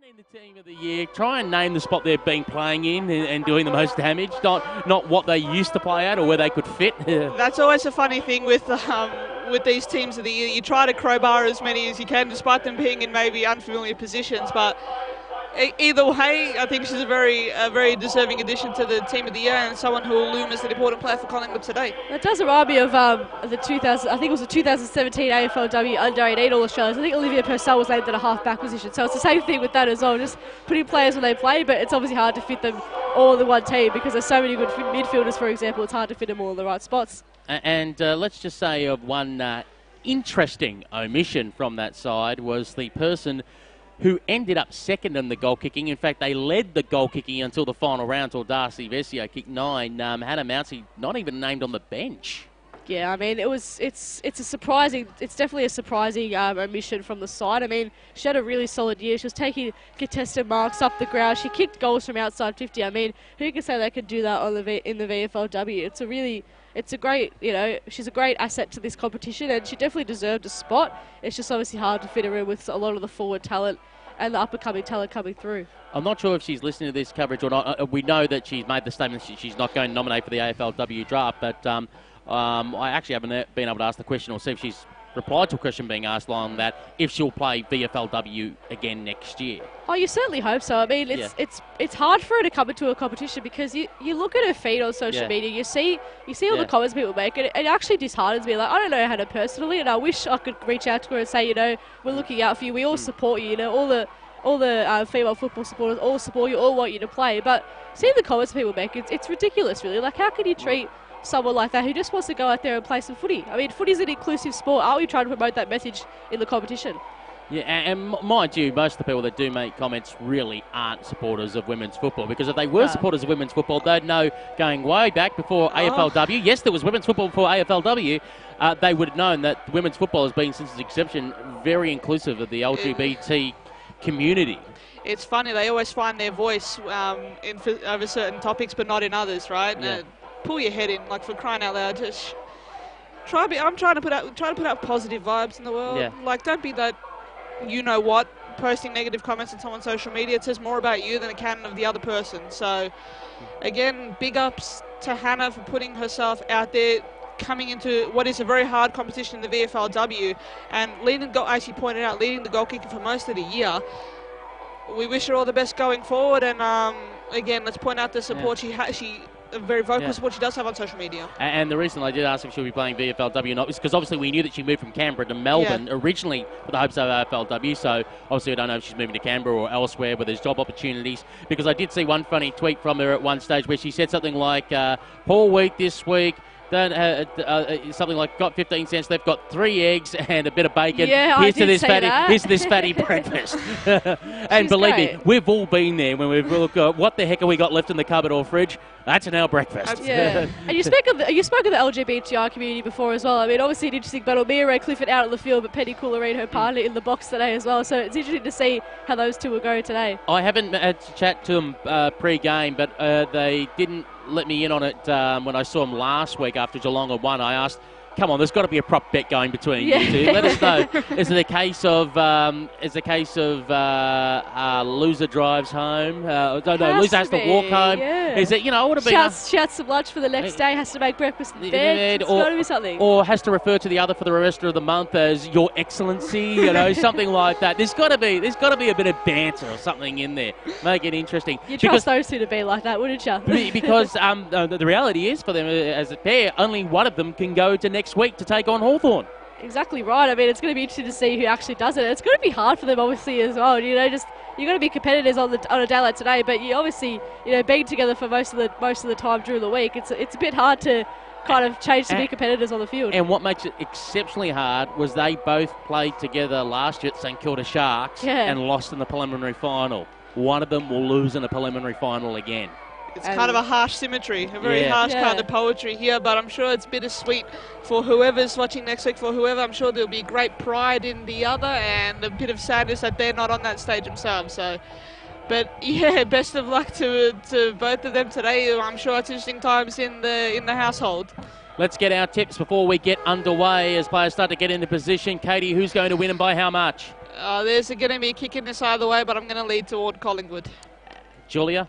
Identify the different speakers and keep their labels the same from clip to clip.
Speaker 1: name the team of the year. Try and name the spot they've been playing in and doing the most damage, not what they used to play at or where they could fit.
Speaker 2: That's always a funny thing with these teams of the year. You try to crowbar as many as you can, despite them being in maybe unfamiliar positions. But either way, I think she's a very deserving addition to the team of the year and someone who will loom as an important player for Collingwood today.
Speaker 3: That does remind me of the 2017 AFLW Under-18 All-Australians. I think Olivia Purcell was named at a half-back position. So it's the same thing with that as well, just putting players when they play, but it's obviously hard to fit them all in the one team because there's so many good midfielders, for example. It's hard to fit them all in the right spots.
Speaker 1: And let's just say of one interesting omission from that side was the person who ended up second in the goal kicking. In fact, they led the goal kicking until the final round, until Darcy Vesio kicked 9. Hannah Mounsey not even named on the bench.
Speaker 3: Yeah, I mean, it's definitely a surprising omission from the side. I mean, she had a really solid year. She was taking contested marks up the ground. She kicked goals from outside 50. I mean, who can say they could do that in the VFLW? It's a great, she's a great asset to this competition, and she definitely deserved a spot. It's just obviously hard to fit her in with a lot of the forward talent and the up-and-coming talent coming through.
Speaker 1: I'm not sure if she's listening to this coverage or not. We know that she's made the statement she's not going to nominate for the AFLW draft, but I actually haven't been able to ask the question or see if she's replied to a question being asked on that, if she'll play VFLW again next year.
Speaker 3: Oh, you certainly hope so. I mean, it's hard for her to come into a competition because you look at her feed on social media, you see all the comments people make, and it actually disheartens me. Like, I don't know Hannah personally, and I wish I could reach out to her and say, we're looking out for you. We all support you. All the female football supporters all support you, all want you to play. But seeing the comments people make, it's ridiculous, really. Like, how can you treat someone like that who just wants to go out there and play some footy? I mean, footy's an inclusive sport. Aren't we trying to promote that message in the competition?
Speaker 1: Yeah, and mind you, most of the people that do make comments really aren't supporters of women's football, because if they were supporters of women's football, they'd know going way back before AFLW, yes, there was women's football before AFLW, they would have known that women's football has been, since its inception, very inclusive of the LGBT community.
Speaker 2: It's funny, they always find their voice over certain topics, but not in others, right?
Speaker 1: Yeah.
Speaker 2: Pull your head in, like, for crying out loud. Just I'm trying to put out positive vibes in the world.
Speaker 1: Yeah.
Speaker 2: Like, don't be that posting negative comments on someone's social media. It says more about you than it can of the other person. So, again, big ups to Hannah for putting herself out there, coming into what is a very hard competition in the VFLW, and as you pointed out, leading the goal kicking for most of the year. We wish her all the best going forward, and again, let's point out the support she a very vocal support she does have on social media. And
Speaker 1: the reason I did ask if she'll be playing VFLW or not is because obviously we knew that she moved from Canberra to Melbourne originally for the hopes of AFLW, so obviously I don't know if she's moving to Canberra or elsewhere where there's job opportunities, because I did see one funny tweet from her at one stage where she said something like, whole week this week, something like, got 15 cents, they've got 3 eggs and a bit of bacon.
Speaker 3: Yeah,
Speaker 1: here's to this fatty breakfast. And believe me, we've all been there when we've looked, what the heck have we got left in the cupboard or fridge? That's an our breakfast.
Speaker 3: Yeah. And you spoke of the LGBTI community before as well. I mean, obviously an interesting battle. Mia Ray Clifford out on the field, but Penny Coolerine, her partner, in the box today as well. So it's interesting to see how those two will go today.
Speaker 1: I haven't had to chat to them pre-game, but they didn't let me in on it when I saw them last week after Geelong had won. I asked, come on, there's got to be a prop bet going between you two. Let us know. Is it a case of loser drives home? Loser has to walk home. Yeah. Is it, it would have been
Speaker 3: shouts some lunch for the next day, has to make breakfast in bed. It's got to be something.
Speaker 1: Or has to refer to the other for the rest of the month as Your Excellency, something like that. There's got to be a bit of banter or something in there. Make it interesting.
Speaker 3: You'd trust those two to be like that, wouldn't you?
Speaker 1: Because the reality is, for them as a pair, only one of them can go to next week to take on Hawthorn.
Speaker 3: Exactly right. I mean, it's going to be interesting to see who actually does it. It's going to be hard for them, obviously, as well. You've got to be competitors on a day like today, but you obviously, being together for most of the time during the week, it's a bit hard to kind of change to be competitors on the field.
Speaker 1: And what makes it exceptionally hard was they both played together last year at St Kilda Sharks and lost in the preliminary final. One of them will lose in the preliminary final again.
Speaker 2: It's kind of a harsh symmetry, a very harsh kind of poetry here, but I'm sure it's bittersweet for whoever's watching next week. For whoever, I'm sure there'll be great pride in the other and a bit of sadness that they're not on that stage themselves. So, but yeah, best of luck to both of them today. I'm sure it's interesting times in the household.
Speaker 1: Let's get our tips before we get underway as players start to get into position. Katie, who's going to win and by how much?
Speaker 2: There's going to be a kick in this either way, but I'm going to lead toward Collingwood.
Speaker 1: Julia?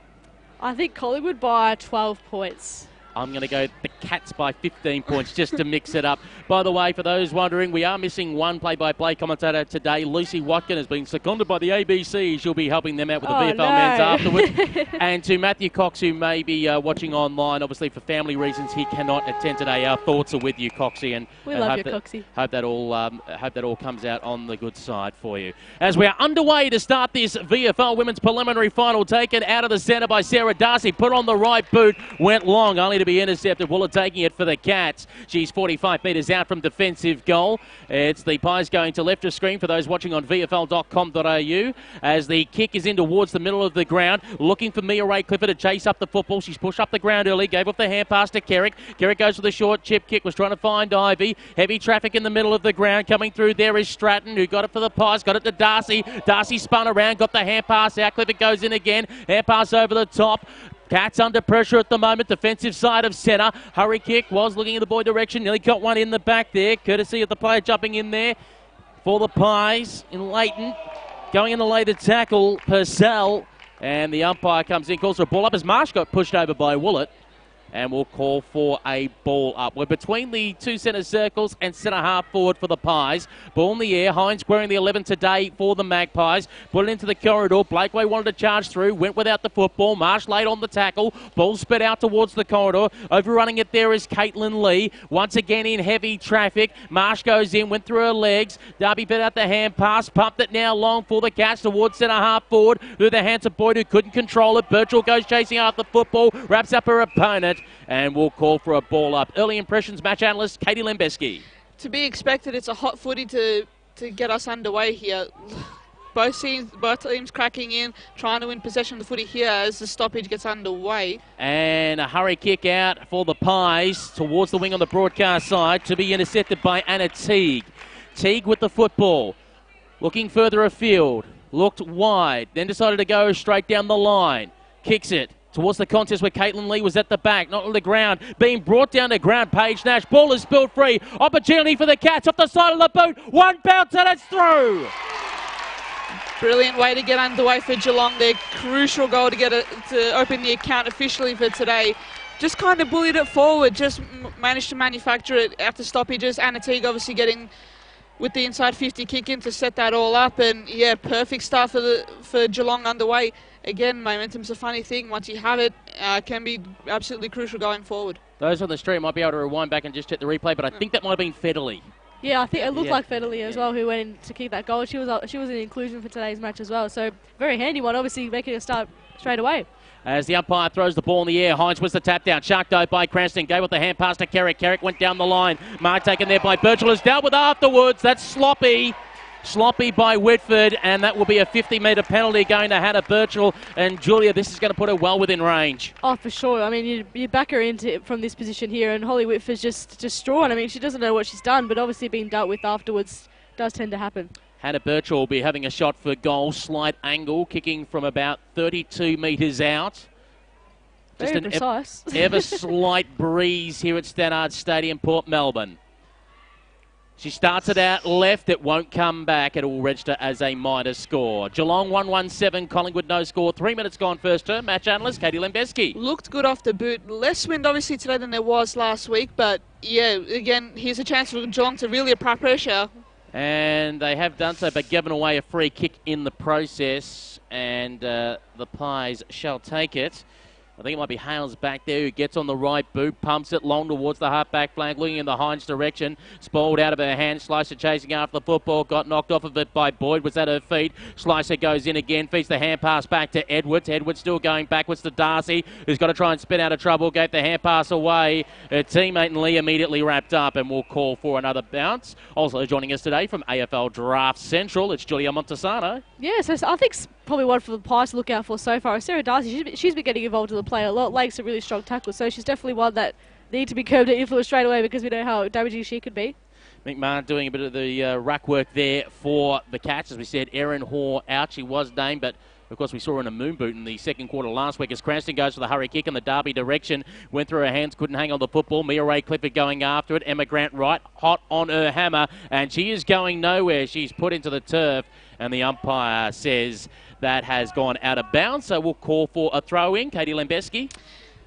Speaker 3: I think Collingwood by 12 points.
Speaker 1: I'm going to go the Cats by 15 points just to mix it up. By the way, for those wondering, we are missing one play-by-play commentator today. Lucy Watkin has been seconded by the ABC. She'll be helping them out with the VFL men's afterwards. And to Matthew Cox, who may be watching online, obviously for family reasons, he cannot attend today. Our thoughts are with you, Coxie. And
Speaker 3: we love you, Coxie.
Speaker 1: Hope that all comes out on the good side for you. As we are underway to start this VFL women's preliminary final, taken out of the centre by Sarah Darcy, put on the right boot, went long, only to be intercepted. Wooler taking it for the Cats. She's 45 metres out from defensive goal. It's the Pies going to left of screen for those watching on vfl.com.au as the kick is in towards the middle of the ground, looking for Mia Ray Clifford to chase up the football. She's pushed up the ground early, gave off the hand pass to Kerrick. Kerrick goes for the short chip kick, was trying to find Ivy. Heavy traffic in the middle of the ground. Coming through there is Stratton, who got it for the Pies, got it to Darcy. Darcy spun around, got the hand pass out. Clifford goes in again. Hand pass over the top. Cats under pressure at the moment, defensive side of centre. Hurry kick was looking in the boy direction, nearly got one in the back there, courtesy of the player jumping in there for the Pies in Leighton. Going in the later tackle, Purcell, and the umpire comes in, calls for a ball up as Marsh got pushed over by Willett. And we'll call for a ball up. We're between the two centre circles and centre half forward for the Pies. Ball in the air. Hines squaring the 11 today for the Magpies. Put it into the corridor. Blakeway wanted to charge through. Went without the football. Marsh late on the tackle. Ball sped out towards the corridor. Overrunning it there is Caitlin Lee. Once again in heavy traffic. Marsh goes in. Went through her legs. Darby bit out the hand pass. Pumped it now long for the Cats towards centre half forward. Through the hands of Boyd, who couldn't control it. Birchall goes chasing after the football. Wraps up her opponent. And we'll call for a ball up. Early impressions, match analyst Katie Lembeski.
Speaker 2: To be expected, it's a hot footy to get us underway here. Both teams cracking in, trying to win possession of the footy here as the stoppage gets underway.
Speaker 1: And a hurry kick out for the Pies towards the wing on the broadcast side to be intercepted by Anna Teague. Teague with the football, looking further afield, looked wide, then decided to go straight down the line. Kicks it towards the contest where Caitlin Lee was at the back, not on the ground, being brought down to ground. Paige Nash, ball is spilled free. Opportunity for the Cats off the side of the boot. One bounce and it's through.
Speaker 2: Brilliant way to get underway for Geelong. Their crucial goal to get it to open the account officially for today. Just kind of bullied it forward, just managed to manufacture it after stoppages. Anna Teague obviously getting with the inside 50 kick in to set that all up, and yeah, perfect start for Geelong underway. Again, momentum's a funny thing. Once you have it, can be absolutely crucial going forward.
Speaker 1: Those on the stream might be able to rewind back and just check the replay, but I think that might have been Federley.
Speaker 3: Yeah, I think it looked like Federley as well, who went in to keep that goal. She was an inclusion for today's match as well, so very handy one, obviously making a start straight away. As the umpire throws the ball in the air, Hines was the tap down. Sharked out by Cranston. Gave with the hand pass to Kerrick. Kerrick went down the line. Mark taken there by Birchall. Is dealt with afterwards. That's sloppy. Sloppy by Whitford, and that will be a 50-metre penalty going to Hannah Birchall. And Julia, this is going to put her well within range. Oh, for sure. I mean, you back her into from this position here, and Holly Whitford's just drawn. I mean, she doesn't know what she's done, but obviously being dealt with afterwards does tend to happen. Hannah Birchall will be having a shot for goal, slight angle, kicking from about 32 metres out. Very just precise. Ever slight breeze here at Stannard Stadium, Port Melbourne. She starts it out left. It won't come back. It will register as a minor score. Geelong 1-1-7. Collingwood no score. 3 minutes gone first term. Match analyst Katie Lembeski. Looked good off the boot. Less wind obviously today than there was last week. But yeah, again, here's a chance for Geelong to really apply pressure. And they have done so, but given away a free kick in the process. And the Pies shall take it. I think it might be Hales back there who gets on the right boot, pumps it long towards the half-back flank, looking in the Hines direction. Spoiled out of her hand. Slicer chasing after the football. Got knocked off of it by Boyd. Was at her feet. Slicer goes in again. Feeds the hand pass back to Edwards. Edwards still going backwards to Darcy, who's got to try and spin out of trouble. Gave the hand pass away. Her teammate and Lee immediately wrapped up, and will call for another bounce. Also joining us today from AFL Draft Central, it's Julia Montesano. Yeah, so I think probably one for the Pies to look out for so far. Sarah Darcy, she's been getting involved in the play a lot. Lake's a really strong tackle, so she's definitely one that need to be curbed and influenced straight away because we know how damaging she could be. McMahon doing a bit of the ruck work there for the Cats. As we said, Erin Hoare out. She was named, but
Speaker 1: Of course, we saw her in a moon boot in the second quarter last week as Cranston goes for the hurry kick in the Derby direction. Went through her hands, couldn't hang on the football. Mia Ray Clifford going after it. Emma Grant right, hot on her hammer, and she is going nowhere. She's put into the turf, and the umpire says that has gone out of bounds, so we'll call for a throw-in. Katie Lembeski.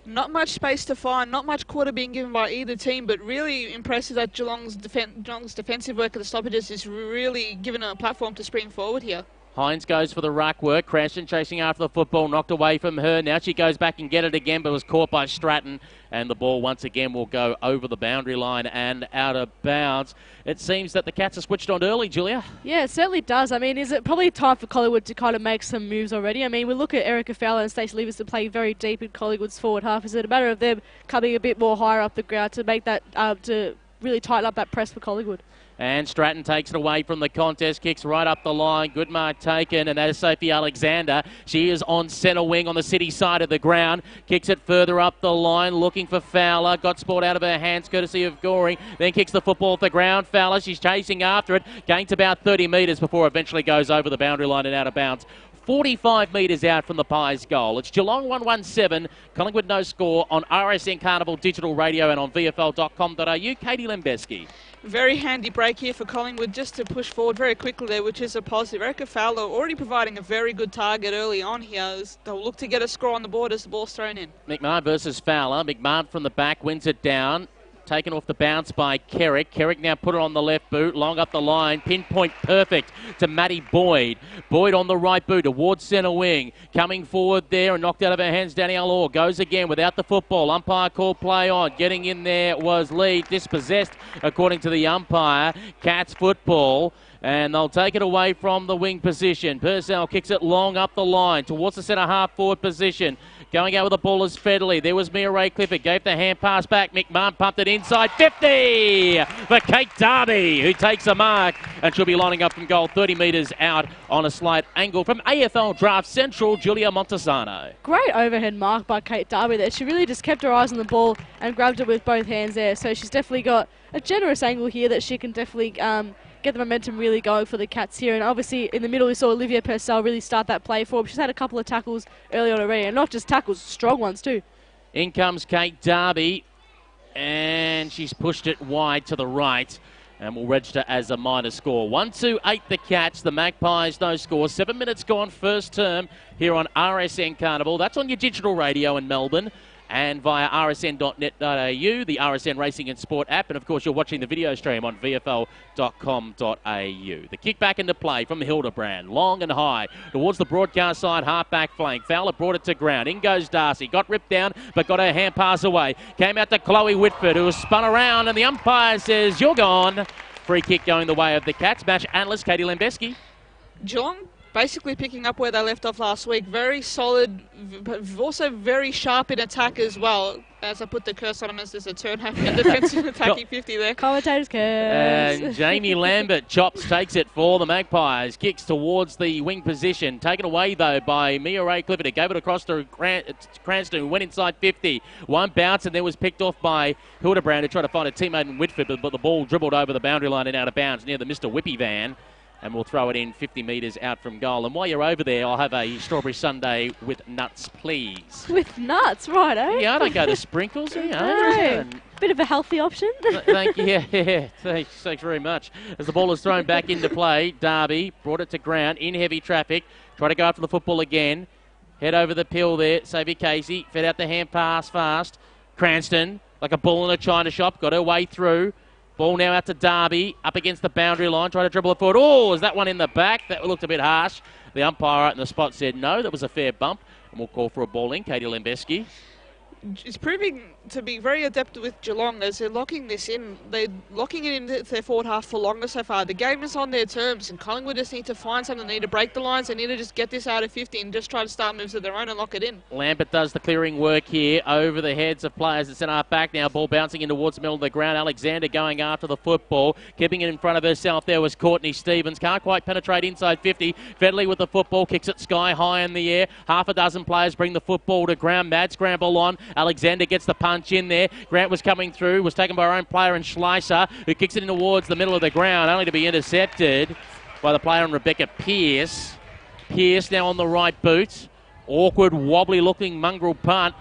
Speaker 2: Not much space to find, not much quarter being given by either team, but really impressive that Geelong's defensive work at the stoppages is really giving them a platform to spring forward here.
Speaker 1: Hines goes for the ruck work. Cranston chasing after the football, knocked away from her. Now she goes back and get it again, but was caught by Stratton. And the ball once again will go over the boundary line and out of bounds. It seems that the Cats are switched on early, Julia.
Speaker 3: Yeah, it certainly does. I mean, is it probably time for Collingwood to kind of make some moves already? I mean, we look at Erica Fowler and Stacey Leverson playing very deep in Collingwood's forward half. Is it a matter of them coming a bit more higher up the ground to make that, to really tighten up that press for Collingwood?
Speaker 1: And Stratton takes it away from the contest, kicks right up the line. Good mark taken, and that is Sophie Alexander. She is on centre wing on the City side of the ground. Kicks it further up the line, looking for Fowler. Got sport out of her hands, courtesy of Goring. Then kicks the football off the ground. Fowler, she's chasing after it. Gains about 30 metres before eventually goes over the boundary line and out of bounds. 45 metres out from the Pies goal. It's Geelong 117, Collingwood no score on RSN Carnival Digital Radio and on VFL.com.au. Katie Lembeski.
Speaker 2: Very handy break here for Collingwood just to push forward very quickly there, which is a positive. Erica Fowler already providing a very good target early on here. They'll look to get a score on the board as the ball's thrown in.
Speaker 1: McMahon versus Fowler. McMahon from the back wins it down. Taken off the bounce by Kerrick. Kerrick now put it on the left boot, long up the line, pinpoint perfect to Maddie Boyd. Boyd on the right boot towards centre wing. Coming forward there and knocked out of her hands, Danielle Orr. Goes again without the football. Umpire called play on. Getting in there was Lee, dispossessed according to the umpire. Cats football. And they'll take it away from the wing position. Purcell kicks it long up the line towards the centre half forward position. Going out with the ball is Federley. There was Mia Ray Clifford. Gave the hand pass back. McMahon pumped it inside. 50 for Kate Darby, who takes a mark. And she'll be lining up from goal 30 metres out on a slight angle. From AFL Draft Central, Julia Montesano.
Speaker 3: Great overhead mark by Kate Darby there. She really just kept her eyes on the ball and grabbed it with both hands there. So she's definitely got a generous angle here that she can definitely get the momentum really going for the Cats here. And obviously in the middle we saw Olivia Purcell really start that play for them. She's had a couple of tackles early on already, and not just tackles, strong ones too.
Speaker 1: In comes Kate Darby, and she's pushed it wide to the right and will register as a minor score. 1-2-8 the Cats, the Magpies no score. 7 minutes gone first term here on RSN Carnival. That's on your digital radio in Melbourne and via rsn.net.au, the RSN Racing and Sport app, and of course you're watching the video stream on vfl.com.au. The kick back into play from Hildebrand, long and high towards the broadcast side half-back flank. Fowler brought it to ground. In goes Darcy, got ripped down but got her hand pass away. Came out to Chloe Whitford, who was spun around, and the umpire says you're gone. Free kick going the way of the Cats. Match analyst Katie Lembeski.
Speaker 2: Geelong basically picking up where they left off last week. Very solid, but also very sharp in attack as well. As I put the curse on him as there's a turnover in defensive attacking 50 there.
Speaker 3: Commentators curse.
Speaker 1: And Jamie Lambert takes it for the Magpies. Kicks towards the wing position. Taken away, though, by Mia Ray Clifford. Gave it across to Cranston, who went inside 50. One bounce and then was picked off by Hildebrand, who tried to find a teammate in Whitford, but the ball dribbled over the boundary line and out of bounds near the Mr. Whippy van. And we'll throw it in 50 metres out from goal. And while you're over there, I'll have a strawberry sundae with nuts, please.
Speaker 3: With nuts, right, eh?
Speaker 1: Yeah, I don't go to sprinkles, you know.
Speaker 3: No. Bit of a healthy option.
Speaker 1: Thank you. Yeah. Thanks very much. As the ball is thrown back into play, Darby brought it to ground in heavy traffic. Try to go after the football again. Head over the pill there. Xavier Casey fed out the hand pass fast. Cranston, like a bull in a china shop, got her way through. Ball now out to Darby, up against the boundary line, trying to dribble it forward. Oh, is that one in the back? That looked a bit harsh. The umpire out in the spot said no, that was a fair bump. And we'll call for a ball in. Katie Lembeski.
Speaker 2: It's proving to be very adept with Geelong as they're locking this in. They're locking it into their forward half for longer so far. The game is on their terms, and Collingwood just need to find something. They need to break the lines. They need to just get this out of 50 and just try to start moves of their own and lock it in.
Speaker 1: Lambert does the clearing work here over the heads of players at centre back now. Ball bouncing in towards the middle of the ground. Alexander going after the football. Keeping it in front of herself there was Courtney Stevens. Can't quite penetrate inside 50. Fedley with the football. Kicks it sky high in the air. Half a dozen players bring the football to ground. Mad scramble on. Alexander gets the punch in there. Grant was coming through, was taken by our own player in Schleicher, who kicks it in towards the middle of the ground, only to be intercepted by the player in Rebecca Pearce. Pearce now on the right boot. Awkward, wobbly looking mongrel punt.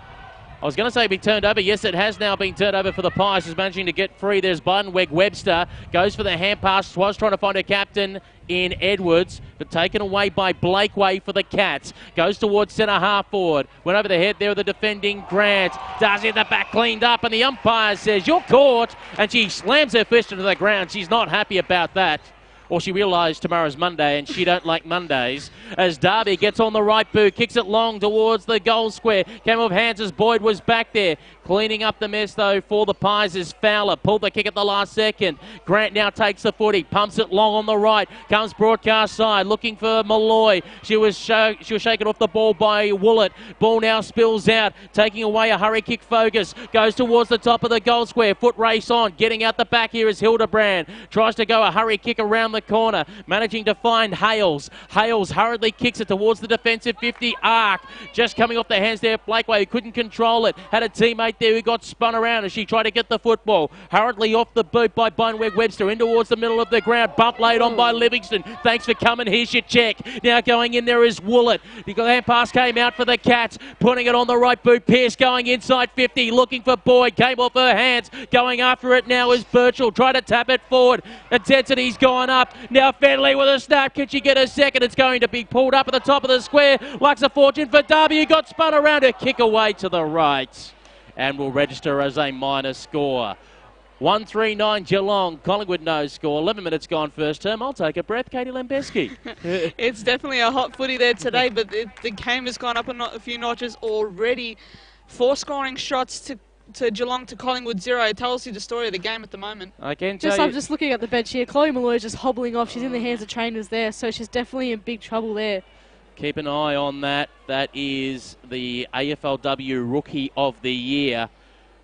Speaker 1: I was going to say be turned over. Yes, it has now been turned over for the Pies. She's managing to get free. There's Webster. Goes for the hand pass. Was trying to find her captain in Edwards, but taken away by Blakeway for the Cats. Goes towards centre half forward. Went over the head there of the defending Grant. Darcy at the back cleaned up, and the umpire says, "You're caught." And she slams her fist into the ground. She's not happy about that. Or she realised tomorrow's Monday and she don't like Mondays. As Darby gets on the right boot, kicks it long towards the goal square. Came off hands as Boyd was back there. Cleaning up the mess, though, for the Pies is Fowler. Pulled the kick at the last second. Grant now takes the footy. Pumps it long on the right. Comes broadcast side, looking for Malloy. She was shaken off the ball by Woollett. Ball now spills out. Taking away a hurry kick focus. Goes towards the top of the goal square. Foot race on. Getting out the back here is Hildebrand. Tries to go a hurry kick around the corner. Managing to find Hales. Hales hurriedly kicks it towards the defensive 50 arc. Just coming off the hands there. Blakeway, who couldn't control it. Had a teammate there who got spun around as she tried to get the football. Hurriedly off the boot by Webster in towards the middle of the ground. Bump laid on by Livingston. Thanks for coming. Here's your check. Now going in there is Woollett. The hand pass came out for the Cats. Putting it on the right boot. Pearce going inside 50. Looking for Boyd. Came off her hands. Going after it now is Birchall. Try to tap it forward. Intensity's gone up. Now Fenley with a snap. Can she get a second? It's going to be pulled up at the top of the square. Luck's a fortune for Darby, who got spun around. A kick away to the right. And will register as a minor score. 1-3-9 Geelong. Collingwood no score. 11 minutes gone first term. I'll take a breath. Katie Lembeski.
Speaker 2: It's definitely a hot footy there today, but the game has gone up a few notches already. 4 scoring shots to Geelong to Collingwood 0. It tells you the story of the game at the moment.
Speaker 1: I can tell
Speaker 3: I'm just looking at the bench here. Chloe Malloy is just hobbling off. She's in the hands of trainers there, so she's definitely in big trouble there.
Speaker 1: Keep an eye on that. That is the AFLW Rookie of the Year.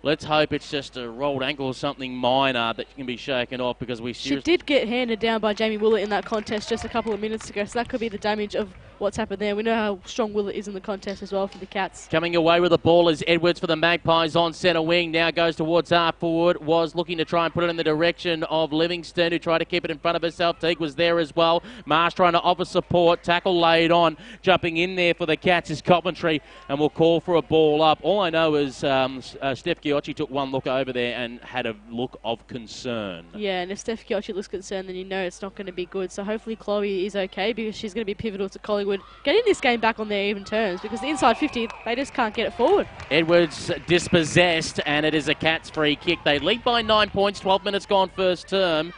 Speaker 1: Let's hope it's just a rolled ankle or something minor that can be shaken off, because
Speaker 3: she did get handed down by Jamie Woollett in that contest just a couple of minutes ago, so that could be the damage of what's happened there. We know how strong Woollett is in the contest as well for the Cats.
Speaker 1: Coming away with the ball is Edwards for the Magpies on centre wing. Now goes towards half forward. Was looking to try and put it in the direction of Livingston, who tried to keep it in front of herself. Teague was there as well. Marsh trying to offer support. Tackle laid on. Jumping in there for the Cats is Coventry, and will call for a ball up. All I know is Steph Giocci took one look over there and had a look of concern.
Speaker 3: Yeah, and if Steph Giocci looks concerned, then you know it's not going to be good. So hopefully Chloe is okay, because she's going to be pivotal to Collingwood getting this game back on their even terms, because the inside 50, they just can't get it forward.
Speaker 1: Edwards dispossessed, and it is a Cats free kick. They lead by 9 points, 12 minutes gone first term.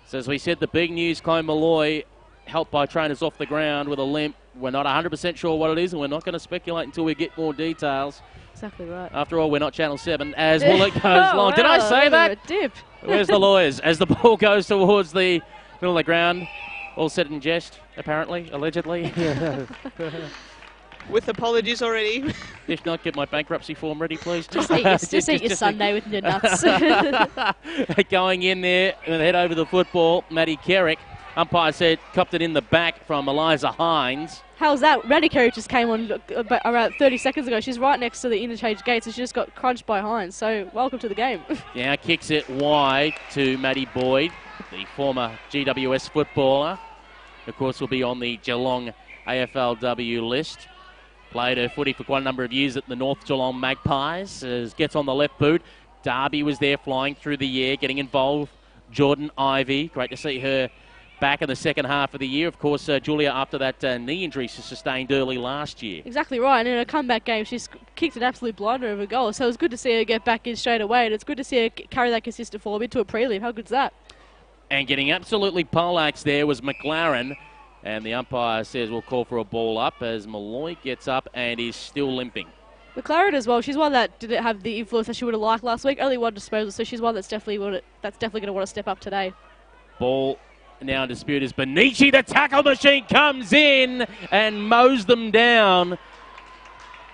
Speaker 1: So as we said, the big news, Chloe Malloy, helped by trainers off the ground with a limp. We're not 100% sure what it is, and we're not going to speculate until we get more details.
Speaker 3: Exactly right.
Speaker 1: After all, we're not Channel 7, as Woollett goes long. Did I say that?
Speaker 3: A dip.
Speaker 1: Where's the lawyers? As the ball goes towards the middle of the ground. All said in jest, apparently, allegedly.
Speaker 2: With apologies already.
Speaker 1: If not, get my bankruptcy form ready, please.
Speaker 3: Just eat your Sunday with your nuts.
Speaker 1: Going in there and head over the football, Maddie Kerrick. Umpire said copped it in the back from Eliza Hines.
Speaker 3: How's that? Maddie Kerrick just came on around 30 seconds ago. She's right next to the interchange gates, and she just got crunched by Hines. So welcome to the game.
Speaker 1: Yeah, kicks it wide to Maddie Boyd, the former GWS footballer. Of course, will be on the Geelong AFLW list. Played her footy for quite a number of years at the North Geelong Magpies. Gets on the left boot. Darby was there flying through the air, getting involved. Jordan Ivey, great to see her back in the second half of the year. Of course, Julia, after that knee injury she sustained early last year.
Speaker 3: Exactly right, and in a comeback game, she's kicked an absolute blinder of a goal. So it was good to see her get back in straight away, and it's good to see her carry that consistent form into a prelim. How good's that? And
Speaker 1: getting absolutely poleaxed there was McLaren, and the umpire says we'll call for a ball up as Malloy gets up and is still limping. McLaren as well, she's one that didn't have the influence that she would have liked last week. Only one disposal, so she's one that's definitely going to want to step up today. Ball now in dispute is Benici. The tackle machine comes in and mows them down.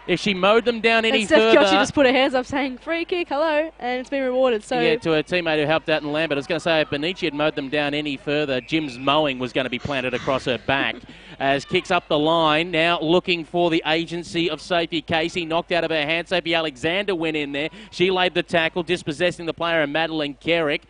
Speaker 1: If she mowed them down any further... Steph Giocci just put her hands up saying, free kick, hello, and it's been rewarded. So yeah, to her teammate who helped out in Lambert. I was going to say, if Benici had mowed them down any further, Jim's mowing was going to be planted across her back. As kicks up the line, now looking for the agency of safety. Casey knocked out of her hand. Sophie Alexander went in there. She laid the tackle, dispossessing the player, and Madeline Kerrick.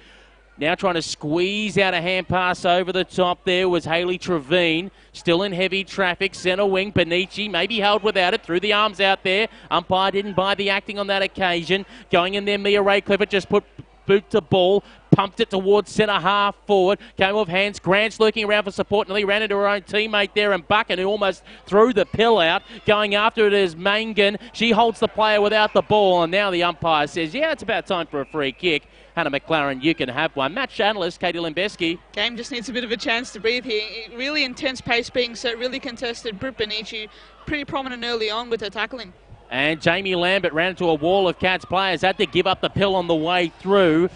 Speaker 1: Now trying to squeeze out a hand pass over the top there was Hayley Trevine. Still in heavy traffic. Centre wing, Benici maybe held without it. Threw the arms out there. Umpire didn't buy the acting on that occasion. Going in there, Mia Ray Clifford just put boot to ball. Pumped it towards centre half forward. Came off hands. Grant's looking around for support. Nearly ran into her own teammate there, and Buchan, who almost threw the pill out. Going after it is Mangan. She holds the player without the ball, and now the umpire says, yeah, it's about time for a free kick. Hannah McLaren, you can have one. Match analyst Katie Limbeski.
Speaker 2: Game just needs a bit of a chance to breathe here. Really intense pace being set, really contested. Britt Benici pretty prominent early on with her tackling.
Speaker 1: And Jamie Lambert ran into a wall of Cats players. Had to give up the pill on the way through.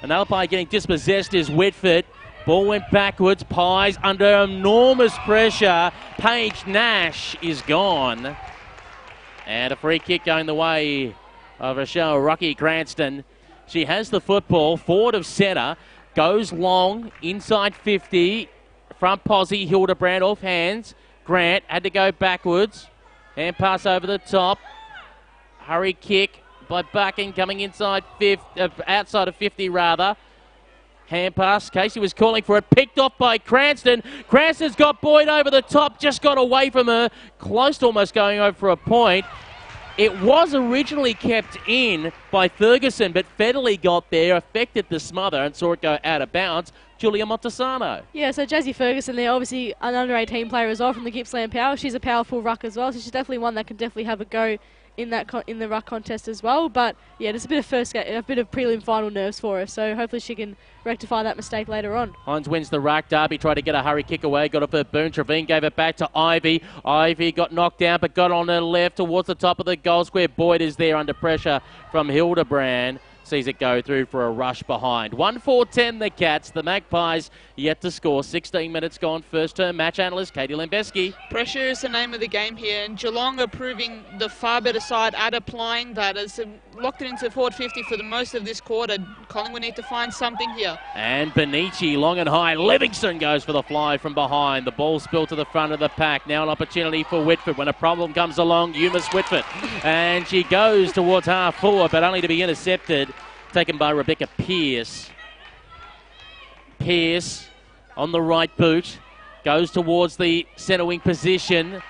Speaker 1: Another player getting dispossessed is Whitford. Ball went backwards. Pies under enormous pressure. Paige Nash is gone. And a free kick going the way of Rochelle Rocky Cranston. She has the football, forward of centre, goes long, inside 50, front posse, Hildebrand off hands. Grant had to go backwards, hand pass over the top, hurry kick by Buchan coming inside 50, outside of 50 rather. Hand pass, Casey was calling for it, picked off by Cranston. Cranston's got Boyd over the top, just got away from her, close to almost going over for a point. It was originally kept in by Ferguson, but Federley got there, affected the smother, and saw it go out of bounds. Julia Montesano.
Speaker 3: Yeah, so Jazzy Ferguson there, obviously an under-18 player as well from the Gippsland Power. She's a powerful ruck as well, so she's definitely one that can definitely have a go in that in the ruck contest as well. But yeah, there's a bit of prelim final nerves for her, so hopefully she can rectify that mistake later on.
Speaker 1: Hines wins the ruck. Darby tried to get a hurry kick away, got it for Boone. Trevine gave it back to Ivy. Ivy got knocked down but got on her left towards the top of the goal square. Boyd is there under pressure from Hildebrand. Sees it go through for a rush behind. 1-4-10 the Cats. The Magpies yet to score. 16 minutes gone. First term match analyst Katie Limbeski.
Speaker 2: Pressure is the name of the game here, and Geelong are proving the far better side at applying that. As locked it into forward 50 for the most of this quarter. Collingwood need to find something here.
Speaker 1: And Benici long and high. Livingston goes for the fly from behind. The ball spilled to the front of the pack. Now an opportunity for Whitford. When a problem comes along, you miss Whitford. And she goes towards half forward, but only to be intercepted. Taken by Rebecca Pearce. Pearce on the right boot. Goes towards the centre wing position.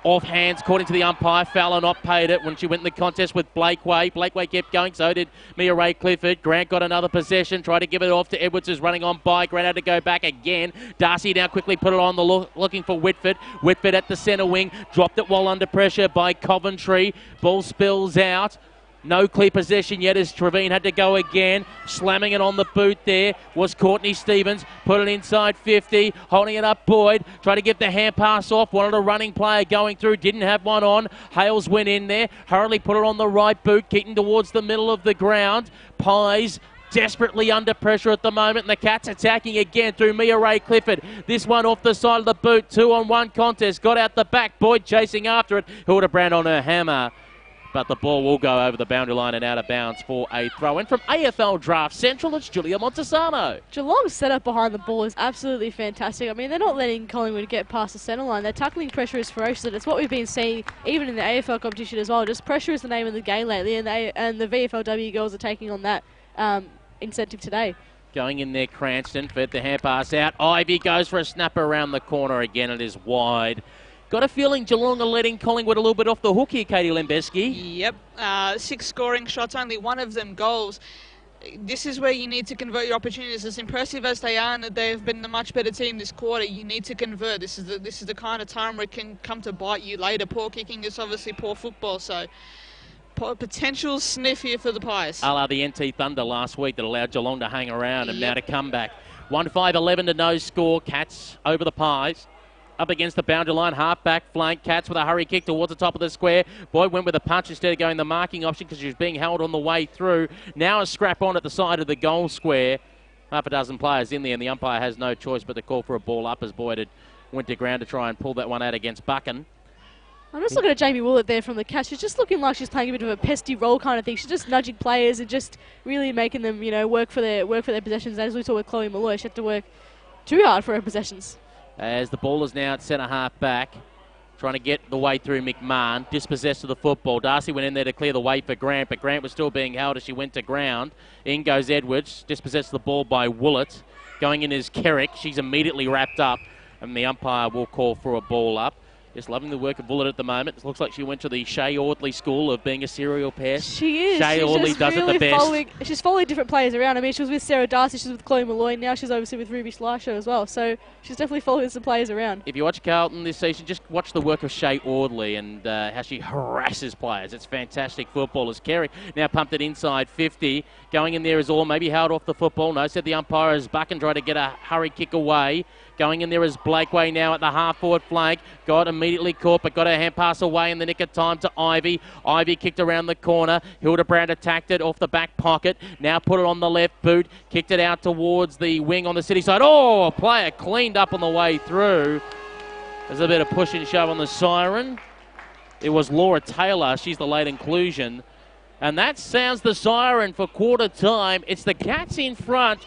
Speaker 1: Off hands, according to the umpire. Fowler not paid it when she went in the contest with Blakeway. Blakeway kept going, so did Mia Ray Clifford. Grant got another possession, tried to give it off to Edwards, who's running on by. Grant had to go back again. Darcy now quickly put it on the looking for Whitford. Whitford at the centre wing, dropped it while under pressure by Coventry. Ball spills out. No clear possession yet as Trevine had to go again. Slamming it on the boot there was Courtney Stevens. Put it inside 50. Holding it up Boyd. Tried to get the hand pass off. Wanted a running player going through. Didn't have one on. Hales went in there. Hurriedly put it on the right boot. Kicking towards the middle of the ground. Pies desperately under pressure at the moment. And the Cats attacking again through Mia Ray Clifford. This one off the side of the boot. 2-on-1 contest. Got out the back. Boyd chasing after it. Hildebrand on her hammer. But the ball will go over the boundary line and out of bounds for a throw-in. From AFL Draft Central, it's Julia Montesano.
Speaker 3: Geelong's setup behind the ball is absolutely fantastic. I mean, they're not letting Collingwood get past the centre line. Their tackling pressure is ferocious, and it's what we've been seeing even in the AFL competition as well. Just pressure is the name of the game lately, and the VFLW girls are taking on that incentive today.
Speaker 1: Going in there, Cranston, fed the hand pass out. Ivy goes for a snapper around the corner again. It is wide. Got a feeling Geelong are letting Collingwood a little bit off the hook here, Katie Limbeski.
Speaker 2: Yep, 6 scoring shots, only one of them goals. This is where you need to convert your opportunities. As impressive as they are, and they've been the much better team this quarter, you need to convert. This is the kind of time where it can come to bite you later. Poor kicking is obviously poor football, so potential sniff here for the Pies.
Speaker 1: A la the NT Thunder last week that allowed Geelong to hang around and now to come back. 1-5-11 to no score. Cats over the Pies. Up against the boundary line, half-back flank. Cats with a hurry kick towards the top of the square. Boyd went with a punch instead of going the marking option because she was being held on the way through. Now a scrap on at the side of the goal square. Half a dozen players in there, and the umpire has no choice but to call for a ball up as Boyd had went to ground to try and pull that one out against Buchan.
Speaker 3: I'm just looking at Jamie Willett there from the Cats. She's just looking like she's playing a bit of a pesty role kind of thing. She's just nudging players and just really making them, work for their possessions. As we saw with Chloe Malloy, she had to work too hard for her possessions.
Speaker 1: As the ball is now at centre half back. trying to get the way through McMahon, dispossessed of the football. Darcy went in there to clear the way for Grant, but Grant was still being held as she went to ground. In goes Edwards, dispossessed of the ball by Willett. Going in is Kerrick. She's immediately wrapped up, and the umpire will call for a ball up. Just loving the work of Willett at the moment. It looks like she went to the Shea Audley School of being a serial pest.
Speaker 3: She is.
Speaker 1: Shea Audley does
Speaker 3: really
Speaker 1: it the best.
Speaker 3: She's following different players around. I mean, she was with Sarah Darcy, she was with Chloe Malloy, now she's obviously with Ruby Schleicher as well. So she's definitely following some players around.
Speaker 1: If you watch Carlton this season, just watch the work of Shea Audley and how she harasses players. It's fantastic football. As Kerry now pumped it inside 50. Going in there is all, maybe held off the football. No, said the umpire as Buchan tried to get a hurry kick away. Going in there is Blakeway now at the half-forward flank. Got immediately caught, but got her hand pass away in the nick of time to Ivy. Ivy kicked around the corner. Hildebrand attacked it off the back pocket. Now put it on the left boot. Kicked it out towards the wing on the city side. Oh, a player cleaned up on the way through. There's a bit of push and shove on the siren. It was Laura Taylor. She's the late inclusion. And that sounds the siren for quarter time. It's the Cats in front,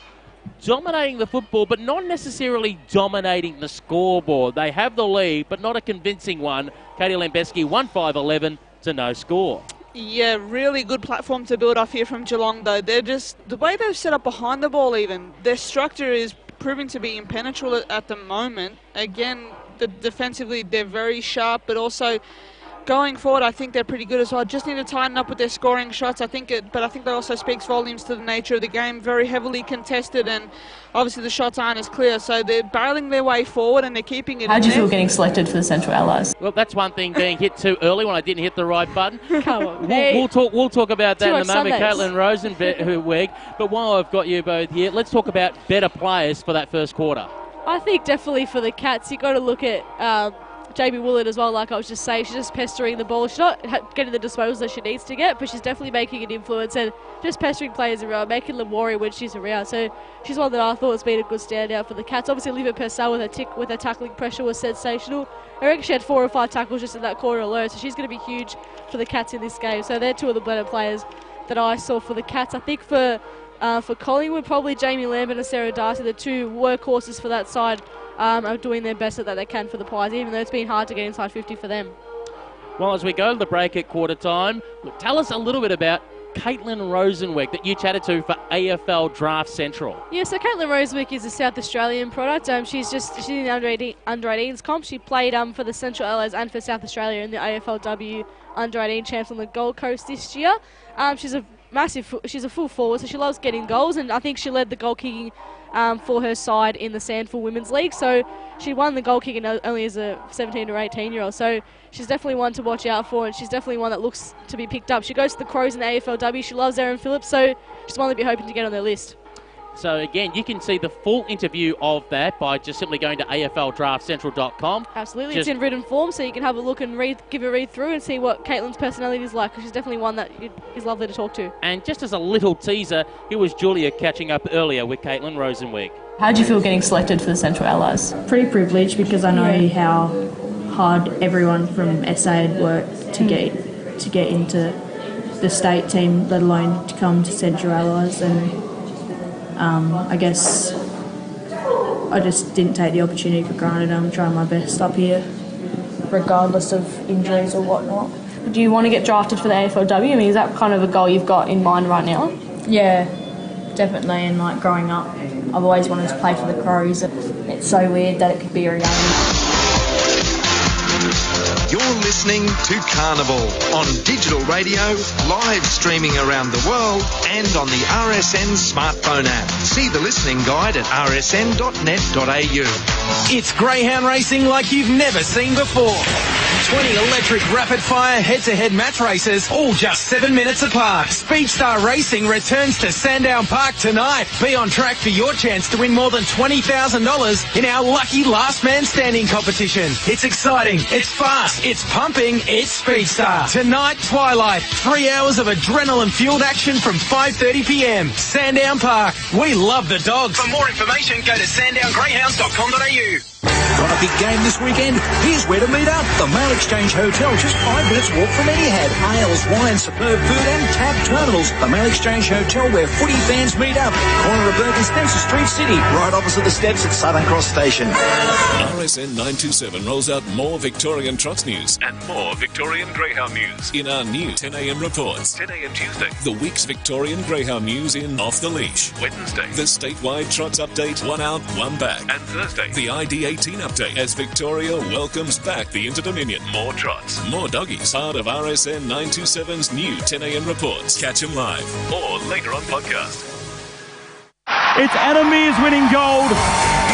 Speaker 1: dominating the football, but not necessarily dominating the scoreboard. They have the lead, but not a convincing one. Katie Lambeski, 1-5-11 to no score.
Speaker 2: Yeah, really good platform to build off here from Geelong, though. They're just, the way they've set up behind the ball even, their structure is proving to be impenetrable at the moment. Again, defensively, they're very sharp, but also going forward, I think they're pretty good as well. Just need to tighten up with their scoring shots. But I think that also speaks volumes to the nature of the game. Very heavily contested, and obviously the shots aren't as clear. So they're barreling their way forward, and they're keeping it.
Speaker 4: How do you feel getting selected for the Central Allies?
Speaker 1: Well, that's one thing, being hit too early when I didn't hit the right button.
Speaker 3: Come on,
Speaker 1: we'll talk about that in a moment,
Speaker 3: Sundays.
Speaker 1: Caitlin Rosenweg. But while I've got you both here, let's talk about better players for that first quarter.
Speaker 3: I think definitely for the Cats, you've got to look at Jamie Willett as well. Like I was just saying, she's just pestering the ball. She's not getting the disposals that she needs to get, but she's definitely making an influence and just pestering players around, making them worry when she's around. So she's one that I thought has been a good standout for the Cats. Obviously, Olivia Purcell with her tackling pressure was sensational. I reckon she had 4 or 5 tackles just in that quarter alone, so she's going to be huge for the Cats in this game. So they're two of the better players that I saw for the Cats. I think for Collingwood, probably Jamie Lambert and Sarah Darcy, the two workhorses for that side, are doing their best that they can for the Pies, even though it's been hard to get inside 50 for them.
Speaker 1: Well, as we go to the break at quarter time, tell us a little bit about Caitlin Rosenweg that you chatted to for AFL Draft Central.
Speaker 3: Yeah, so Caitlin Rosenweg is a South Australian product. She's in the under 18s comp. She played for the Central Allies and for South Australia in the AFL W under 18 champs on the Gold Coast this year. She's a full forward, so she loves getting goals, and I think she led the goal kicking for her side in the Sandful Women's League. So she won the goal kicking only as a 17 or 18-year-old. So she's definitely one to watch out for, and she's definitely one that looks to be picked up. She goes to the Crows in the AFLW. She loves Erin Phillips, so she's one to be hoping to get on their list.
Speaker 1: So again, you can see the full interview of that by just simply going to afldraftcentral.com.
Speaker 3: Absolutely, it's in written form, so you can have a look and give a read through and see what Caitlin's personality is like, because she's definitely one that is lovely to talk to.
Speaker 1: And just as a little teaser, here was Julia catching up earlier with Caitlin Rosenweg.
Speaker 4: How do you feel getting selected for the Central Allies?
Speaker 5: Pretty privileged, because I know how hard everyone from SA had worked to get into the state team, let alone to come to Central Allies, and I guess I just didn't take the opportunity for granted. I'm trying my best up here, regardless of injuries or whatnot.
Speaker 4: Do you want to get drafted for the AFLW? I mean, is that kind of a goal you've got in mind right now?
Speaker 5: Yeah, definitely. And like growing up, I've always wanted to play for the Crows. It's so weird that it could be a reality.
Speaker 6: You're listening to Carnival on digital radio, live streaming around the world, and on the RSN smartphone app. See the listening guide at rsn.net.au.
Speaker 7: It's greyhound racing like you've never seen before. 20 electric rapid-fire head-to-head match races, all just 7 minutes apart. Speedstar Racing returns to Sandown Park tonight. Be on track for your chance to win more than $20,000 in our lucky last man standing competition. It's exciting, it's fast, it's pumping, it's Speedstar. Tonight, Twilight, 3 hours of adrenaline-fueled action from 5:30 p.m. Sandown Park. We love the dogs. For more information, go to sandowngreyhounds.com.au. Got a big game this weekend? Here's where to meet up. The Mail Exchange Hotel, just 5 minutes walk from Etihad. Ales, wine, superb food and tab terminals. The Mail Exchange Hotel, where footy fans meet up. Corner of Burke and Spencer Street City, right opposite the steps at Southern Cross Station.
Speaker 8: RSN 927 rolls out more Victorian Trots news and more Victorian Greyhound news in our new 10 a.m. reports. 10 a.m. Tuesday, the week's Victorian Greyhound news in Off the Leash. Wednesday, the statewide Trots update, 1 out, 1 back. And Thursday, the ID18 update as Victoria welcomes back the Inter-Dominion. More Trots, more doggies. Part of RSN 927's new 10 a.m. reports. Catch them live or later on podcast.
Speaker 9: It's Anna Mears winning gold.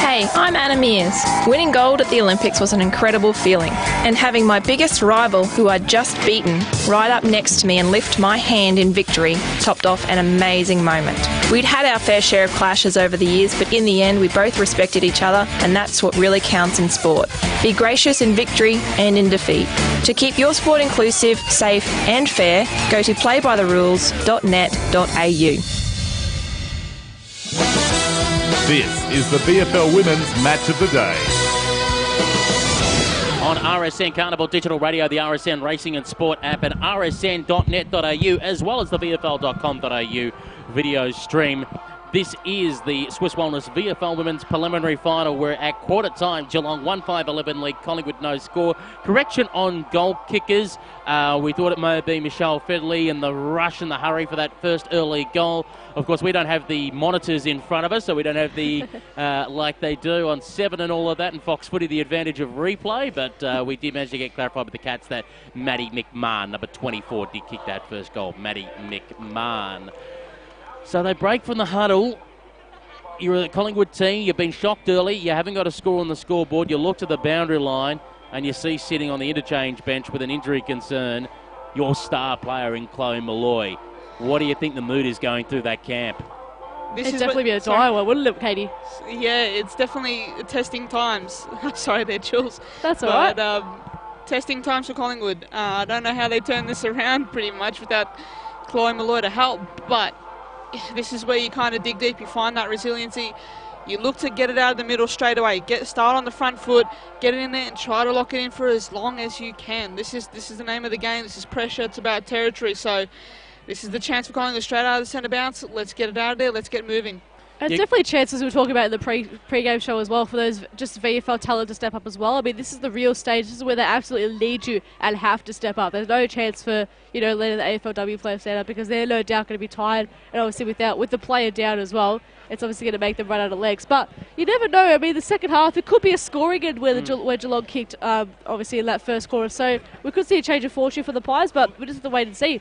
Speaker 10: Hey, I'm Anna Mears. Winning gold at the Olympics was an incredible feeling, and having my biggest rival, who I'd just beaten, right up next to me and lift my hand in victory topped off an amazing moment. We'd had our fair share of clashes over the years, but in the end we both respected each other, and that's what really counts in sport. Be gracious in victory and in defeat. To keep your sport inclusive, safe and fair, go to playbytherules.net.au.
Speaker 11: This is the VFL Women's Match of the Day.
Speaker 1: On RSN Carnival Digital Radio, the RSN Racing and Sport app, and rsn.net.au, as well as the vfl.com.au video stream. This is the Swiss Wellness VFL Women's Preliminary Final. We're at quarter time. Geelong 1-5-11 lead. Collingwood no score. Correction on goal kickers. We thought it may have been Michelle Fedley and the rush and the hurry for that first early goal. Of course, we don't have the monitors in front of us, so we don't have the, like they do on 7 and all of that, and Fox Footy, the advantage of replay. But we did manage to get clarified with the Cats that Maddie McMahon, number 24, did kick that first goal. Maddie McMahon. So they break from the huddle. You're the Collingwood team. You've been shocked early. You haven't got a score on the scoreboard. You look to the boundary line and you see sitting on the interchange bench with an injury concern your star player in Chloe Malloy. What do you think the mood is going through that camp?
Speaker 3: It's definitely been a dire one, wouldn't it, Katie?
Speaker 2: Yeah, it's definitely testing times. Sorry, they're chills.
Speaker 3: That's all right.
Speaker 2: Testing times for Collingwood. I don't know how they turn this around pretty much without Chloe Malloy to help, but this is where you kind of dig deep. You find that resiliency. You look to get it out of the middle straight away. Start on the front foot, get it in there and try to lock it in for as long as you can. This is the name of the game. This is pressure. It's about territory. So this is the chance for Collingwood straight out of the centre bounce. Let's get it out of there. Let's get moving.
Speaker 3: And it's definitely chances we were talking about in the pre-game show as well for those just VFL talent to step up as well. I mean, this is the real stage. This is where they absolutely need you and have to step up. There's no chance for, letting the AFLW players stand up because they're no doubt going to be tired. And obviously with the player down as well, it's obviously going to make them run out of legs. But you never know. I mean, the second half, it could be a scoring end where Geelong kicked, obviously, in that first quarter. So we could see a change of fortune for the Pies, but we just have to wait and see.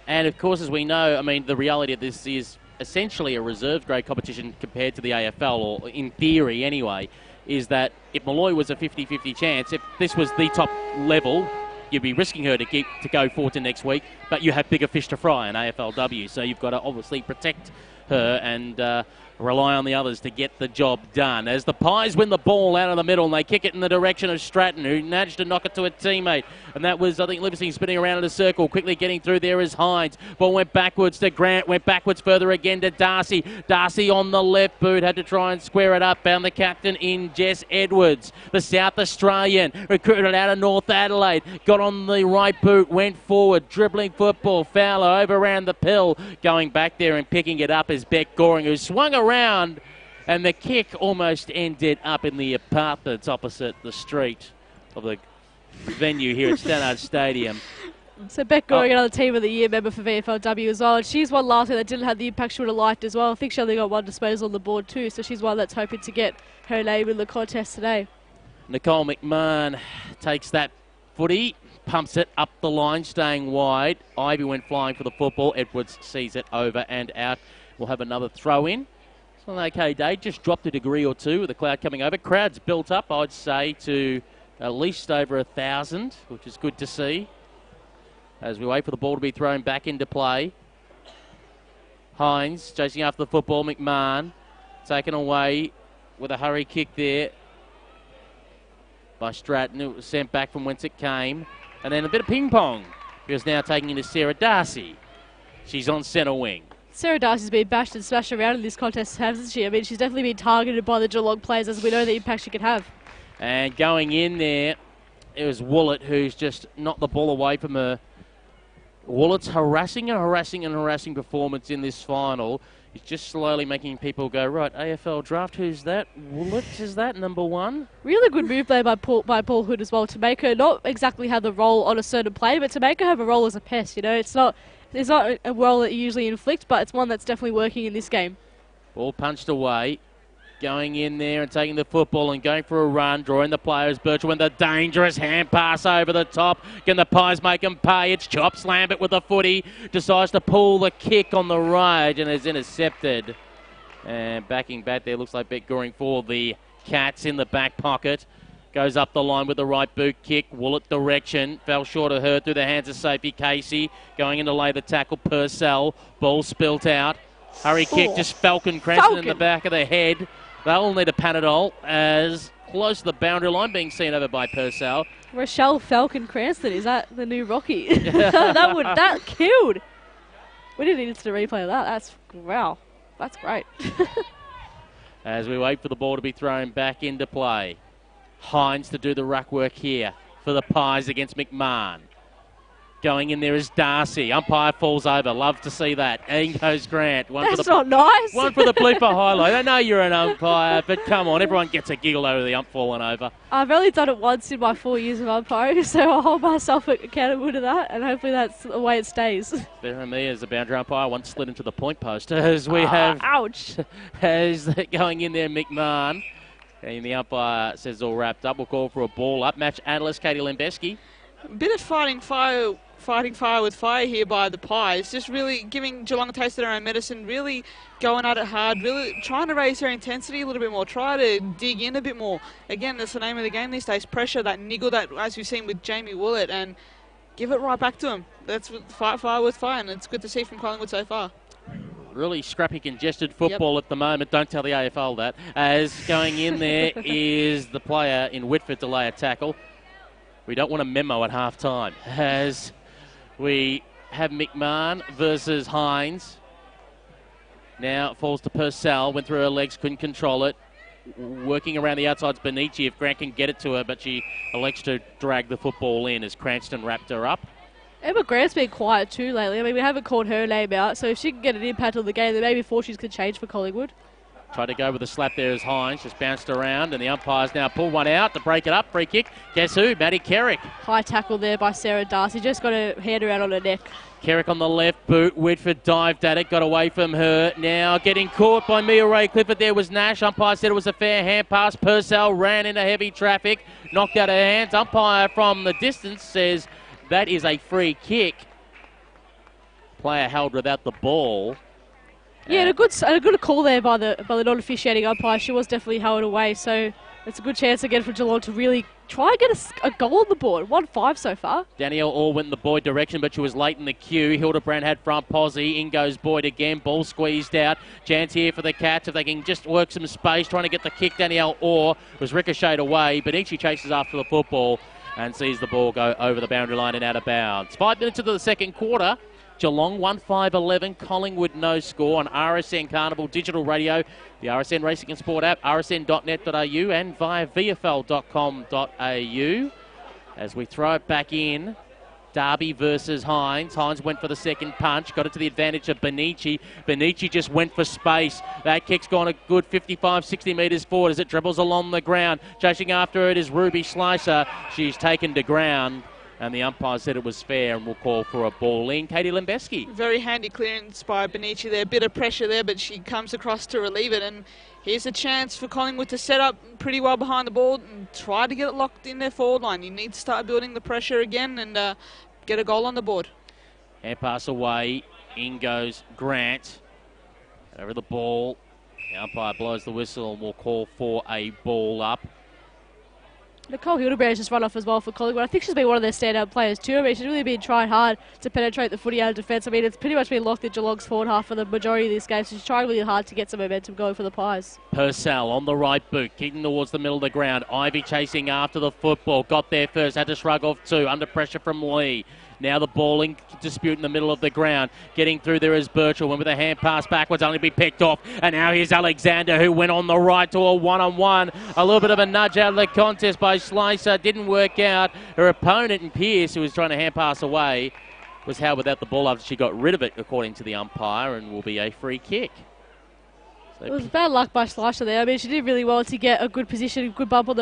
Speaker 1: And, of course, as we know, I mean, the reality of this is essentially a reserve grade competition compared to the AFL, or in theory anyway, is that if Malloy was a 50-50 chance, if this was the top level, you'd be risking her to go forward to next week, but you have bigger fish to fry in AFLW, so you've got to obviously protect her and rely on the others to get the job done. As the Pies win the ball out of the middle and they kick it in the direction of Stratton, who managed to knock it to a teammate. And that was, I think, Livingston spinning around in a circle. Quickly getting through there is Hines. Ball went backwards to Grant, went backwards further again to Darcy. Darcy on the left boot, had to try and square it up. Found the captain in Jess Edwards, the South Australian, recruited out of North Adelaide. Got on the right boot, went forward, dribbling football. Fowler overran the pill, going back there and picking it up is Beck Goring, who swung around, and the kick almost ended up in the apartments opposite the street of the venue here at Stannard Stadium.
Speaker 3: So Beck Goring, another Team of the Year member for VFLW as well, and she's one last year that didn't have the impact she would have liked as well. I think she only got one disposal on the board too, so she's one that's hoping to get her name in the contest today. Nicole
Speaker 1: McMahon takes that footy, pumps it up the line, staying wide. Ivy went flying for the football. Edwards sees it over and out. We'll have another throw in. It's an okay day. Just dropped a degree or two with the cloud coming over. Crowd's built up, I'd say, to at least over 1,000, which is good to see. As we wait for the ball to be thrown back into play. Hines chasing after the football. McMahon taken away with a hurry kick there by Stratton. It was sent back from whence it came. And then a bit of ping pong. He was now taking into Sarah Darcy. She's on centre wing.
Speaker 3: Sarah Darcy's been bashed and smashed around in this contest, hasn't she? I mean, she's definitely been targeted by the Geelong players, as we know the impact she can have.
Speaker 1: And going in there, it was Woolett who's just knocked the ball away from her. Woolett's harassing performance in this final. He's just slowly making people go, right, AFL draft, who's that? Woolett, is that number 1?
Speaker 3: Really good move there by Paul Hood as well, to make her not exactly have the role on a certain play, but to make her have a role as a pest. You know, it's not a role that you usually inflict, but it's one that's definitely working in this game.
Speaker 1: Ball punched away. Going in there and taking the football and going for a run, drawing the players. Birchall with a dangerous hand pass over the top. Can the Pies make them pay? It's Chops Lambert with the footy. Decides to pull the kick on the right and is intercepted. And backing back there, looks like Bet Goring for the Cats in the back pocket. Goes up the line with the right boot kick. Woolett direction. Fell short of her through the hands of Sophie Casey. Going in to lay the tackle. Purcell. Ball spilt out. Hurry kick, just Falcon crashing in the back of the head. They'll need a Panadol as close to the boundary line, being seen over by Purcell.
Speaker 3: Rochelle Falcon Cranston, is that the new Rocky? that killed. We didn't need to replay that. That's great.
Speaker 1: As we wait for the ball to be thrown back into play. Hines to do the ruck work here for the Pies against McMahon. Going in there is Darcy. Umpire falls over. Love to see that. In goes Grant.
Speaker 3: That's not nice.
Speaker 1: One for the blooper highlight. I know you're an umpire, but come on. Everyone gets a giggle over the ump falling over.
Speaker 3: I've only done it once in my 4 years of umpiring, so I'll hold myself accountable to that, and hopefully that's the way it stays. Vera
Speaker 1: me as a boundary umpire once slid into the point post as we have...
Speaker 3: Ouch.
Speaker 1: As going in there, McMahon. And the umpire says all wrapped up. We'll call for a ball up. Match analyst Katie Lembeski.
Speaker 2: A bit of fighting fire with fire here by the Pies, just really giving Geelong a taste of their own medicine, really going at it hard, really trying to raise their intensity a little bit more, try to dig in a bit more. Again, that's the name of the game these days, pressure, that niggle, that as we've seen with Jamie Woolett, and give it right back to him. That's fight fire with fire, and it's good to see from Collingwood so far.
Speaker 1: Really scrappy, congested football at the moment. Don't tell the AFL that. As going in there is the player in Whitford to lay a tackle. We don't want a memo at half-time. As we have McMahon versus Hines. Now it falls to Purcell. Went through her legs, couldn't control it. Working around the outside's Benici if Grant can get it to her, but she elects to drag the football in as Cranston wrapped her up.
Speaker 3: Emma Grant's been quiet too lately. I mean, we haven't called her name out, so if she can get an impact on the game, then maybe fortunes could change for Collingwood.
Speaker 1: Tried to go with a slap there as Hines, just bounced around, and the umpires now pull one out to break it up. Free kick. Guess who? Maddie Kerrick.
Speaker 3: High tackle there by Sarah Darcy. Just got her hand around on her neck.
Speaker 1: Kerrick on the left boot. Whitford dived at it, got away from her. Now getting caught by Mia Ray Clifford. There was Nash. Umpire said it was a fair hand pass. Purcell ran into heavy traffic, knocked out her hands. Umpire from the distance says that is a free kick. Player held without the ball.
Speaker 3: Yeah, and a good call there by the non-officiating umpire. She was definitely held away, so it's a good chance again for Geelong to really try and get a goal on the board. 1-5 so far.
Speaker 1: Danielle Orr went in the Boyd direction, but she was late in the queue. Hildebrand had front posse. In goes Boyd again. Ball squeezed out. Chance here for the Cats if they can just work some space. Trying to get the kick. Danielle Orr was ricocheted away, but Ichi chases after the football and sees the ball go over the boundary line and out of bounds. 5 minutes into the second quarter. Geelong 1-5-11, Collingwood no score on RSN Carnival Digital Radio, the RSN Racing and Sport app, rsn.net.au and via vfl.com.au. As we throw it back in, Darby versus Hines. Hines went for the second punch, got it to the advantage of Benici. Benici just went for space. That kick's gone a good 55, 60 metres forward as it dribbles along the ground. Chasing after it is Ruby Slicer. She's taken to ground. And the umpire said it was fair and will call for a ball in. Katie Lembeski.
Speaker 2: Very handy clearance by Benici there. Bit of pressure there, but she comes across to relieve it. And here's a chance for Collingwood to set up pretty well behind the ball and try to get it locked in their forward line. You need to start building the pressure again and get a goal on the board.
Speaker 1: Hand pass away. In goes Grant. Over the ball. The umpire blows the whistle and will call for a ball up.
Speaker 3: Nicole Hildebrand's just run off as well for Collingwood. I think she's been one of their standout players too. I mean, she's really been trying hard to penetrate the footy out of defence. I mean, it's pretty much been locked in Geelong's forward half for the majority of this game, so she's trying really hard to get some momentum going for the Pies.
Speaker 1: Purcell on the right boot, kicking towards the middle of the ground. Ivy chasing after the football. Got there first, had to shrug off two. Under pressure from Lee. Now the balling dispute in the middle of the ground. Getting through there is Birchall. Went with a hand pass backwards, only be picked off. And now here's Alexander, who went on the right to a one-on-one. A little bit of a nudge out of the contest by Slicer. Didn't work out. Her opponent in Pearce, who was trying to hand pass away, was held without the ball after she got rid of it, according to the umpire, and will be a free kick. So
Speaker 3: it was bad luck by Slicer there. I mean, she did really well to get a good position, a good bump on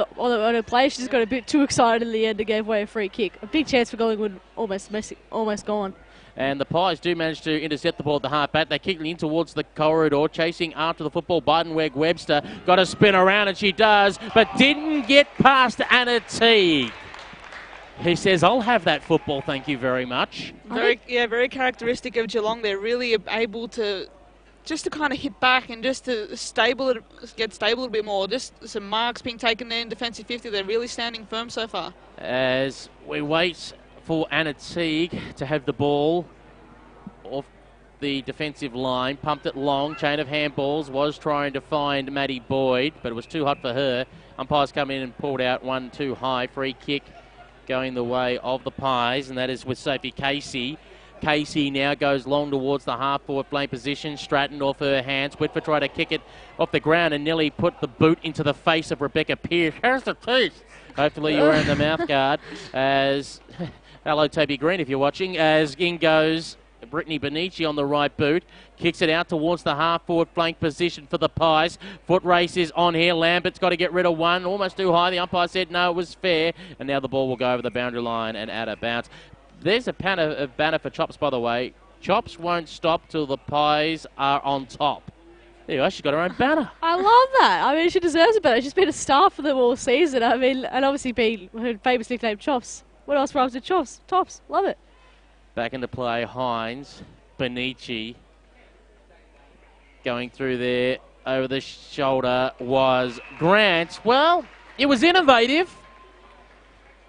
Speaker 3: her play. She just got a bit too excited in the end and gave away a free kick. A big chance for Collingwood, almost gone.
Speaker 1: And the Pies do manage to intercept the ball at the half-back. They kick it in towards the corridor, chasing after the football. Bidenweg-Webster got to spin around, and she does, but didn't get past Anna Teague. He says, I'll have that football, thank you very much.
Speaker 2: Very characteristic of Geelong. They're really able to just to kind of hit back and just to get stable a little bit more. Just some marks being taken there in defensive 50. They're really standing firm so far.
Speaker 1: As we wait for Anna Teague to have the ball off the defensive line, pumped it long, chain of handballs, was trying to find Maddie Boyd, but it was too hot for her. Umpires come in and pulled out one too high. Free kick going the way of the Pies, and that is with Sophie Casey. Casey now goes long towards the half-forward flank position. Stratton off her hands. Whitford tried to kick it off the ground and nearly put the boot into the face of Rebecca Pearce. Here's the teeth. Hopefully you're wearing the mouth guard. As hello, Toby Green, if you're watching. As in goes Brittany Benici on the right boot. Kicks it out towards the half-forward flank position for the Pies. Foot race is on here. Lambert's got to get rid of one. Almost too high. The umpire said no, it was fair. And now the ball will go over the boundary line and out of bounds. There's a banner for Chops, by the way. Chops won't stop till the Pies are on top. There you go, she's got her own banner.
Speaker 3: I love that. I mean, she deserves a banner. She's been a star for them all season. I mean, and obviously being her famous nickname Chops. What else rhymes with Chops? Tops. Love it.
Speaker 1: Back into play, Hines. Benici. Going through there, over the shoulder was Grant. Well, it was innovative.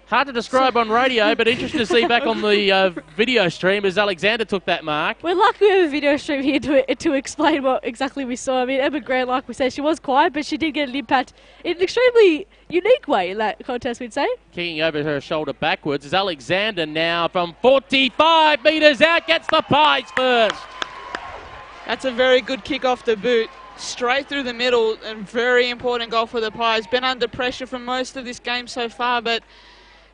Speaker 1: Hard to describe on radio, but interesting to see back on the video stream as Alexander took that mark.
Speaker 3: We're lucky we have a video stream here to explain what exactly we saw. I mean, Emma Grant, like we said, she was quiet, but she did get an impact in an extremely unique way in that contest, we'd say.
Speaker 1: Kicking over her shoulder backwards is Alexander now from 45 metres out, gets the Pies first.
Speaker 2: That's a very good kick off the boot. Straight through the middle, and very important goal for the Pies. Been under pressure for most of this game so far, but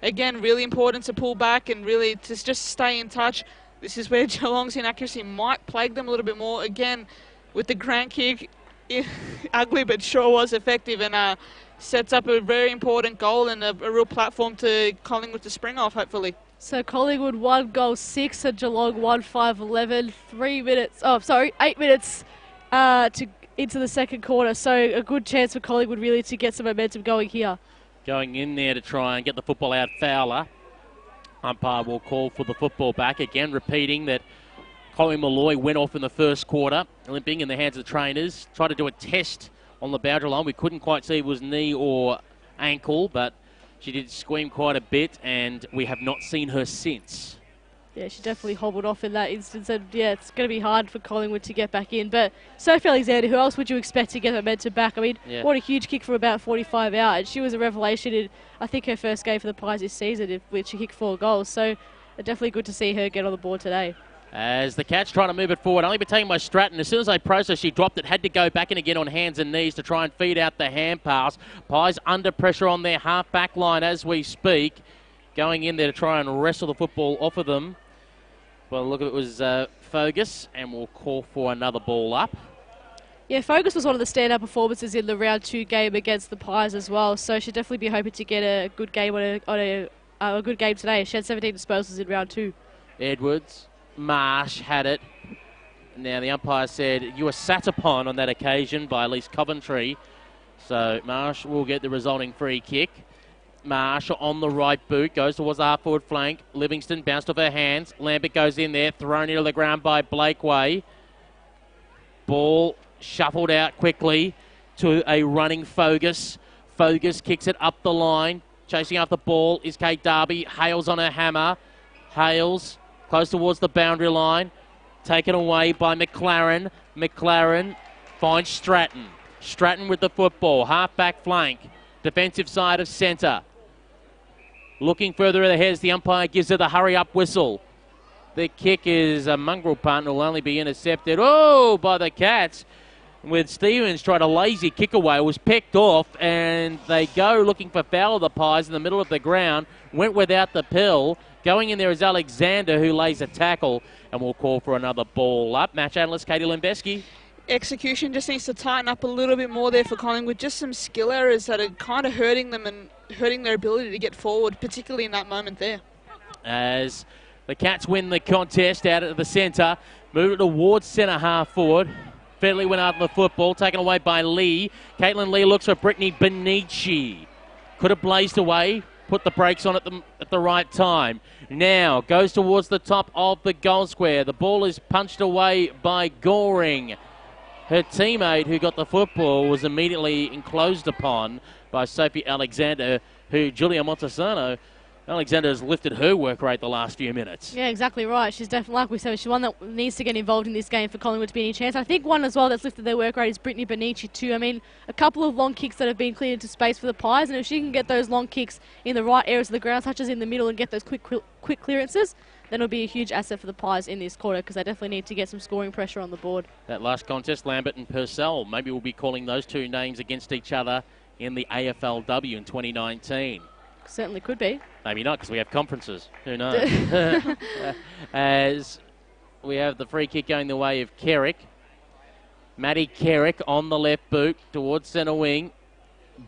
Speaker 2: again, really important to pull back and really to just stay in touch. This is where Geelong's inaccuracy might plague them a little bit more. Again, with the Grant kick, ugly but sure was effective, and sets up a very important goal and a real platform to Collingwood to spring off, hopefully.
Speaker 3: So Collingwood 1 goal 6 and Geelong 1-5-11. 8 minutes into the second quarter. So a good chance for Collingwood really to get some momentum going here.
Speaker 1: Going in there to try and get the football out. Fowler. Umpire will call for the football back. Again, repeating that Chloe Malloy went off in the first quarter, limping in the hands of the trainers. Tried to do a test on the boundary line. We couldn't quite see if it was knee or ankle, but she did scream quite a bit, and we have not seen her since.
Speaker 3: Yeah, she definitely hobbled off in that instance, and yeah, it's going to be hard for Collingwood to get back in. But Sophie Alexander, who else would you expect to get momentum back? I mean, What a huge kick from about 45 out. She was a revelation in, I think, her first game for the Pies this season, in which she kicked 4 goals. So definitely good to see her get on the board today.
Speaker 1: As the Cats trying to move it forward, only been taken by Stratton. As soon as they processed, she dropped it, had to go back in again on hands and knees to try and feed out the hand pass. Pies under pressure on their half-back line as we speak. Going in there to try and wrestle the football off of them. Well, look, it was Fogus, and we'll call for another ball up.
Speaker 3: Yeah, Fogus was one of the standout performances in the round 2 game against the Pies as well, so she'll definitely be hoping to get a good game on a good game today. She had 17 disposals in round 2.
Speaker 1: Edwards, Marsh had it. Now the umpire said you were sat upon on that occasion by at least Coventry, so Marsh will get the resulting free kick. Marsh on the right boot, goes towards the half-forward flank. Livingston bounced off her hands. Lambert goes in there, thrown into the ground by Blakeway. Ball shuffled out quickly to a running Fogus. Fogus kicks it up the line. Chasing up the ball is Kate Darby. Hales on her hammer. Hales close towards the boundary line. Taken away by McLaren. McLaren finds Stratton. Stratton with the football. Half-back flank. Defensive side of centre. Looking further ahead as the umpire gives her the hurry-up whistle. The kick is a mongrel punt and will only be intercepted. Oh, by the Cats. With Stevens trying to lazy kick away, it was picked off, and they go looking for foul of the Pies in the middle of the ground. Went without the pill. Going in there is Alexander, who lays a tackle, and will call for another ball up. Match analyst Katie Lembeski.
Speaker 2: Execution just needs to tighten up a little bit more there for Collingwood. Just some skill errors that are kind of hurting them and hurting their ability to get forward, particularly in that moment there.
Speaker 1: As the Cats win the contest out at the centre, move it towards centre half forward. Fedley went after the football, taken away by Lee. Caitlin Lee looks for Brittany Benici. Could have blazed away, put the brakes on at the right time. Now goes towards the top of the goal square. The ball is punched away by Goring. Her teammate who got the football was immediately enclosed upon by Sophie Alexander, who Julia Montesano. Alexander has lifted her work rate the last few minutes.
Speaker 3: Yeah, exactly right. She's definitely, like we said, she's one that needs to get involved in this game for Collingwood to be any chance. I think one as well that's lifted their work rate is Brittany Benici too. I mean, a couple of long kicks that have been cleared into space for the Pies, and if she can get those long kicks in the right areas of the ground, such as in the middle, and get those quick clearances, then it'll be a huge asset for the Pies in this quarter, because they definitely need to get some scoring pressure on the board. That
Speaker 1: last contest, Lambert and Purcell, maybe we'll be calling those two names against each other in the AFLW in 2019.
Speaker 3: Certainly could be.
Speaker 1: Maybe not, because we have conferences. Who knows? As we have the free kick going the way of Kerrick. Maddie Kerrick on the left boot towards centre wing.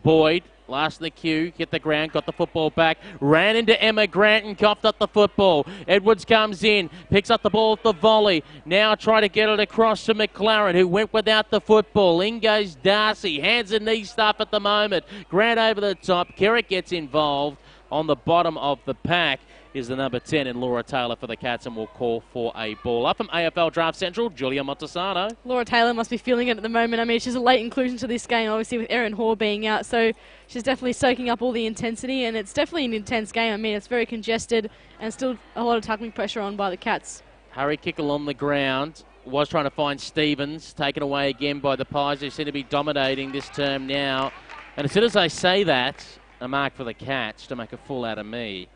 Speaker 1: Boyd, last in the queue, hit the ground, got the football back, ran into Emma Grant and coughed up the football. Edwards comes in, picks up the ball at the volley. Now try to get it across to McLaren, who went without the football. In goes Darcy, hands and knees stuff at the moment. Grant over the top, Kerrick gets involved. On the bottom of the pack is the number 10 in Laura Taylor for the Cats, and will call for a ball up. From AFL Draft Central, Julia Montesano.
Speaker 3: Laura Taylor must be feeling it at the moment. I mean, she's a late inclusion to this game, obviously, with Erin Hoare being out. So she's definitely soaking up all the intensity, and it's definitely an intense game. I mean, it's very congested and still a lot of tackling pressure on by the Cats.
Speaker 1: Harry Kickle on the ground. Was trying to find Stevens. Taken away again by the Pies, who seem to be dominating this term now. And as soon as I say that, a mark for the Cats to make a fool out of me.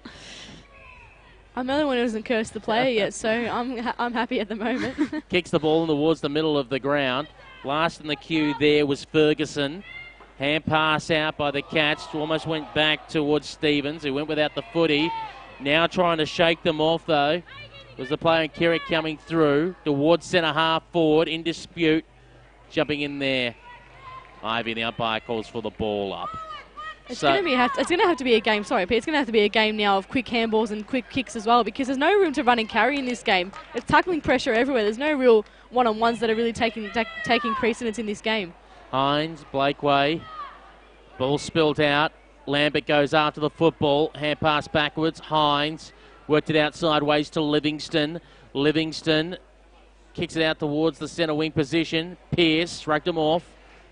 Speaker 3: I'm the only one who hasn't cursed the player yet, so I'm happy at the moment.
Speaker 1: Kicks the ball towards the middle of the ground. Last in the queue there was Ferguson. Hand pass out by the Cats. Almost went back towards Stevens, who went without the footy. Now trying to shake them off, though, was the player in Kerrick coming through towards centre half forward in dispute. Jumping in there. Ivy, the umpire, calls for the ball up.
Speaker 3: It's going to have to be a game. Sorry, but it's going to have to be a game now of quick handballs and quick kicks as well, because there's no room to run and carry in this game. It's tackling pressure everywhere. There's no real one-on-ones that are really taking precedence in this game.
Speaker 1: Hines, Blakeway, ball spilled out. Lambert goes after the football. Hand pass backwards. Hines worked it out sideways to Livingston. Livingston kicks it out towards the centre wing position. Pearce rugged him off.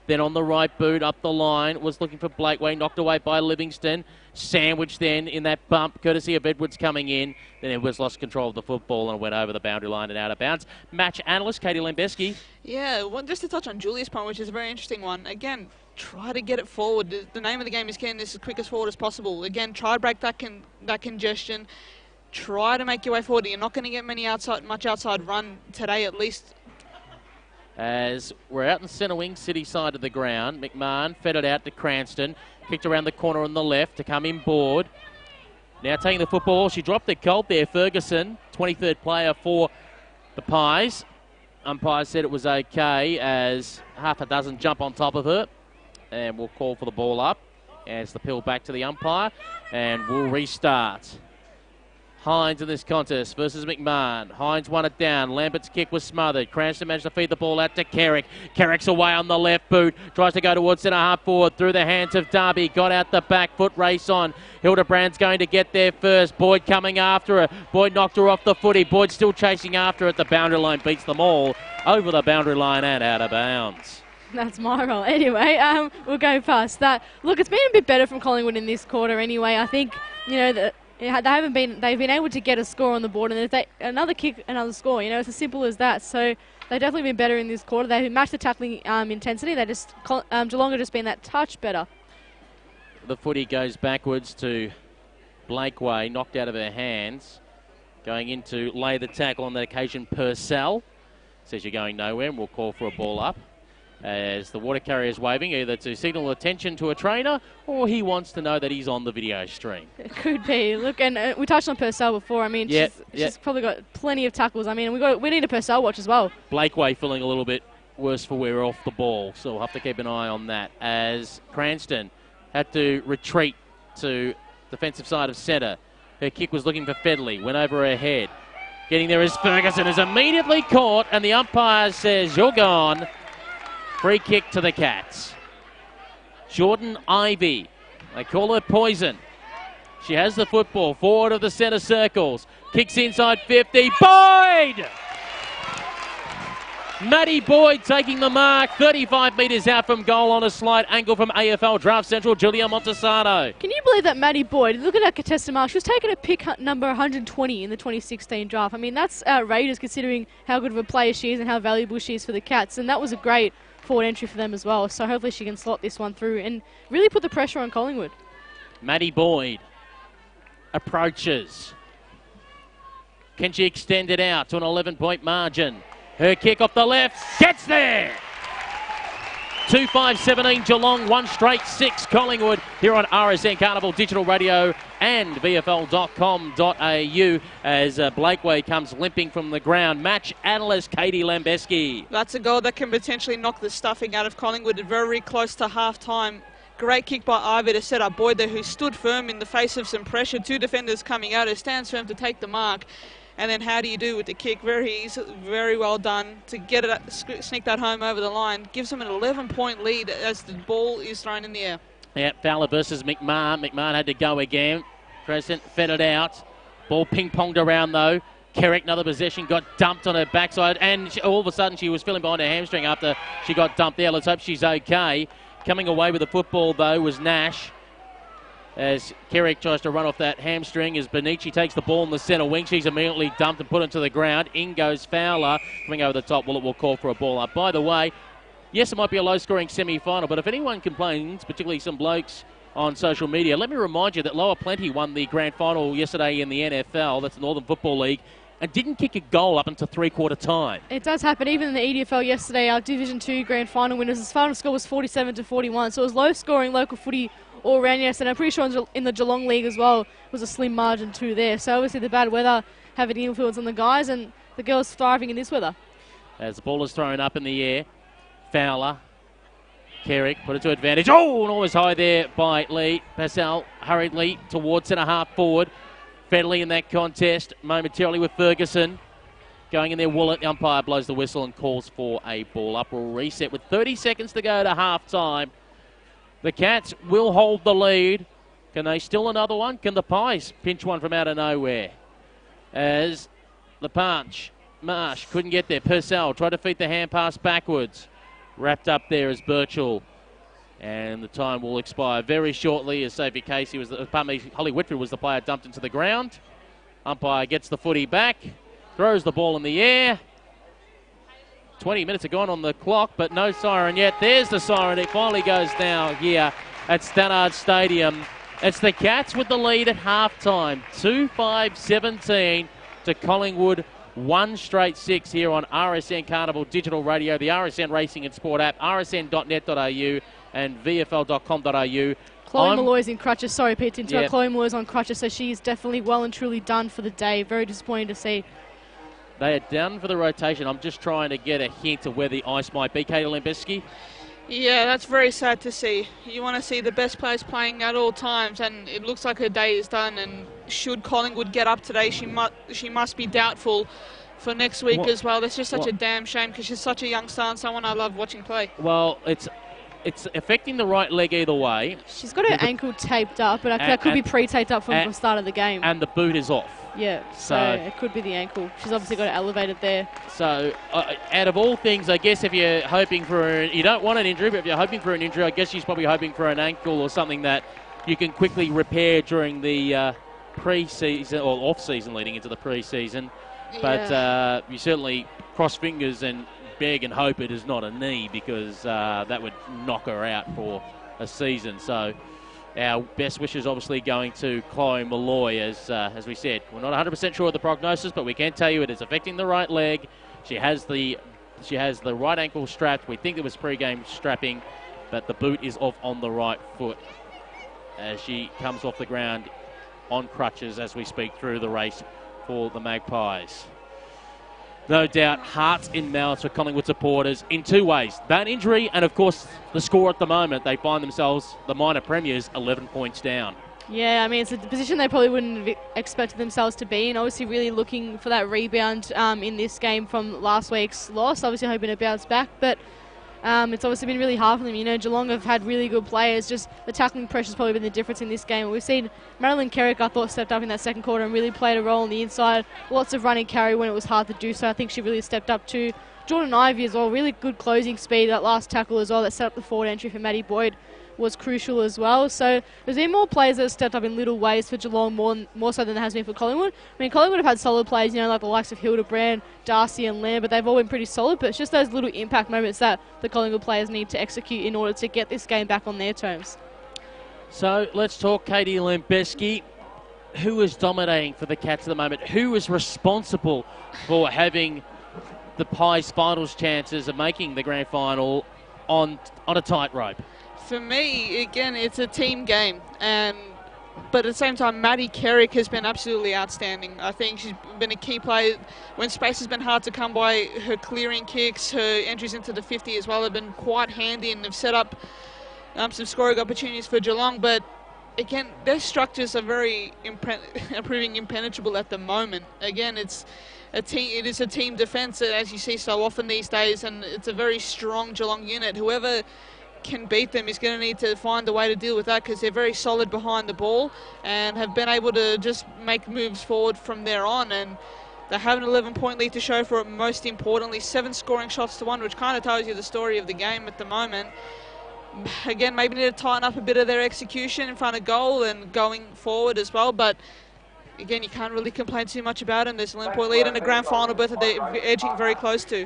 Speaker 1: Then on the right boot, up the line, was looking for Blakeway, knocked away by Livingston. Sandwiched then in that bump, courtesy of Edwards coming in. Then Edwards lost control of the football and went over the boundary line and out of bounds. Match analyst, Katie Lembeski.
Speaker 2: Yeah, just to touch on Julia's point, which is a very interesting one. Again, try to get it forward. The name of the game is getting this as quick as forward as possible. Again, try to break that congestion. Try to make your way forward. You're not going to get much outside run today, at least.
Speaker 1: As we're out in the centre wing, city side of the ground. McMahon fed it out to Cranston. Kicked around the corner on the left to come in board. Now taking the football. She dropped the colt there, Ferguson. 23rd player for the Pies. Umpire said it was okay as half a dozen jump on top of her. And we'll call for the ball up as the pill back to the umpire. And we'll restart. Hines in this contest versus McMahon. Hines won it down. Lambert's kick was smothered. Cranston managed to feed the ball out to Kerrick. Kerrick's away on the left boot. Tries to go towards centre half forward through the hands of Darby. Got out the back foot race on. Hildebrand's going to get there first. Boyd coming after her. Boyd knocked her off the footy. Boyd still chasing after her at the boundary line. Beats them all over the boundary line and out of bounds.
Speaker 3: That's my role. Anyway, we'll go past that. Look, it's been a bit better from Collingwood in this quarter anyway. I think, they've been able to get a score on the board, and if another kick, another score. It's as simple as that. So they've definitely been better in this quarter. They've matched the tackling intensity. Geelong have just been that touch better.
Speaker 1: The footy goes backwards to Blakeway knocked out of her hands. Going in to lay the tackle on that occasion, Purcell. Says you're going nowhere and we'll call for a ball up. As the water carrier is waving, either to signal attention to a trainer or he wants to know that he's on the video stream.
Speaker 3: It could be. Look, and we touched on Purcell before. I mean, she's probably got plenty of tackles. I mean, we need a Purcell watch as well.
Speaker 1: Blakeway feeling a little bit worse for wear off the ball, so we'll have to keep an eye on that. As Cranston had to retreat to defensive side of centre. Her kick was looking for Fedley, went over her head. Getting there is Ferguson, is immediately caught, and the umpire says, you're gone. Free kick to the Cats. Jordan Ivey, they call her Poison. She has the football, forward of the centre circles. Kicks inside 50, Boyd! Maddie Boyd taking the mark, 35 metres out from goal on a slight angle from AFL Draft Central, Julia Montesano.
Speaker 3: Can you believe that Maddie Boyd, look at that contested mark, she was taking a pick number 120 in the 2016 draft. I mean, that's outrageous considering how good of a player she is and how valuable she is for the Cats, and that was a great forward entry for them as well, so hopefully she can slot this one through and really put the pressure on Collingwood.
Speaker 1: Maddie Boyd approaches. Can she extend it out to an 11-point margin? Her kick off the left, gets there! 2-5-17 Geelong, 1 straight 6 Collingwood here on RSN Carnival Digital Radio and VFL.com.au as Blakeway comes limping from the ground. Match analyst Katie Lambeski.
Speaker 2: That's a goal that can potentially knock the stuffing out of Collingwood very close to half-time. Great kick by Ivy to set up Boyd there, who stood firm in the face of some pressure. 2 defenders coming out, who stands firm to take the mark. And then how do you do with the kick? Very well done to get it, sneak that home over the line. Gives them an 11-point lead as the ball is thrown in the air.
Speaker 1: Yeah, Fowler versus McMahon. McMahon had to go again. Crescent fed it out. Ball ping-ponged around though. Kerrick, another possession, got dumped on her backside. And all of a sudden she was feeling behind her hamstring after she got dumped there. Let's hope she's okay. Coming away with the football though was Nash. As Kerrick tries to run off that hamstring, as Benici takes the ball in the centre wing. She's immediately dumped and put into the ground. In goes Fowler. Coming over the top, well, it will call for a ball up. By the way, yes, it might be a low-scoring semi-final, but if anyone complains, particularly some blokes on social media, let me remind you that Lower Plenty won the grand final yesterday in the NFL, that's the Northern Football League, and didn't kick a goal up until three-quarter time.
Speaker 3: It does happen. Even in the EDFL yesterday, our Division 2 grand final winners, the final score was 47-41, so it was low-scoring local footy all around, yes, and I'm pretty sure in the Geelong League as well was a slim margin too there. So obviously the bad weather having an influence on the guys, and the girls thriving in this weather. As the ball is thrown up in the air, Fowler, Kerrick put it to advantage. Oh, and always high there by Lee. Purcell hurriedly towards centre half forward. Fedley in that contest momentarily with Ferguson. Going in there, Willett, the umpire blows the whistle and calls for a ball up. We'll reset with 30 seconds to go to half time. The Cats will hold the lead. Can they steal another one? Can the Pies pinch one from out of nowhere? As the punch, Marsh couldn't get there. Purcell tried to feed the hand pass backwards. Wrapped up there as Birchall. And the time will expire very shortly as Sophie Casey was, Holly Whitford was the player dumped into the ground. Umpire gets the footy back, throws the ball in the air. 20 minutes are gone on the clock, but no siren yet. There's the siren. It finally goes now here at Stannard Stadium. It's the Cats with the lead at halftime. 2-5-17 to Collingwood. 1 straight 6 here on RSN Carnival Digital Radio, the RSN Racing and Sport app, rsn.net.au and vfl.com.au. Chloe Malloy's in crutches. Sorry, Pete, to interrupt. Yep. Chloe Malloy's on crutches, so she's definitely well and truly done for the day. Very disappointing to see. They are done for the rotation. I'm just trying to get a hint of where the ice might be. Katie Lambeski?
Speaker 2: Yeah, that's very sad to see. You want to see the best players playing at all times, and it looks like her day is done. And should Collingwood get up today, she must be doubtful for next week as well. That's just such a damn shame because she's such a young star and someone I love watching play.
Speaker 1: Well, it's affecting the right leg either way.
Speaker 3: She's got her ankle taped up, but that could be pre-taped up from the start of the game.
Speaker 1: And the boot is off.
Speaker 3: Yeah, so it could be the ankle. She's obviously got it elevated there.
Speaker 1: So, out of all things, I guess if you're hoping for you don't want an injury, but if you're hoping for an injury, I guess she's probably hoping for an ankle or something that you can quickly repair during the pre-season or off-season leading into the pre-season. Yeah. But you certainly cross fingers and beg and hope it is not a knee because that would knock her out for a season. So our best wishes obviously going to Chloe Malloy. As we said, we're not 100% sure of the prognosis, but we can tell you it is affecting the right leg. She has the right ankle strapped. We think it was pre-game strapping, but the boot is off on the right foot as she comes off the ground on crutches as we speak through the race for the Magpies. No doubt, hearts in mouths for Collingwood supporters in two ways. That injury and, of course, the score at the moment. They find themselves, the minor premiers, 11 points down.
Speaker 3: Yeah, I mean, it's a position they probably wouldn't have expected themselves to be in. Obviously, really looking for that rebound in this game from last week's loss. Obviously, hoping to bounce back, but it's obviously been really hard for them. You know, Geelong have had really good players. Just the tackling pressure's probably been the difference in this game. We've seen Marilyn Kerrick, I thought, stepped up in that second quarter and really played a role on the inside. Lots of running carry when it was hard to do so. I think she really stepped up too. Jordan Ivey as well, really good closing speed. That last tackle as well that set up the forward entry for Maddie Boyd was crucial as well. So there's been more players that have stepped up in little ways for Geelong, more so than there has been for Collingwood. I mean, Collingwood have had solid players, you know, like the likes of Hildebrand, Darcy and Lamb, but they've all been pretty solid. But it's just those little impact moments that the Collingwood players need to execute in order to get this game back on their terms. So let's talk Katie Lembeski. Who is dominating for the Cats at the moment? Who is responsible for having the Pies' finals chances of making the grand final on a tightrope?
Speaker 2: For me, again, it's a team game, but at the same time, Maddie Kerrick has been absolutely outstanding. I think she's been a key player when space has been hard to come by. Her clearing kicks, her entries into the 50 as well have been quite handy and have set up some scoring opportunities for Geelong. But again, their structures are very proving impenetrable at the moment. Again, it is a team defence, as you see so often these days, and it's a very strong Geelong unit. Whoever can beat them is going to need to find a way to deal with that, because they're very solid behind the ball and have been able to just make moves forward from there on, and they have an 11-point lead to show for it. Most importantly, 7 scoring shots to 1, which kind of tells you the story of the game at the moment. Again, maybe need to tighten up a bit of their execution in front of goal and going forward as well, but again, you can't really complain too much about them. There's an 11-point lead and a grand final berth that they're edging very close to.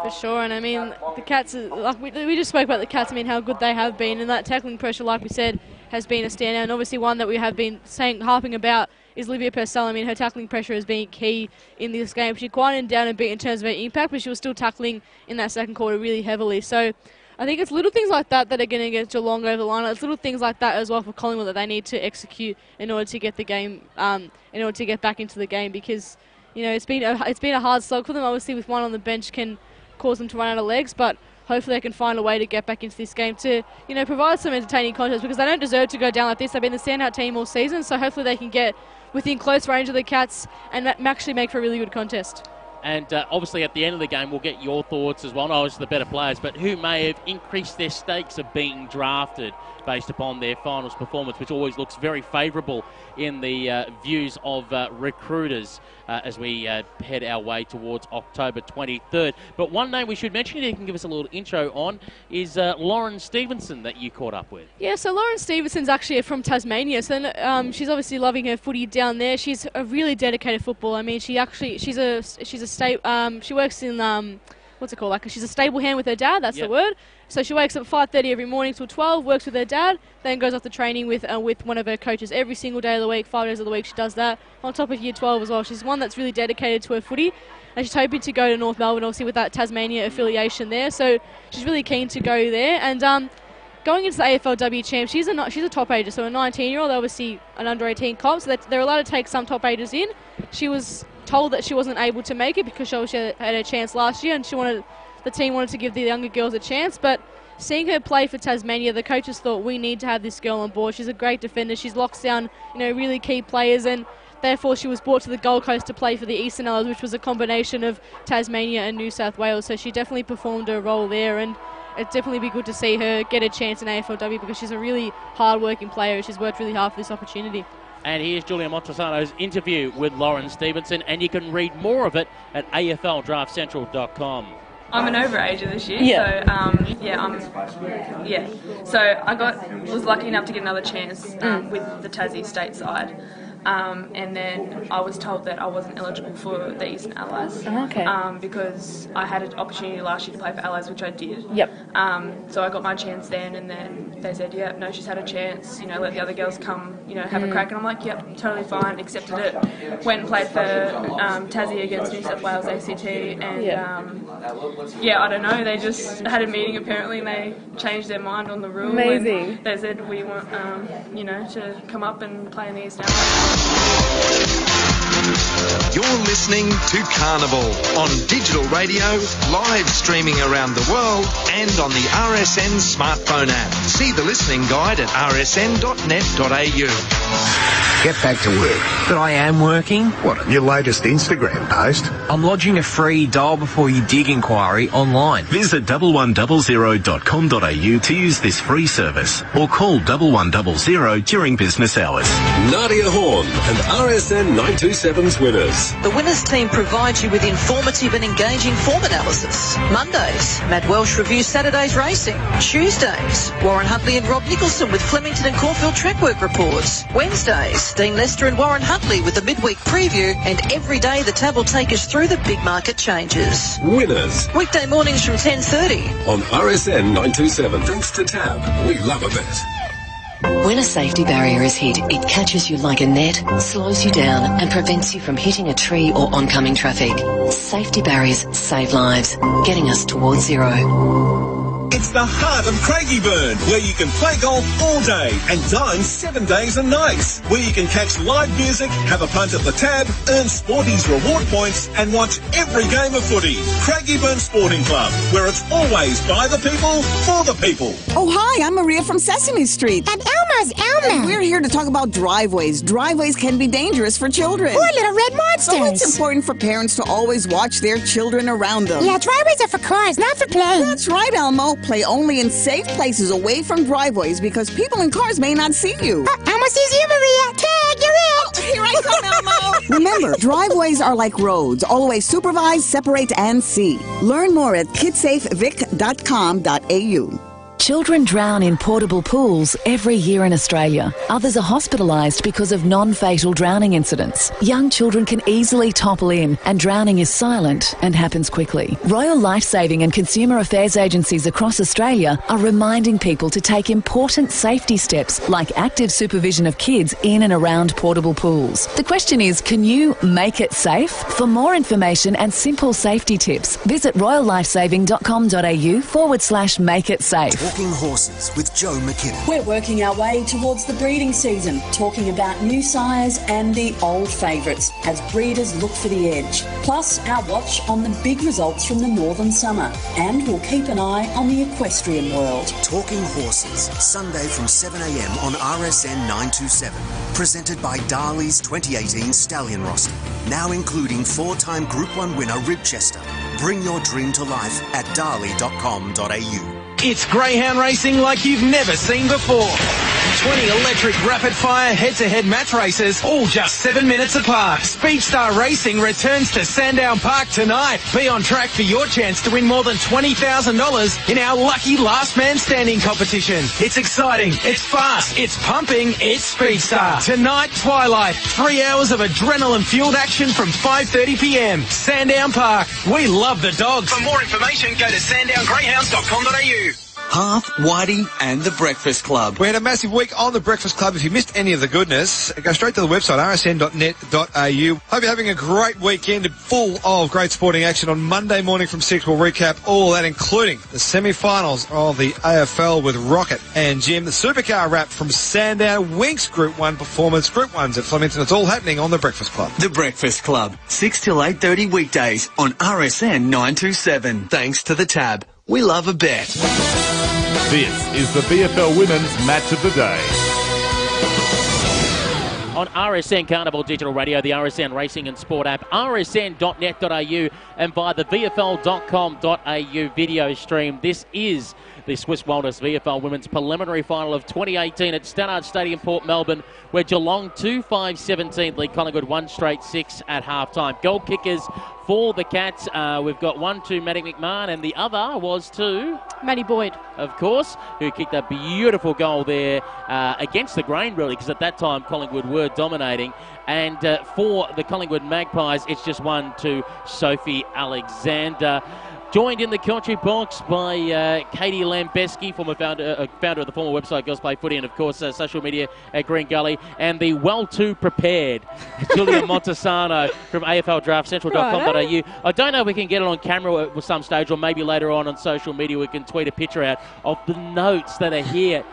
Speaker 2: For sure, and I mean, the Cats, like we just spoke about the Cats, I mean, how good they have been, and that tackling pressure, like we said, has been a standout, and obviously one that we have been harping about is Olivia Purcell. I mean, her tackling pressure has been key in this game. She quieted down a bit in terms of her impact, but she was still tackling in that second quarter really heavily. So I think it's little things like that that are going to get Geelong over the line. It's little things like that as well for Collingwood that they need to execute in order to get the game, in order to get back into the game, because, you know, it's been a hard slog for them. Obviously, with one on the bench can cause them to run out of legs, but hopefully they can find a way to get back into this game to, you know, provide some entertaining contest, because they don't deserve to go down like this. They've been the standout team all season, so hopefully they can get within close range of the Cats and actually make for a really good contest. And obviously at the end of the game we'll get your thoughts as well, not always the better players, but who may have increased their stakes of being drafted based upon their finals performance, which always looks very favourable in the views of recruiters as we head our way towards October 23rd. But one name we should mention, you can give us a little intro on, is Lauren Stevenson that you caught up with. Yeah, so Lauren Stevenson's actually from Tasmania, so she's obviously loving her footy down there. She's a really dedicated footballer. I mean, she works in what's it called? Like, she's a stable hand with her dad. That's the word. So she wakes up 5:30 every morning till 12, works with her dad, then goes off to training with one of her coaches every single day of the week, 5 days of the week. She does that on top of year 12 as well. She's one that's really dedicated to her footy, and she's hoping to go to North Melbourne, obviously with that Tasmania affiliation there. So she's really keen to go there. And going into the AFLW champ, she's a top ager, so a 19-year-old, obviously an under-18 comp, so they're allowed to take some top agers in. She was told that she wasn't able to make it because she had her chance last year, and the team wanted to give the younger girls a chance. But seeing her play for Tasmania, the coaches thought, we need to have this girl on board. She's a great defender. She locks down, you know, really key players, and therefore she was brought to the Gold Coast to play for the Eastern Isles, which was a combination of Tasmania and New South Wales. So she definitely performed her role there, and it'd definitely be good to see her get a chance in AFLW because she's a really hard-working player. She's worked really hard for this opportunity. And here's Julia Montresano's interview with Lauren Stevenson, and you can read more of it at AFLDraftCentral.com.
Speaker 12: I'm an overager this year, so I was lucky enough to get another chance with the Tassie state side. And then I was told that I wasn't eligible for the Eastern Allies.
Speaker 3: Okay.
Speaker 12: Because I had an opportunity last year to play for Allies, which I did.
Speaker 3: Yep.
Speaker 12: So I got my chance then, and then they said, yeah, no, she's had a chance, you know, let the other girls come, you know, have a crack. And I'm like, yep, totally fine, accepted it. Went and played for Tassie against New South Wales ACT, and I don't know, they just had a meeting apparently, and they changed their mind on the rule.
Speaker 3: Amazing.
Speaker 12: And they said we want, you know, to come up and play in the Eastern Allies.
Speaker 6: You're listening to Carnival on digital radio, live streaming around the world and on the RSN smartphone app. See the listening guide at rsn.net.au.
Speaker 7: Get back to work. But I am working.
Speaker 13: What, on your latest Instagram post?
Speaker 7: I'm lodging a free dial before you dig inquiry online.
Speaker 14: Visit 1100.com.au to use this free service, or call 1100 during business hours.
Speaker 8: Nadia Horn and RSN 927's winners.
Speaker 15: The winners team provides you with informative and engaging form analysis. Mondays, Matt Welsh reviews Saturday's racing. Tuesdays, Warren Huntley and Rob Nicholson with Flemington and Caulfield track work reports. Wednesdays, Dean Lester and Warren Huntley with the midweek preview, and every day the tab will take us through the big market changes.
Speaker 8: Winners.
Speaker 15: Weekday mornings from 10:30
Speaker 8: on RSN 927. Thanks to Tab, we love a bet.
Speaker 16: When a safety barrier is hit, it catches you like a net, slows you down and prevents you from hitting a tree or oncoming traffic. Safety barriers save lives, getting us towards zero.
Speaker 17: It's the heart of Craigieburn, where you can play golf all day and dine 7 days and nights, where you can catch live music, have a punt at the tab, earn Sporties reward points and watch every game of footy. Craigieburn Sporting Club, where it's always by the people, for the people.
Speaker 18: Oh, hi, I'm Maria from Sesame Street.
Speaker 19: And Elma's Elma.
Speaker 18: And we're here to talk about driveways. Driveways can be dangerous for children.
Speaker 19: Or little red monsters.
Speaker 18: So it's important for parents to always watch their children around them.
Speaker 19: Yeah, driveways are for cars, not for planes.
Speaker 18: That's right, Elmo. Play only in safe places away from driveways because people in cars may not see you.
Speaker 19: Elmo sees you, Maria. Tag, you're it.
Speaker 18: Here I come, Elmo. Remember, driveways are like roads. Always supervise, separate, and see. Learn more at kidsafevic.com.au.
Speaker 20: Children drown in portable pools every year in Australia. Others are hospitalised because of non-fatal drowning incidents. Young children can easily topple in, and drowning is silent and happens quickly. Royal Lifesaving and Consumer Affairs agencies across Australia are reminding people to take important safety steps like active supervision of kids in and around portable pools. The question is, can you make it safe? For more information and simple safety tips, visit royallifesaving.com.au/make-it-safe.
Speaker 21: Talking Horses with Joe McKinnon.
Speaker 22: We're working our way towards the breeding season, talking about new sires and the old favourites as breeders look for the edge. Plus, our watch on the big results from the Northern Summer. And we'll keep an eye on the equestrian world.
Speaker 21: Talking Horses, Sunday from 7 a.m. on RSN 927. Presented by Darley's 2018 Stallion roster. Now including 4-time Group 1 winner Ribchester. Bring your dream to life at darley.com.au.
Speaker 7: It's greyhound racing like you've never seen before. 20 electric rapid-fire head-to-head match races, all just 7 minutes apart. Speedstar Racing returns to Sandown Park tonight. Be on track for your chance to win more than $20,000 in our lucky last man standing competition. It's exciting, it's fast, it's pumping, it's Speedstar. Tonight, Twilight, 3 hours of adrenaline-fueled action from 5:30 p.m. Sandown Park. We love the dogs. For more information, go to sandowngreyhounds.com.au.
Speaker 23: Half, Whitey and The Breakfast Club.
Speaker 24: We had a massive week on The Breakfast Club. If you missed any of the goodness, go straight to the website, rsn.net.au. Hope you're having a great weekend full of great sporting action. On Monday morning from 6, we'll recap all that, including the semi-finals of the AFL with Rocket and Jim, the supercar wrap from Sandown, Winks Group 1 performance, Group 1s at Flemington. It's all happening on The Breakfast Club.
Speaker 23: The Breakfast Club, 6 till 8:30 weekdays on RSN 927. Thanks to the Tab. We love a bet.
Speaker 11: This is the VFL Women's Match of the Day.
Speaker 1: On RSN Carnival Digital Radio, the RSN Racing and Sport app, rsn.net.au, and via the VFL.com.au video stream. This is the Swiss Wellness VFL Women's Preliminary Final of 2018 at Stannard Stadium, Port Melbourne, where Geelong 2-5-17 lead Collingwood 1 straight 6 at halftime. Goal kickers for the Cats. We've got one to Maddie McMahon, and the other was to
Speaker 3: Maddie Boyd,
Speaker 1: of course, who kicked a beautiful goal there against the grain, really, because at that time Collingwood were dominating. And for the Collingwood Magpies, it's just one to Sophie Alexander. Joined in the commentary box by Katie Lambeski, former founder of the former website Girls Play Footy, and of course social media at Green Gully, and the well-to-prepared Julia Montesano from AFLDraftCentral.com.au. I don't know if we can get it on camera at some stage, or maybe later on social media we can tweet a picture out of the notes that are here.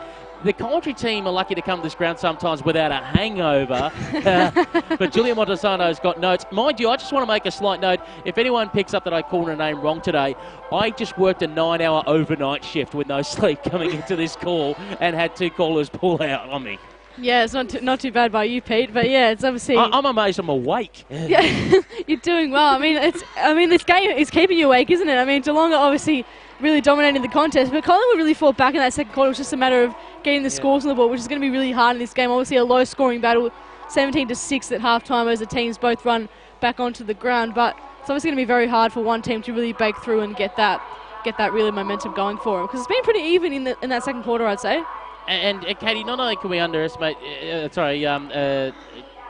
Speaker 1: The commentary team are lucky to come to this ground sometimes without a hangover. But Julia Montesano's got notes. Mind you, I just want to make a slight note. If anyone picks up that I called her name wrong today, I just worked a 9-hour overnight shift with no sleep coming into this call and had 2 callers pull out on me.
Speaker 3: Yeah, it's not too bad by you, Pete. But yeah, it's obviously.
Speaker 1: I'm amazed I'm awake.
Speaker 3: Yeah, you're doing well. I mean, this game is keeping you awake, isn't it? I mean, Geelong are obviously really dominating the contest, but Collingwood really fought back in that second quarter. It was just a matter of getting the scores on the board, which is going to be really hard in this game. Obviously, a low-scoring battle, 17-6 at halftime, as the teams both run back onto the ground. But it's obviously going to be very hard for one team to really break through and get that really momentum going for them, because it's been pretty even in that second quarter, I'd say.
Speaker 1: And Katie, not only can we underestimate,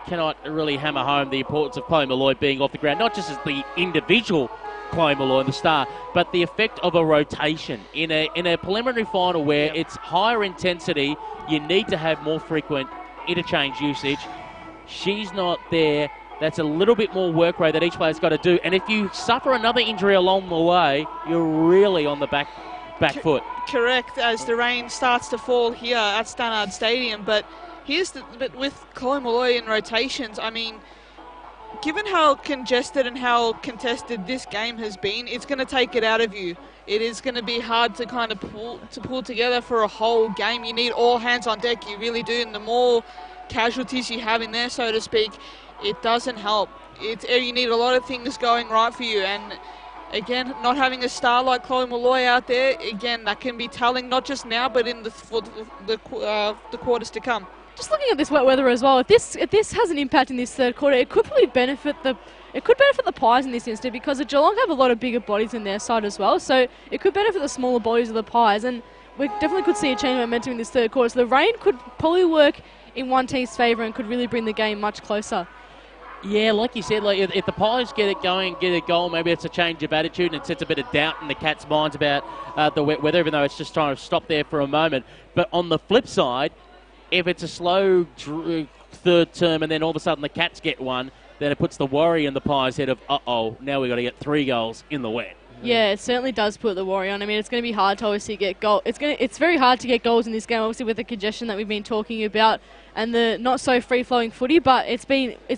Speaker 1: cannot really hammer home the importance of Chloe Molloy being off the ground, not just as the individual Chloe Molloy, the star, but the effect of a rotation in a preliminary final where it's higher intensity. You need to have more frequent interchange usage. She's not there. That's a little bit more work rate that each player's got to do. And if you suffer another injury along the way, you're really on the back foot.
Speaker 2: Correct, as the rain starts to fall here at Stannard Stadium. But with Chloe Molloy in rotations, I mean, given how congested and how contested this game has been, it's going to take it out of you. It is going to be hard to kind of pull together for a whole game. You need all hands on deck, you really do. And the more casualties you have in there, so to speak, it doesn't help. You need a lot of things going right for you. And again, not having a star like Chloe Molloy out there, again, that can be telling, not just now, but in the quarters to come.
Speaker 3: Just looking at this wet weather as well, if this has an impact in this third quarter, it could probably benefit the Pies in this instant, because the Geelong have a lot of bigger bodies in their side as well, so it could benefit the smaller bodies of the Pies, and we definitely could see a change of momentum in this third quarter. So the rain could probably work in one team's favour and could really bring the game much closer.
Speaker 1: Yeah, like you said, if the Pies get it going, get a goal, maybe it's a change of attitude and it sets a bit of doubt in the Cats' minds about the wet weather, even though it's just trying to stop there for a moment. But on the flip side, if it's a slow third term and then all of a sudden the Cats get one, then it puts the worry in the Pies' head of, now we've got to get 3 goals in the wet.
Speaker 3: Yeah, it certainly does put the worry on. I mean, it's going to be hard to obviously get goals. It's very hard to get goals in this game, obviously, with the congestion that we've been talking about and the not so free-flowing footy. But it's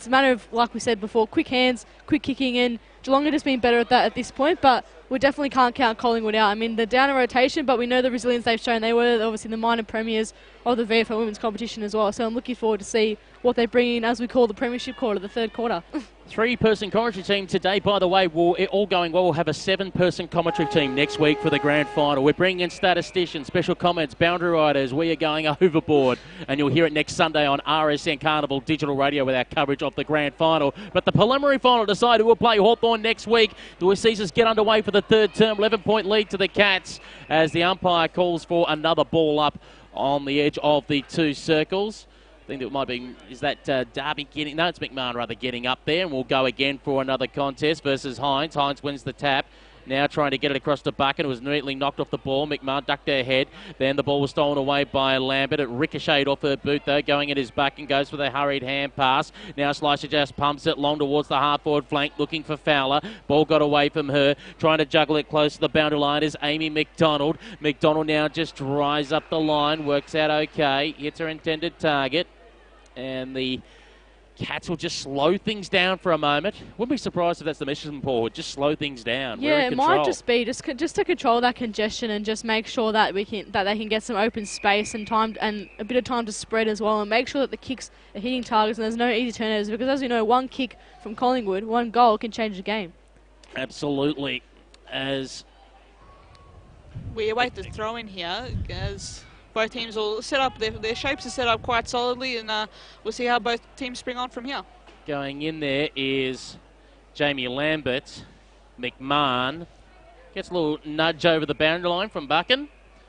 Speaker 3: a matter of, like we said before, quick hands, quick kicking in. Geelong have just been better at that at this point, but we definitely can't count Collingwood out. I mean, they're down in rotation, but we know the resilience they've shown. They were obviously the minor premiers of the VFL women's competition as well. So I'm looking forward to see what they bring in, as we call the premiership quarter, the third quarter.
Speaker 1: 3-person commentary team today. By the way, all going well, we'll have a 7-person commentary team next week for the grand final. We're bringing in statisticians, special comments, boundary riders. We are going overboard, and you'll hear it next Sunday on RSN Carnival Digital Radio with our coverage of the grand final. But the preliminary final decided who will play Hawthorn next week. The Seasons get underway for the third term. 11-point lead to the Cats as the umpire calls for another ball up on the edge of the 2 circles. I think it might be, is that Darby getting, no, it's McMahon rather getting up there, and we'll go again for another contest versus Hines. Hines wins the tap. Now trying to get it across the bucket. It was neatly knocked off the ball. McMahon ducked her head. Then the ball was stolen away by Lambert. It ricocheted off her boot, though, going at his back and goes for the hurried hand pass. Now Slicer just pumps it long towards the half-forward flank, looking for Fowler. Ball got away from her. Trying to juggle it close to the boundary line is Amy McDonald. McDonald now just drives up the line. Works out okay. Hits her intended target. And the Cats will just slow things down for a moment. Wouldn't be surprised if that's the mission, Paul. Just slow things down.
Speaker 3: Yeah, it might just be just to control that congestion and just make sure that they can get some open space and time and a bit of time to spread as well, and make sure that the kicks are hitting targets and there's no easy turnovers, because as we know, one kick from Collingwood, one goal can change the game.
Speaker 1: Absolutely. As
Speaker 2: we await the throw in here, as both teams will set up, their shapes are set up quite solidly, and we'll see how both teams spring on from here.
Speaker 1: Going in there is Jamie Lambert. McMahon gets a little nudge over the boundary line from Buchan.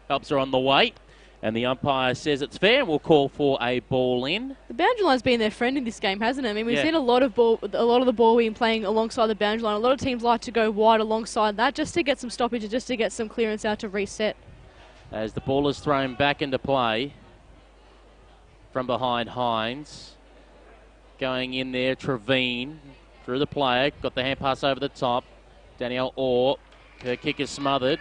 Speaker 1: Helps her on the way. And the umpire says it's fair and will call for a ball in.
Speaker 3: The boundary line's been their friend in this game, hasn't it? I mean, we've seen a lot of the ball being playing alongside the boundary line. A lot of teams like to go wide alongside that just to get some stoppage and just to get some clearance out to reset.
Speaker 1: As the ball is thrown back into play from behind Hines. Going in there, Trevine through the player. Got the hand pass over the top. Danielle Orr. Her kick is smothered.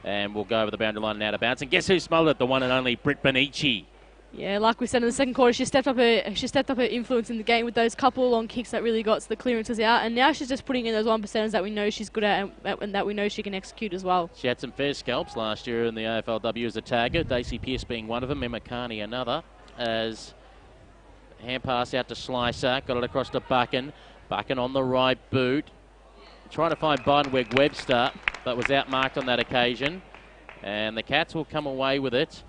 Speaker 1: And we'll go over the boundary line and out of bounds. And guess who smothered it? The one and only Britt Benici.
Speaker 3: Yeah, like we said in the second quarter, she stepped up her influence in the game with those couple of long kicks that really got the clearances out. And now she's just putting in those 1%ers that we know she's good at and that we know she can execute as well.
Speaker 1: She had some fair scalps last year in the AFLW as a tagger. Daisy Pearce being one of them. Emma Carney another. As hand pass out to Slicer. Got it across to Buchan. Buchan on the right boot. Trying to find Bidenweg-Webster, but was outmarked on that occasion. And the Cats will come away with it.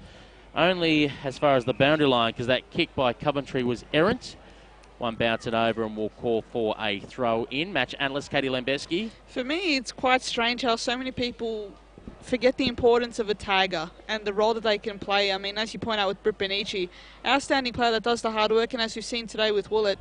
Speaker 1: Only as far as the boundary line, because that kick by Coventry was errant. One bouncing over and we'll call for a throw in. Match analyst Katie Lambeski.
Speaker 2: For me, it's quite strange how so many people forget the importance of a tagger and the role that they can play. I mean, as you point out with Britt Benici, outstanding player that does the hard work, and as we've seen today with Willett,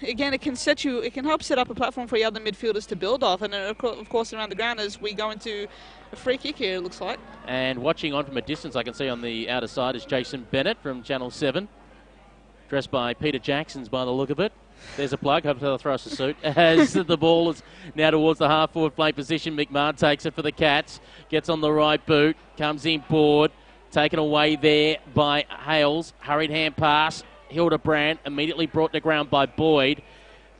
Speaker 2: again, it can help set up a platform for the other midfielders to build off, and of course around the ground as we go into a free kick here, it looks like. And
Speaker 1: watching on from a distance, I can see on the outer side is Jason Bennett from Channel 7, dressed by Peter Jackson's by the look of it. There's a plug, hope they'll throw us a suit. As the ball is now towards the half-forward flank position, McMahon takes it for the Cats, gets on the right boot, comes in board, taken away there by Hales, hurried hand pass. Hildebrand immediately brought to ground by Boyd,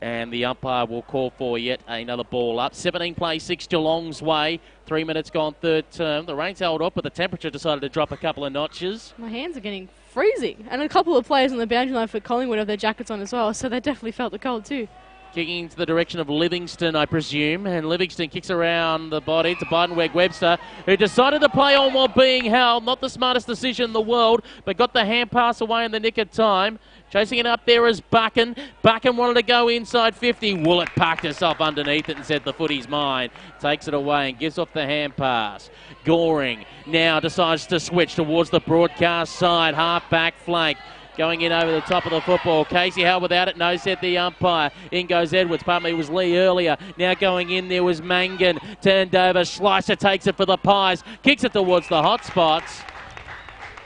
Speaker 1: and the umpire will call for yet another ball up. 17 play, 6 Geelong's way. 3 minutes gone, third term. The rain's held up, but the temperature decided to drop a couple of notches.
Speaker 3: My hands are getting freezing, and a couple of players on the boundary line for Collingwood have their jackets on as well, so they definitely felt the cold too.
Speaker 1: Kicking into the direction of Livingston, I presume. And Livingston kicks around the body to Bidenweg-Webster, who decided to play on while being held. Not the smartest decision in the world, but got the hand pass away in the nick of time. Chasing it up there is Buchan. Buchan wanted to go inside 50. Willett parked herself underneath it and said the footy's mine. Takes it away and gives off the hand pass. Goring now decides to switch towards the broadcast side. Half-back flank. Going in over the top of the football. Casey Howell without it. No, said the umpire. In goes Edwards. Pardon me, it was Lee earlier. Now going in there was Mangan. Turned over. Slicer takes it for the Pies. Kicks it towards the hot spots.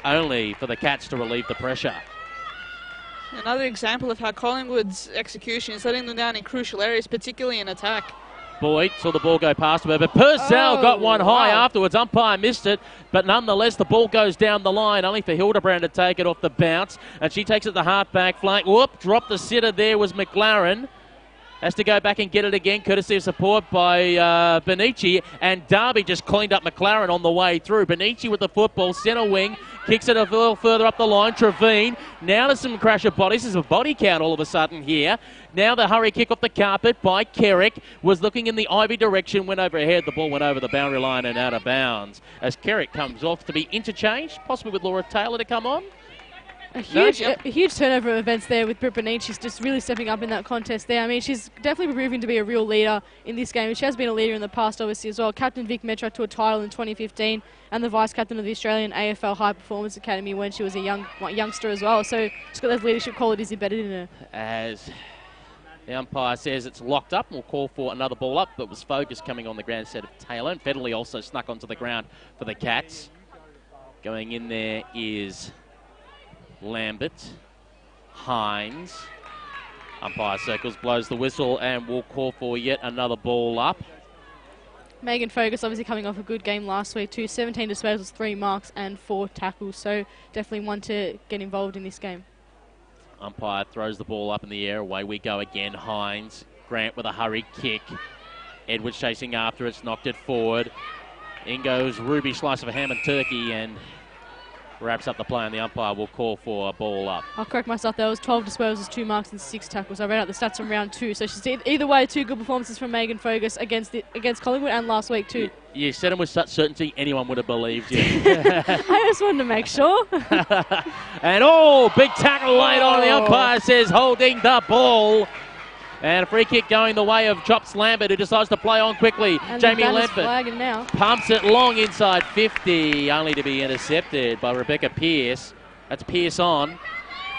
Speaker 1: Only for the Cats to relieve the pressure.
Speaker 2: Another example of how Collingwood's execution is letting them down in crucial areas, particularly in attack.
Speaker 1: Boyd saw the ball go past him, but Purcell got one high afterwards. Umpire missed it, but nonetheless the ball goes down the line, only for Hildebrand to take it off the bounce, and she takes it the half-back flank. Whoop, dropped the sitter there was McLaren. Has to go back and get it again, courtesy of support by Benici, and Darby just cleaned up McLaren on the way through. Benici with the football, centre wing, kicks it a little further up the line. Trevine, now there's some crash of bodies. There's a body count all of a sudden here. Now the hurry kick off the carpet by Kerrick, was looking in the Ivy direction, went overhead, the ball went over the boundary line and out of bounds. As Kerrick comes off to be interchanged, possibly with Laura Taylor to come on.
Speaker 3: A huge turnover of events there with Britt Benici. She's just really stepping up in that contest there. I mean, she's definitely proving to be a real leader in this game. She has been a leader in the past, obviously, as well. Captain Vic Metro to a title in 2015 and the vice-captain of the Australian AFL High Performance Academy when she was a youngster as well. So she's got those leadership qualities embedded in her.
Speaker 1: As the umpire says it's locked up, and we'll call for another ball up, but was Focus coming on the ground instead of Taylor. And Federley also snuck onto the ground for the Cats. Going in there is Lambert. Hines. Umpire circles, blows the whistle, and we'll call for yet another ball up.
Speaker 3: Megan Focus obviously coming off a good game last week too. 17 disposals, 3 marks and 4 tackles. So definitely one to get involved in this game.
Speaker 1: Umpire throws the ball up in the air. Away we go again. Hines. Grant with a hurried kick. Edwards chasing after it. Knocked it forward. In goes Ruby, slice of a ham and turkey, and wraps up the play, and the umpire will call for a ball up.
Speaker 3: I'll correct myself. There was 12 disposals, 2 marks and 6 tackles. I read out the stats from round 2. So she's either way, 2 good performances from Megan Focus against Collingwood and last week too.
Speaker 1: You said them with such certainty, anyone would have believed you.
Speaker 3: I just wanted to make sure.
Speaker 1: And big tackle laid on. The umpire says holding the ball. And a free kick going the way of Chops Lambert, who decides to play on quickly.
Speaker 3: And
Speaker 1: Jamie
Speaker 3: Lambert
Speaker 1: Lambert pumps it long inside 50, only to be intercepted by Rebecca Pearce. That's Pearce on,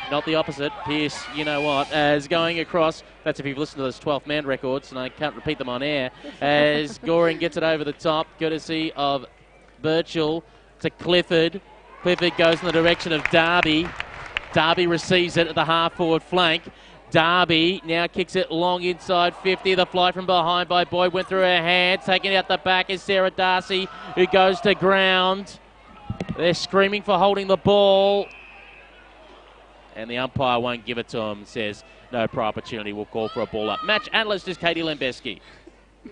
Speaker 1: not the opposite. Pearce, you know what, as going across. That's if you've listened to those 12th man records, and I can't repeat them on air. As Goring gets it over the top, courtesy of Birchall to Clifford. Clifford goes in the direction of Darby. Darby receives it at the half-forward flank. Darby now kicks it long inside 50. The fly from behind by Boyd went through her hand. Taking out the back is Sarah Darcy, who goes to ground. They're screaming for holding the ball. And the umpire won't give it to him. Says no prior opportunity. We'll call for a ball up. Match analyst is Katie Lembeski.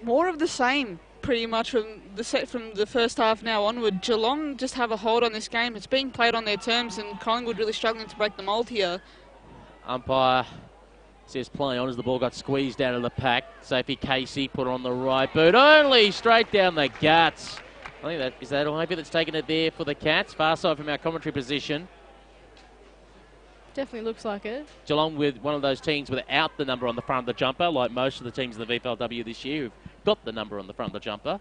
Speaker 2: More of the same, pretty much from the first half now onward. Geelong just have a hold on this game. It's being played on their terms, and Collingwood really struggling to break the mould here.
Speaker 1: Umpire says play on as the ball got squeezed out of the pack. Sophie Casey put on the right boot, only straight down the guts. I think is that Ivy that's taken it there for the Cats. Far side from our commentary position.
Speaker 3: Definitely looks like it.
Speaker 1: Geelong with one of those teams without the number on the front of the jumper, like most of the teams in the VFLW this year who've got the number on the front of the jumper.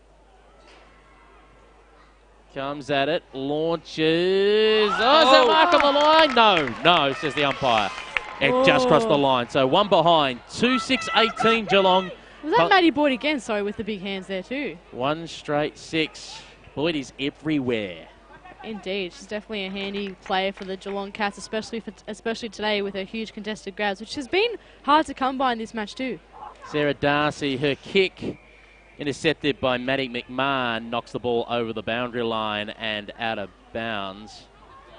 Speaker 1: Comes at it, launches. Oh, is that mark on the line? No, says the umpire. It just crossed the line. So one behind. 2-6-18 Geelong.
Speaker 3: Was that Maddie Boyd again? Sorry, with the big hands there too.
Speaker 1: One straight 6. Boyd is everywhere.
Speaker 3: Indeed, she's definitely a handy player for the Geelong Cats, especially today with her huge contested grabs, which has been hard to come by in this match too.
Speaker 1: Sarah Darcy, her kick intercepted by Maddie McMahon, knocks the ball over the boundary line and out of bounds.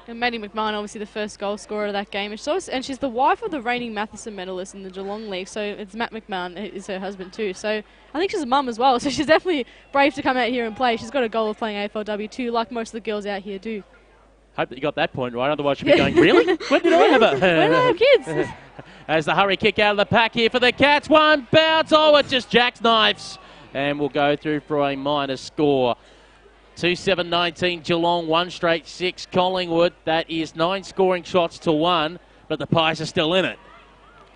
Speaker 3: And Maddie McMahon, obviously the first goal scorer of that game, and she's the wife of the reigning Matheson medalist in the Geelong League, so it's Matt McMahon is her husband too. So I think she's a mum as well, so she's definitely brave to come out here and play. She's got a goal of playing AFLW too, like most of the girls out here do.
Speaker 1: Hope that you got that point right, otherwise she'd be going, really? When did I have it?
Speaker 3: When did I have kids?
Speaker 1: As the hurry kick out of the pack here for the Cats, one bounce, it just jackknifes, and we'll go through for a minor score. 2-7-19 Geelong, 1 straight 6 Collingwood. That is 9 scoring shots to 1, but the Pies are still in it.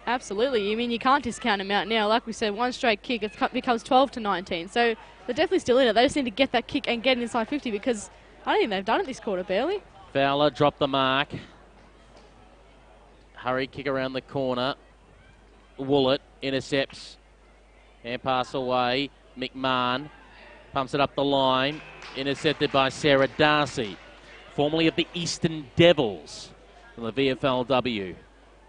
Speaker 3: Absolutely. I mean, you can't discount them out now. Like we said, 1 straight kick, it becomes 12-19. So they're definitely still in it. They just need to get that kick and get inside 50 because I don't think they've done it this quarter, barely.
Speaker 1: Fowler dropped the mark. Hurry kick around the corner. Woollett intercepts. And pass away. McMahon pumps it up the line. Intercepted by Sarah Darcy, formerly of the Eastern Devils from the VFLW.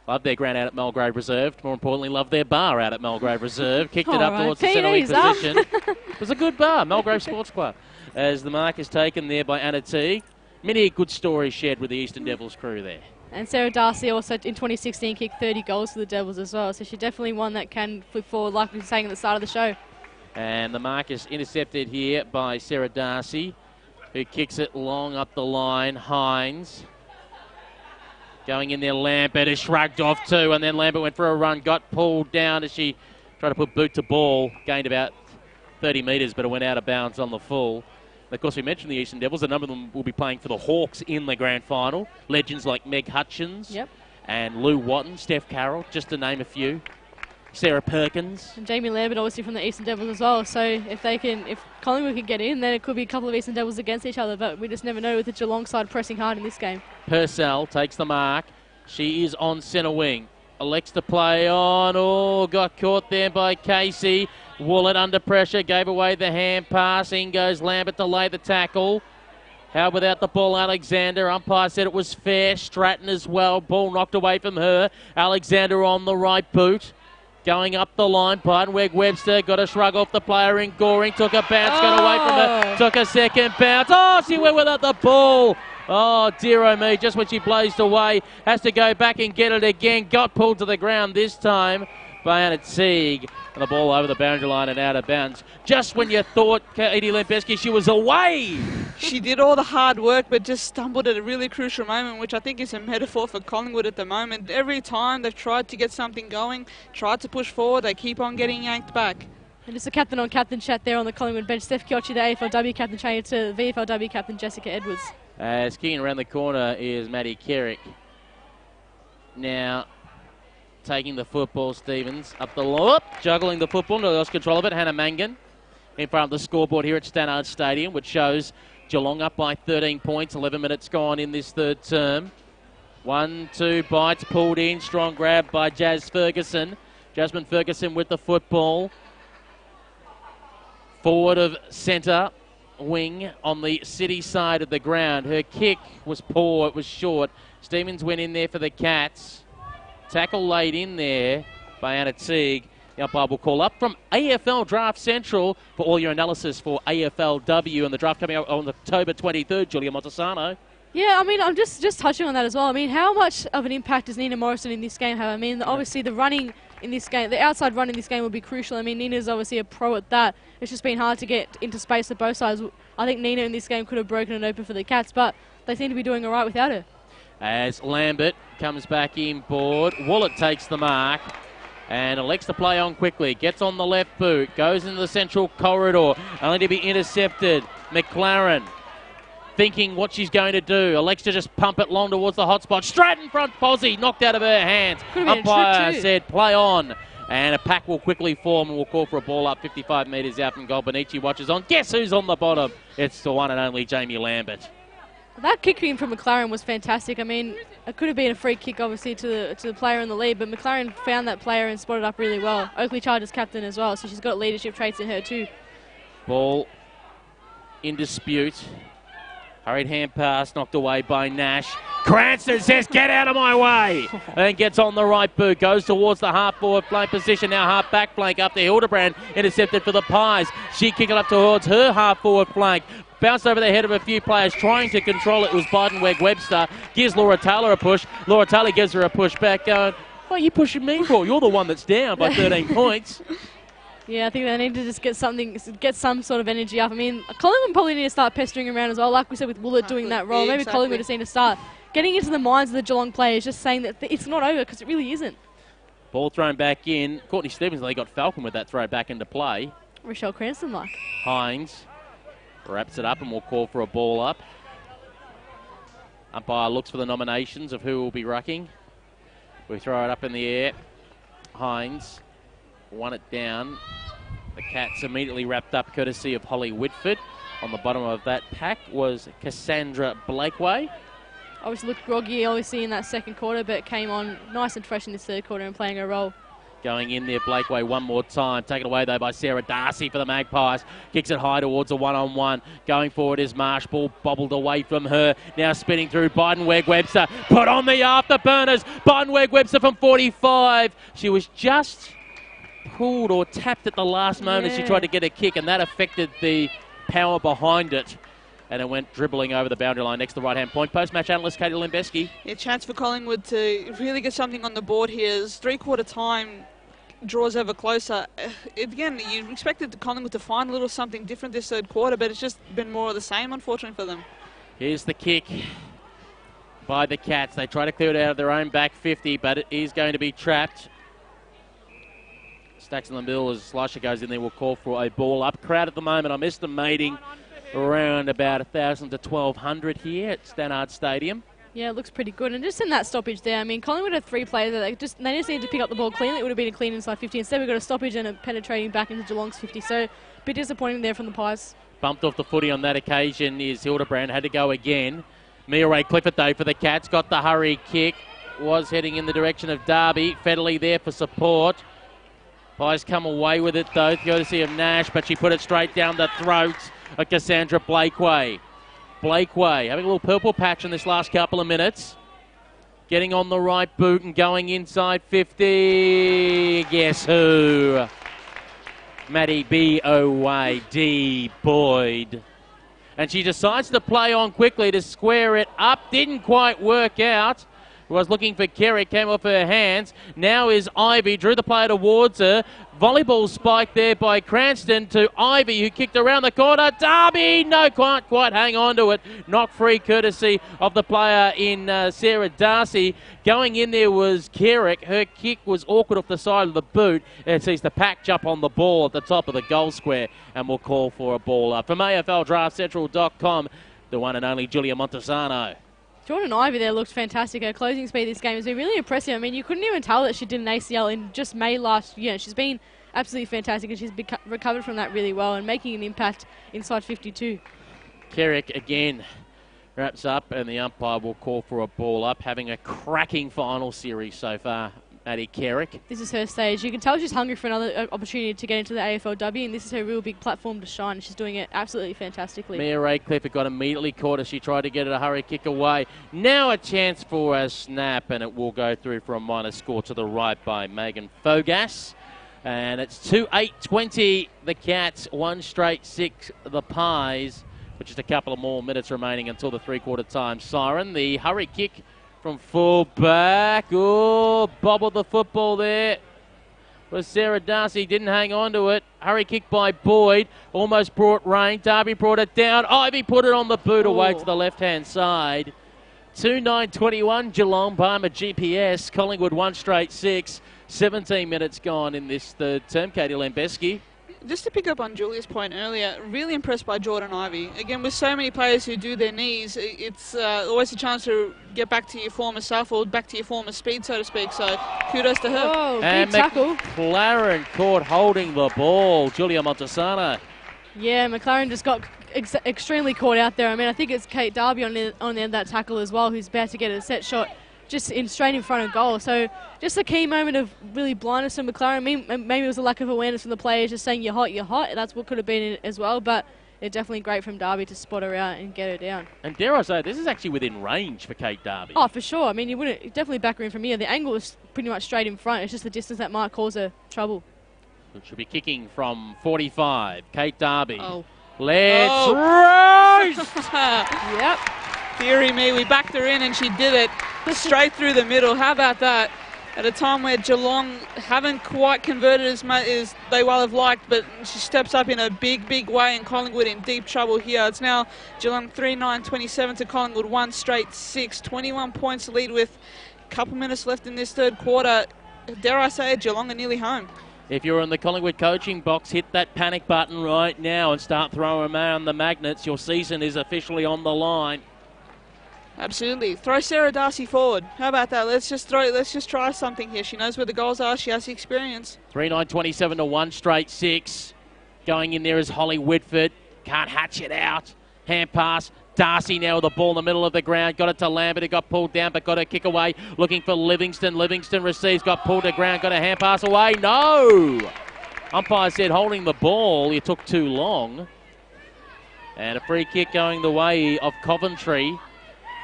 Speaker 1: Love their ground out at Mulgrave Reserve. More importantly, love their bar out at Mulgrave Reserve. Kicked it up towards the centre position. It was a good bar, Mulgrave Sports Club. As the mark is taken there by Anna T. Many good stories shared with the Eastern Devils crew there.
Speaker 3: And Sarah Darcy also in 2016 kicked 30 goals for the Devils as well. So she's definitely one that can flip forward like we were saying at the start of the show.
Speaker 1: And the mark is intercepted here by Sarah Darcy, who kicks it long up the line. Hines going in there. Lambert is shrugged off too, and then Lambert went for a run, got pulled down as she tried to put boot to ball, gained about 30 metres, but it went out of bounds on the full. And of course, we mentioned the Eastern Devils. A number of them will be playing for the Hawks in the grand final. Legends like Meg Hutchins and Lou Watton, Steph Carroll, just to name a few. Sarah Perkins.
Speaker 3: And Jamie Lambert, obviously from the Eastern Devils as well. So if Collingwood can get in, then it could be a couple of Eastern Devils against each other. But we just never know with the Geelong side pressing hard in this game.
Speaker 1: Purcell takes the mark. She is on centre wing. Elects to play on. Got caught there by Casey. Woollett under pressure. Gave away the hand pass. In goes Lambert to lay the tackle. How without the ball, Alexander. Umpire said it was fair. Stratton as well. Ball knocked away from her. Alexander on the right boot. Going up the line, Barton-Webster got a shrug off the player in Goring, took a bounce, got away from her, took a second bounce. She went without the ball. Dear oh me, just when she blazed away, has to go back and get it again. Got pulled to the ground this time by Anna Teague. And the ball over the boundary line and out of bounds. Just when you thought Katie Lembeski, she was away.
Speaker 2: She did all the hard work, but just stumbled at a really crucial moment, which I think is a metaphor for Collingwood at the moment. Every time they've tried to get something going, tried to push forward, they keep on getting yanked back.
Speaker 3: And just a captain-on-captain chat there on the Collingwood bench. Steph Chiocci, the AFLW captain, changed to VFLW captain Jessica Edwards.
Speaker 1: Skiing around the corner is Maddie Kerrick. Now, taking the football. Stevens up the loop, juggling the football, lost control of it. Hannah Mangan in front of the scoreboard here at Stannard Stadium, which shows Geelong up by 13 points, 11 minutes gone in this third term. 1-2 bites pulled in, strong grab by Jazz Ferguson. Jasmine Ferguson with the football. Forward of centre wing on the City side of the ground. Her kick was poor, it was short. Stevens went in there for the Cats. Tackle laid in there by Anna Teague. The umpire will call up from AFL Draft Central for all your analysis for AFL W and the draft coming up on October 23rd, Julia Montesano.
Speaker 3: Yeah, I mean, I'm just touching on that as well. I mean, how much of an impact does Nina Morrison in this game have? I mean, obviously the running in this game, the outside run in this game will be crucial. I mean, Nina's obviously a pro at that. It's just been hard to get into space at both sides. I think Nina in this game could have broken it open for the Cats, but they seem to be doing all right without her. As
Speaker 1: Lambert comes back in board, Woollett takes the mark and elects to play on quickly. Gets on the left boot, goes into the central corridor, only to be intercepted. McLaren thinking what she's going to do. Elects to just pump it long towards the hot spot. Straight in front, Posey, knocked out of her hands. Umpire said play on. And a pack will quickly form and will call for a ball up 55 metres out from goal. Bonici watches on. Guess who's on the bottom? It's the one and only Jamie Lambert.
Speaker 3: That kick in from McLaren was fantastic. I mean, it could have been a free kick, obviously, to the player in the lead, but McLaren found that player and spotted up really well. Oakley Chargers captain as well, so she's got leadership traits in her too. Ball in dispute. Hurried hand pass knocked away by Nash. Cranston says, get out of my way. And gets on the right boot. Goes towards the half forward flank position. Now half back flank up to Hildebrand. Intercepted for the Pies. She kicked it up towards her half forward flank. Bounced over the head of a few players trying to control it. It was Biden-Webster. Gives Laura Taylor a push. Laura Taylor gives her a push back going, what are you pushing me for? You're the one that's down by 13 points. Yeah, I think they need to just get some sort of energy up. I mean, Collingwood probably need to start pestering around as well, like we said with Woollett doing that role. Maybe Collingwood just need to start getting into the minds of the Geelong players, just saying that it's not over, because it really isn't. Ball thrown back in. Courtney Stevens, they got Falcon with that throw back into play. Rochelle Cranston-like. Hines wraps it up and will call for a ball up. Umpire looks for the nominations of who will be rucking. We throw it up in the air. Hines won it down. The Cats immediately wrapped up courtesy of Holly Whitford. On the bottom of that pack was Cassandra Blakeway. Obviously looked groggy, obviously, in that second quarter, but came on nice and fresh in this third quarter and playing her role. Going in there, Blakeway one more time. Taken away, though, by Sarah Darcy for the Magpies. Kicks it high towards a one-on-one. Going forward is Marsh. Ball bobbled away from her. Now spinning through Biden-Webster. Put on the afterburners. Biden-Webster from 45. She was just pulled or tapped at the last moment as she tried to get a kick, and that affected the power behind it. And it went dribbling over the boundary line next to the right-hand point. Post-match analyst Katie Limbeski. Yeah, chance for Collingwood to really get something on the board here as three-quarter time draws ever closer. Again, you expected Collingwood to find a little something different this third quarter, but it's just been more of the same, unfortunately, for them. Here's the kick by the Cats. They try to clear it out of their own back 50, but it is going to be trapped. Stacks in the middle as Slusher goes in there. Will call for a ball up. Crowd at the moment, I'm estimating around about 1,000 to 1,200 here at Stannard Stadium. Yeah, it looks pretty good. And just in that stoppage there, I mean, Collingwood had three players that they just need to pick up the ball cleanly. It would have been a clean inside 50. Instead, we got a stoppage and a penetrating back into Geelong's 50. So, a bit disappointing there from the Pies. Bumped off the footy on that occasion is Hildebrand. Had to go again. Mia Ray Clifford, though, for the Cats. Got the hurry kick. Was heading in the direction of Derby. Federley there for support. Pies come away with it, though, courtesy of Nash, but she put it straight down the throat of Cassandra Blakeway. Blakeway having a little purple patch in this last couple of minutes. Getting on the right boot and going inside 50. Guess who? Maddie B-O-Y-D Boyd. And she decides to play on quickly to square it up. Didn't quite work out. Was looking for Kerry, came off her hands. Now is Ivy, drew the player towards her. Volleyball spike there by Cranston to Ivy, who kicked around the corner. Darby, no, can't quite hang on to it. Knock free courtesy of the player in Sarah Darcy. Going in there was Kerrick. Her kick was awkward off the side of the boot. It sees the pack jump on the ball at the top of the goal square and will call for a ball up. From AFLDraftCentral.com, the one and only Julia Montesano. Jordan Ivey there looked fantastic. Her closing speed this game has been really impressive. I mean, you couldn't even tell that she did an ACL in just May last year. She's been absolutely fantastic, and she's recovered from that really well and making an impact inside 52.
Speaker 1: Kerrick again wraps up, and the umpire will call for a ball up, having a cracking final series so far. Maddie Kerrick.
Speaker 3: This is her stage. You can tell she's hungry for another opportunity to get into the AFLW, and this is her real big platform to shine. She's doing it absolutely fantastically.
Speaker 1: Mia Raycliffe got immediately caught as she tried to get a hurry kick away. Now a chance for a snap, and it will go through for a minor score to the right by Megan Fogas. And it's 2-8-20, the Cats, 1 straight 6, the Pies, with just a couple of more minutes remaining until the three-quarter time siren. The hurry kick from full back. Oh, bobbled the football there. Was Sarah Darcy, didn't hang on to it. Hurry kick by Boyd. Almost brought rain. Darby brought it down. Ivy put it on the boot away to the left-hand side. 2-9-21, Geelong, Barmer GPS. Collingwood 1 straight 6. 17 minutes gone in this third term. Katie Lambeski.
Speaker 2: Just to pick up on Julia's point earlier, really impressed by Jordan Ivey. Again, with so many players who do their knees, it's always a chance to get back to your former self or back to your former speed, so to speak. So kudos to her.
Speaker 3: Oh,
Speaker 1: and
Speaker 3: big tackle.
Speaker 1: McLaren caught holding the ball. Julia Montesano.
Speaker 3: Yeah, McLaren just got extremely caught out there. I mean, I think it's Kate Darby on the end of that tackle as well, who's about to get a set shot just straight in front of goal. So just a key moment of really blindness from McLaren. Maybe it was a lack of awareness from the players just saying, you're hot, you're hot. That's what could have been it as well. But it's definitely great from Darby to spot her out and get her down.
Speaker 1: And dare I say, this is actually within range for Kate Darby.
Speaker 3: Oh, for sure. I mean, you wouldn't definitely back her in from here. The angle is pretty much straight in front. It's just the distance that might cause her trouble.
Speaker 1: It should be kicking from 45. Kate Darby.
Speaker 2: Oh.
Speaker 1: Let's race!
Speaker 2: Yep. Theory me, we backed her in and she did it straight through the middle. How about that? At a time where Geelong haven't quite converted as much as they well have liked, but she steps up in a big, big way, and Collingwood in deep trouble here. It's now Geelong 3-9-27 to Collingwood 1 straight 6. 21 points to lead with a couple minutes left in this third quarter. Dare I say it, Geelong are nearly home.
Speaker 1: If you're in the Collingwood coaching box, hit that panic button right now and start throwing around the magnets. Your season is officially on the line.
Speaker 2: Absolutely. Throw Sarah Darcy forward. How about that? Let's just try something here. She knows where the goals are. She has the experience.
Speaker 1: 3-9-27 to 1 straight 6. Going in there is Holly Whitford. Can't hatch it out. Hand pass. Darcy now with the ball in the middle of the ground. Got it to Lambert, who got pulled down, but got a kick away. Looking for Livingston. Livingston receives, got pulled to ground, got a hand pass away. No! Umpire said holding the ball, you took too long. And a free kick going the way of Coventry.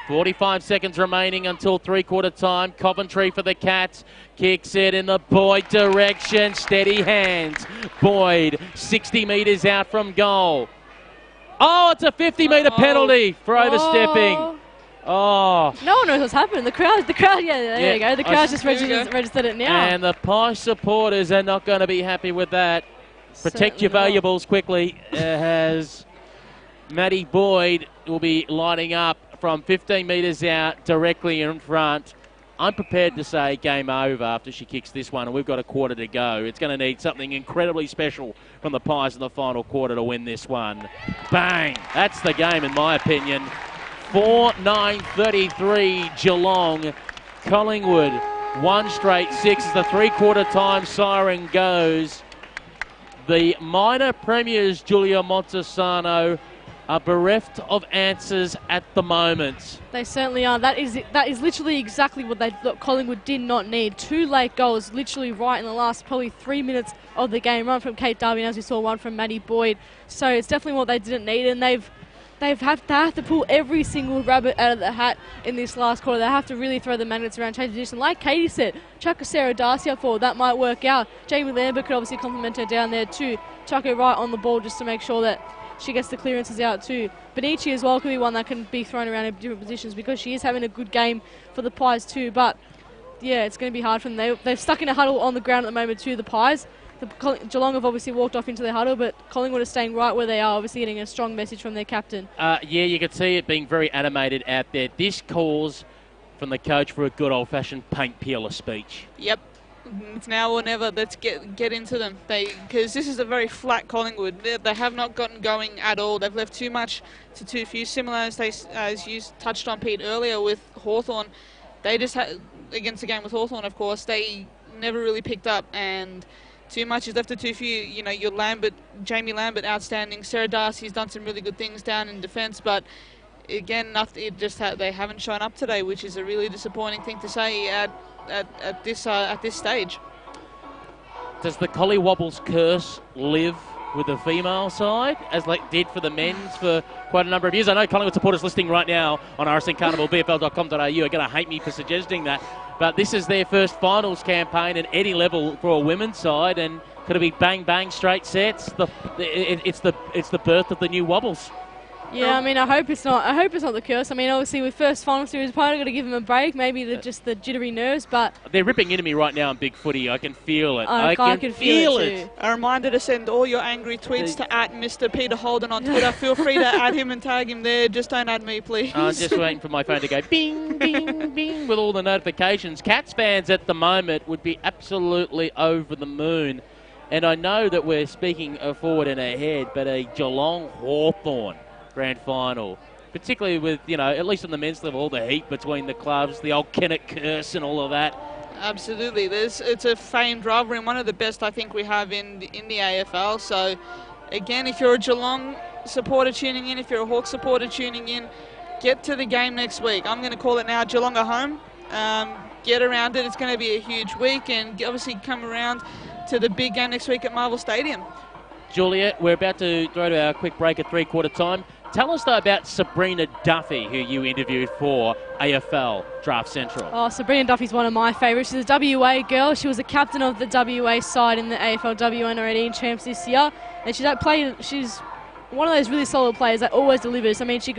Speaker 1: 45 seconds remaining until three-quarter time. Coventry for the Cats. Kicks it in the Boyd direction. Steady hands. Boyd, 60 metres out from goal. Oh, it's a 50-metre penalty for overstepping. Oh.
Speaker 3: No one knows what's happened. The crowd, yeah, there you go. The crowd just registered it now.
Speaker 1: And the Pie supporters are not going to be happy with that. Protect your valuables quickly. Has Maddie Boyd will be lining up from 15 metres out directly in front. I'm prepared to say game over after she kicks this one, and we've got a quarter to go. It's going to need something incredibly special from the Pies in the final quarter to win this one. Bang! That's the game, in my opinion. 4-9-33 Geelong. Collingwood 1 straight 6 as the three-quarter time siren goes. The minor premiers, Julia Montesano, are bereft of answers at the moment.
Speaker 3: They certainly are. That is literally exactly what Collingwood did not need. 2 late goals, literally right in the last probably 3 minutes of the game. One from Kate Darby, and as we saw, one from Maddie Boyd. So it's definitely what they didn't need, and they have to pull every single rabbit out of the hat in this last quarter. They have to really throw the magnets around, change position. Like Katie said, chuck a Sarah Darcy up forward. That might work out. Jamie Lambert could obviously compliment her down there too. Chuck her right on the ball just to make sure that she gets the clearances out too. Benici as well could be one that can be thrown around in different positions because she is having a good game for the Pies too. But yeah, it's going to be hard for them. They've stuck in a huddle on the ground at the moment too, the Pies. Geelong have obviously walked off into their huddle, but Collingwood are staying right where they are, obviously getting a strong message from their captain.
Speaker 1: Yeah, you could see it being very animated out there. This calls from the coach for a good old-fashioned paint peeler speech.
Speaker 2: Yep. It's now or never. Let's get into them. Because this is a very flat Collingwood. They have not gotten going at all. They've left too much to too few. Similar as you touched on, Pete, earlier with Hawthorn. They just had, against the game with Hawthorn, of course, they never really picked up, and too much is left to too few. You know, your Jamie Lambert, outstanding. Sarah Darcy's done some really good things down in defence, but again, nothing. They haven't shown up today, which is a really disappointing thing to say at this stage.
Speaker 1: Does the Collywobbles curse live with the female side, as like did for the men's for quite a number of years? I know Collingwood supporters listening right now on RSN Carnival, BFL.com.au are going to hate me for suggesting that, but this is their first finals campaign at any level for a women's side, and could it be bang bang straight sets? It's the birth of the new Wobbles.
Speaker 3: Yeah, I mean, I hope it's not the curse. I mean, obviously with first final series, probably got to give them a break. Maybe just the jittery nerves, but
Speaker 1: they're ripping into me right now in big footy. I can feel it.
Speaker 3: I can feel it too.
Speaker 2: A reminder to send all your angry tweets to @Mr. Peter Holden on Twitter. Feel free to add him and tag him there. Just don't add me, please.
Speaker 1: I'm just waiting for my phone to go bing, bing, bing with all the notifications. Cats fans at the moment would be absolutely over the moon. And I know that we're speaking forward and ahead, but a Geelong Hawthorn grand final, particularly with, you know, at least on the men's level, all the heat between the clubs, the old Kennett curse and all of that.
Speaker 2: Absolutely. It's a famed rivalry, and one of the best I think we have in the AFL. So, again, if you're a Geelong supporter tuning in, if you're a Hawk supporter tuning in, get to the game next week. I'm going to call it now Geelong at home. Get around it. It's going to be a huge week, and obviously come around to the big game next week at Marvel Stadium.
Speaker 1: Juliet, we're about to go to our quick break at 3/4 time. Tell us, though, about Sabrina Duffy, who you interviewed for AFL Draft Central.
Speaker 3: Oh, Sabrina Duffy's one of my favourites. She's a WA girl. She was the captain of the WA side in the AFL W under 18 champs this year. And she's one of those really solid players that always delivers. I mean, she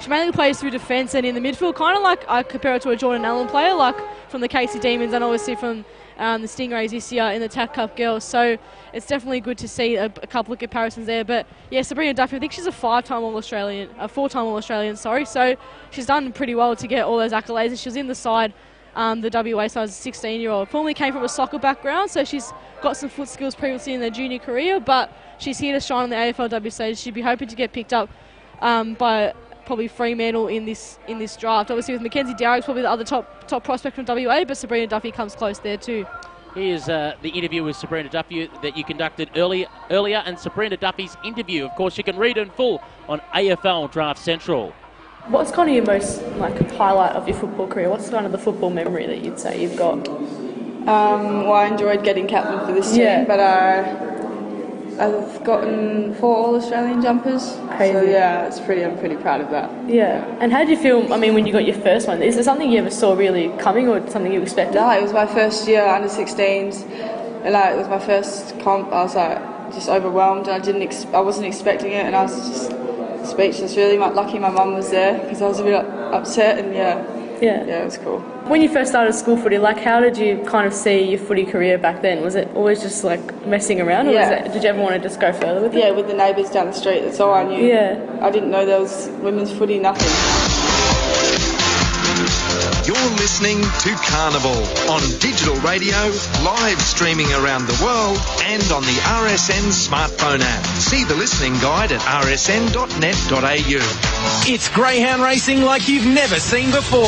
Speaker 3: mainly plays through defence and in the midfield, kind of like I compare her to a Jordan Allen player, like from the Casey Demons and obviously from the Stingrays this year in the TAC Cup girls. So it's definitely good to see a couple of comparisons there. But yeah, Sabrina Duffy, I think she's a four-time All-Australian, sorry. So she's done pretty well to get all those accolades. And she was in the side, the WA side, as a 16-year-old. Formerly came from a soccer background, so she's got some foot skills previously in their junior career, but she's here to shine on the AFLW stage. She'd be hoping to get picked up by probably Fremantle in this draft. Obviously with Mackenzie Dowrick's probably the other top prospect from WA, but Sabrina Duffy comes close there too.
Speaker 1: Here's the interview with Sabrina Duffy that you conducted earlier, and Sabrina Duffy's interview, of course, you can read in full on AFL Draft Central.
Speaker 12: What's kind of your most highlight of your football career? What's kind of the football memory that you'd say you've got?
Speaker 4: Well, I enjoyed getting captain for this team, but I've gotten 4 All-Australian jumpers.
Speaker 12: Crazy.
Speaker 4: So yeah, I'm pretty proud of that.
Speaker 12: Yeah. And how did you feel, when you got your first one? Is there something you ever saw really coming or something you expected?
Speaker 4: No, it was my first year under 16s, and it was my first comp. I was just overwhelmed. I wasn't expecting it, and I was just speechless. Really lucky my mum was there, because I was a bit upset, and yeah, it was cool.
Speaker 12: When you first started school footy, how did you kind of see your footy career back then? Was it always just messing around, or did you ever want to just go further with it?
Speaker 4: Yeah, with the neighbours down the street, that's all I knew.
Speaker 12: Yeah.
Speaker 4: I didn't know there was women's footy, nothing.
Speaker 6: You're listening to Carnival on digital radio, live streaming around the world, and on the RSN smartphone app. See the listening guide at rsn.net.au.
Speaker 23: It's greyhound racing like you've never seen before.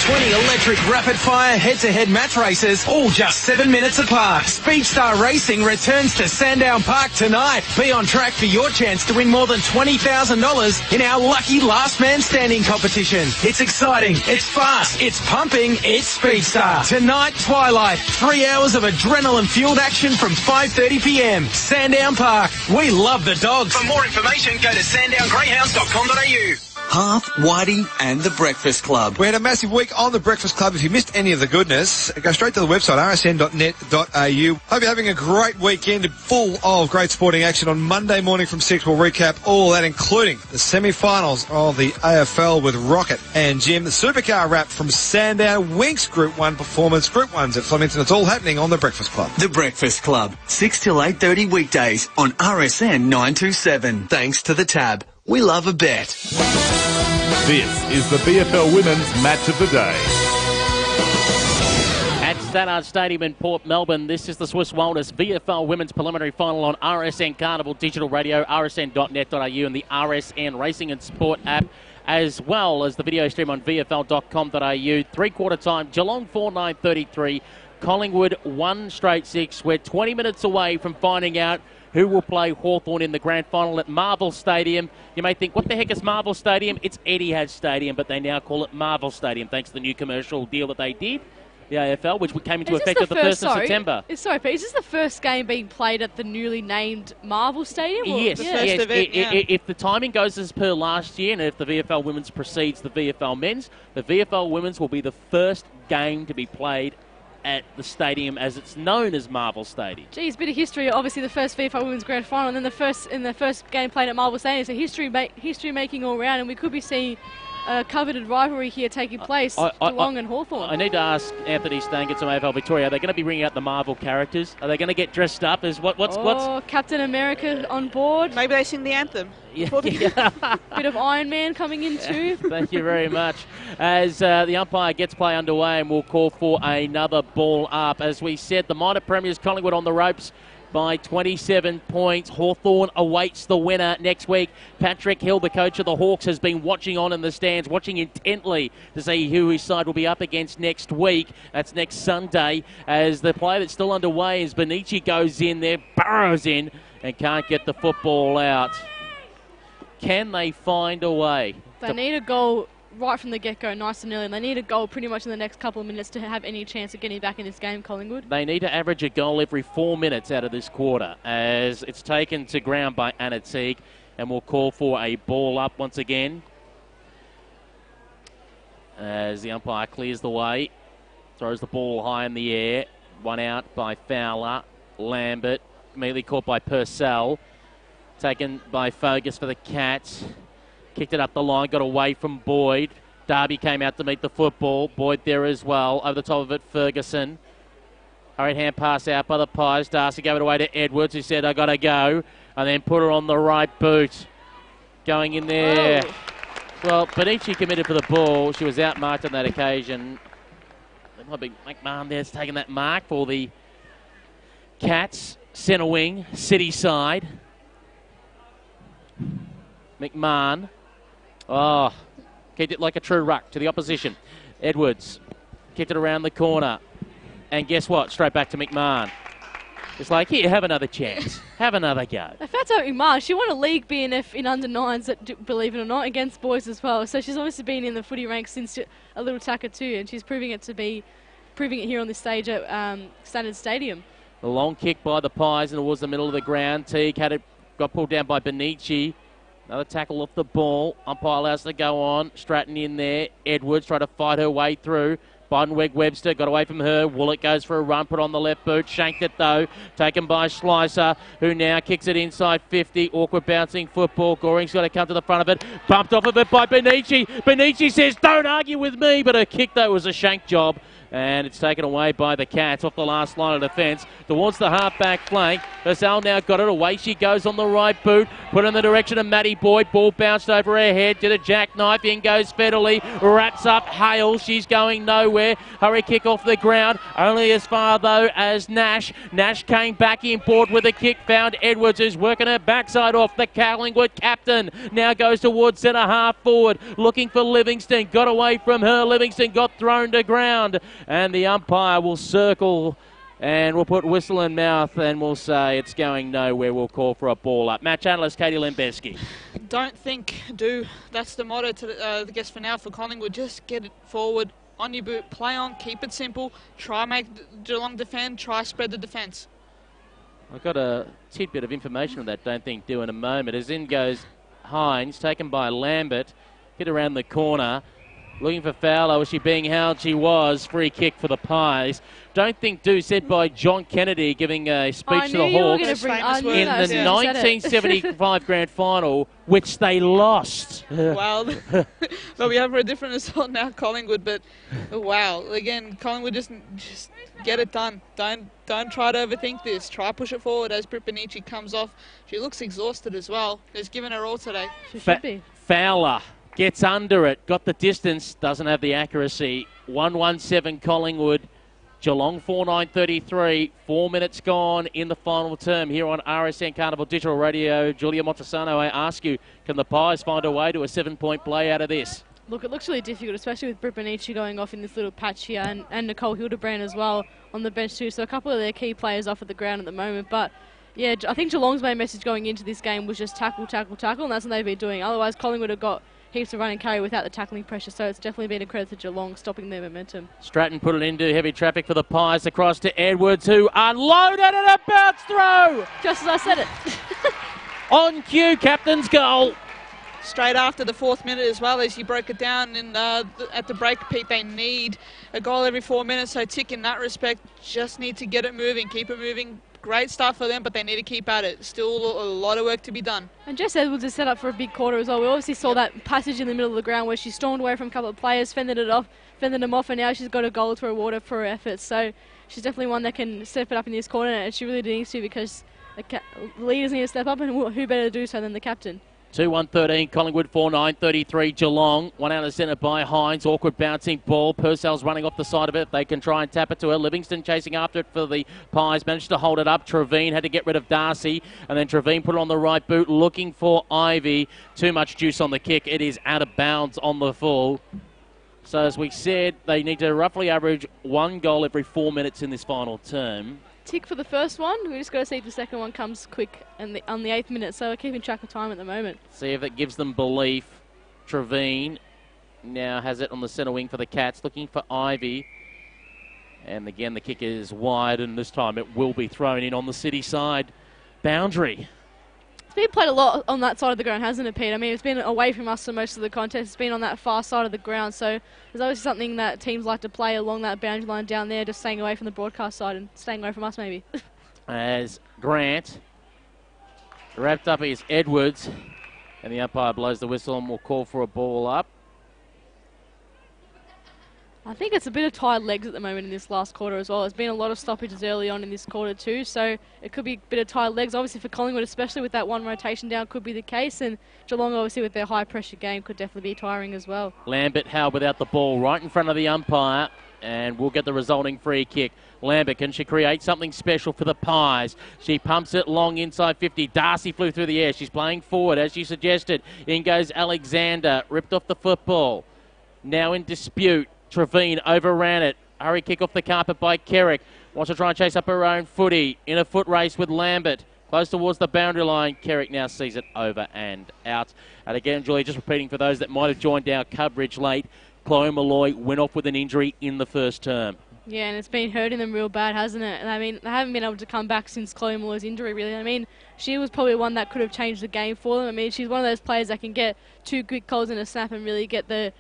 Speaker 23: 20 electric rapid-fire head-to-head match races, all just 7 minutes apart. Speedstar Racing returns to Sandown Park tonight. Be on track for your chance to win more than $20,000 in our lucky last man standing competition. It's exciting, it's fast, it's pumping, it's Speedstar. Tonight, Twilight, 3 hours of adrenaline-fueled action from 5:30 p.m. Sandown Park. We love the dogs. For more information, go to sandowngreyhounds.com.au. Half, Whitey and The Breakfast Club.
Speaker 24: We had a massive week on The Breakfast Club. If you missed any of the goodness, go straight to the website, rsn.net.au. Hope you're having a great weekend full of great sporting action. On Monday morning from 6, we'll recap all that, including the semi-finals of the AFL with Rocket and Jim, the supercar wrap from Sandown, Winks Group 1 performance, Group 1s at Flemington. It's all happening on The Breakfast Club.
Speaker 23: The Breakfast Club, 6 till 8:30 weekdays on RSN 927. Thanks to the Tab. We love a bet.
Speaker 11: This is the VFL Women's Match of the Day.
Speaker 1: At Stannard Stadium in Port Melbourne. This is the Swiss Wellness VFL Women's Preliminary Final on RSN Carnival Digital Radio, rsn.net.au and the RSN Racing and Sport app, as well as the video stream on vfl.com.au. Three-quarter time, Geelong 4, 9:33, Collingwood 1 straight 6. We're 20 minutes away from finding out who will play Hawthorn in the grand final at Marvel Stadium. You may think, what the heck is Marvel Stadium? It's Etihad Stadium, but they now call it Marvel Stadium thanks to the new commercial deal that they did, the AFL, which came into effect at the 1st of September.
Speaker 3: Sorry, Pete, is this the first game being played at the newly named Marvel Stadium?
Speaker 1: Yes. If the timing goes as per last year, and if the VFL Women's precedes the VFL Men's, the VFL Women's will be the first game to be played at the stadium as it's known as Marvel Stadium.
Speaker 3: Geez, bit of history. Obviously, the first VFL Women's Grand Final, and then the first game played at Marvel Stadium. So history making all round, and we could be seeing a coveted rivalry here taking place, Geelong and Hawthorn.
Speaker 1: I need to ask Anthony Stankin from AFL Victoria, are they going to be bringing out the Marvel characters? Are they going to get dressed up as what's
Speaker 3: Captain America on board?
Speaker 2: Maybe they sing the anthem.
Speaker 1: Yeah.
Speaker 3: Bit of Iron Man coming in too.
Speaker 1: Thank you very much. As the umpire gets play underway, and we'll call for another ball up. As we said, the minor premiers Collingwood on the ropes by 27 points. Hawthorn awaits the winner next week. Patrick Hill, the coach of the Hawks, has been watching on in the stands, watching intently to see who his side will be up against next week. That's next Sunday, as the play that's still underway as Benici goes in there, burrows in, and can't get the football out. Can they find a way?
Speaker 3: They need a goal right from the get-go, nice and early, and they need a goal pretty much in the next couple of minutes to have any chance of getting back in this game, Collingwood.
Speaker 1: They need to average a goal every 4 minutes out of this quarter, as it's taken to ground by Anna Teague, and we'll call for a ball up once again. As the umpire clears the way, throws the ball high in the air, one out by Fowler. Lambert, immediately caught by Purcell, taken by Fogus for the Cats. Kicked it up the line, got away from Boyd. Darby came out to meet the football. Boyd there as well. Over the top of it, Ferguson. Hurried hand pass out by the Pies. Darcy gave it away to Edwards, who said, I got to go. And then put her on the right boot. Going in there.
Speaker 2: Oh.
Speaker 1: Well, Benici committed for the ball. She was outmarked on that occasion. It might be McMahon there's taking that mark for the Cats. Centre wing, City side. McMahon. Oh, kicked it like a true ruck to the opposition. Edwards kicked it around the corner. And guess what? Straight back to McMahon. It's like, here, have another chance. Have another go.
Speaker 3: Fatou McMahon, she won a league BNF in under-9s, believe it or not, against boys as well. So she's obviously been in the footy ranks since a little tacker too, and she's proving it here on this stage at Standard Stadium.
Speaker 1: The long kick by the Pies and towards the middle of the ground. Teague got pulled down by Benici. Another tackle off the ball. Umpire allows to go on. Stratton in there. Edwards trying to fight her way through. Biden-Webster got away from her. Woolett goes for a run, put on the left boot. Shanked it though. Taken by Schleiser, who now kicks it inside 50. Awkward bouncing football. Goring's got to come to the front of it. Bumped off of it by Benici. Benici says, don't argue with me. But her kick though was a shank job. And it's taken away by the Cats off the last line of defence towards the half-back flank. Purcell now got it. Away she goes on the right boot. Put in the direction of Maddie Boyd. Ball bounced over her head. Did a jackknife. In goes Federley. Wraps up Hale. She's going nowhere. Hurry kick off the ground. Only as far, though, as Nash. Nash came back in board with a kick. Found Edwards, who's working her backside off. The Collingwood captain now goes towards centre half forward. Looking for Livingston. Got away from her. Livingston got thrown to ground. And the umpire will circle and we'll put whistle in mouth and we'll say it's going nowhere. We'll call for a ball up. Match analyst Katie Lembeski.
Speaker 2: Don't think, do. That's the motto to the guest for now for Collingwood. Just get it forward, on your boot, play on, keep it simple. Try make Geelong defend, try spread the defence.
Speaker 1: I've got a tidbit of information on that, don't think, do in a moment. As in goes Hines, taken by Lambert, hit around the corner. Looking for Fowler. Was she being held? She was. Free kick for the Pies. Don't think do said by John Kennedy giving a speech to the Hawks in the 1975 grand final, which they lost.
Speaker 2: Well, they'll be over a different result now, Collingwood. But wow, again, Collingwood just get it done. Don't try to overthink this. Try push it forward as Britt Benici comes off. She looks exhausted as well. She's given her all today.
Speaker 3: She should be.
Speaker 1: Fowler gets under it, got the distance, doesn't have the accuracy. 117 Collingwood. Geelong 4-9-33, 4 minutes gone in the final term here on RSN Carnival Digital Radio. Julia Montesano, I ask you, can the Pies find a way to a 7-point play out of this?
Speaker 3: Look, it looks really difficult, especially with Britt Benici going off in this little patch here and Nicole Hildebrand as well on the bench too. So a couple of their key players off at the ground at the moment. But, yeah, I think Geelong's main message going into this game was just tackle, tackle, tackle, and that's what they've been doing. Otherwise, Collingwood have got heaps of run and carry without the tackling pressure, so it's definitely been a credit to Geelong stopping their momentum.
Speaker 1: Stratton put it into heavy traffic for the Pies, across to Edwards, who unloaded and a bounce throw!
Speaker 3: Just as I said it.
Speaker 1: On cue, captain's goal.
Speaker 2: Straight after the 4th minute as well, as you broke it down and at the break, Pete, they need a goal every 4 minutes, so tick in that respect, just need to get it moving, keep it moving. Great start for them, but they need to keep at it. Still a lot of work to be done.
Speaker 3: And Jess Edwards is set up for a big quarter as well. We obviously saw that passage in the middle of the ground where she stormed away from a couple of players, fended them off, and now she's got a goal to reward her for her efforts. So she's definitely one that can step it up in this corner, and she really needs to, because the leaders need to step up, and who better to do so than the captain.
Speaker 1: 2-1-13, Collingwood 4-9-33, Geelong. One out of centre by Hines. Awkward bouncing ball. Purcell's running off the side of it. They can try and tap it to her. Livingston chasing after it for the Pies. Managed to hold it up. Trevine had to get rid of Darcy. And then Trevine put it on the right boot, looking for Ivy. Too much juice on the kick. It is out of bounds on the full. So as we said, they need to roughly average 1 goal every 4 minutes in this final term.
Speaker 3: Tick for the first one. We just got to see if the second one comes quick on the 8th minute. So we're keeping track of time at the moment.
Speaker 1: See if it gives them belief. Trevine now has it on the centre wing for the Cats, looking for Ivy. And again, the kick is wide, and this time it will be thrown in on the City side boundary.
Speaker 3: It's been played a lot on that side of the ground, hasn't it, Pete? I mean, it's been away from us for most of the contest. It's been on that far side of the ground, so there's always something that teams like to play along that boundary line down there, just staying away from the broadcast side and staying away from us, maybe.
Speaker 1: As Grant wrapped up is Edwards, and the umpire blows the whistle and will call for a ball up.
Speaker 3: I think it's a bit of tired legs at the moment in this last quarter as well. There's been a lot of stoppages early on in this quarter too, so it could be a bit of tired legs. Obviously for Collingwood, especially with that one rotation down, could be the case, and Geelong obviously with their high pressure game could definitely be tiring as well.
Speaker 1: Lambert held without the ball right in front of the umpire, and we'll get the resulting free kick. Lambert, can she create something special for the Pies? She pumps it long inside 50. Darcy flew through the air. She's playing forward as she suggested. In goes Alexander, ripped off the football. Now in dispute. Trevine overran it. Hurry kick off the carpet by Kerrick. Wants to try and chase up her own footy in a foot race with Lambert. Close towards the boundary line. Kerrick now sees it over and out. And again, Julie, just repeating for those that might have joined our coverage late, Chloe Malloy went off with an injury in the first term.
Speaker 3: Yeah, and it's been hurting them real bad, hasn't it? And I mean, they haven't been able to come back since Chloe Malloy's injury, really. I mean, she was probably one that could have changed the game for them. I mean, she's one of those players that can get 2 quick goals in a snap and really get the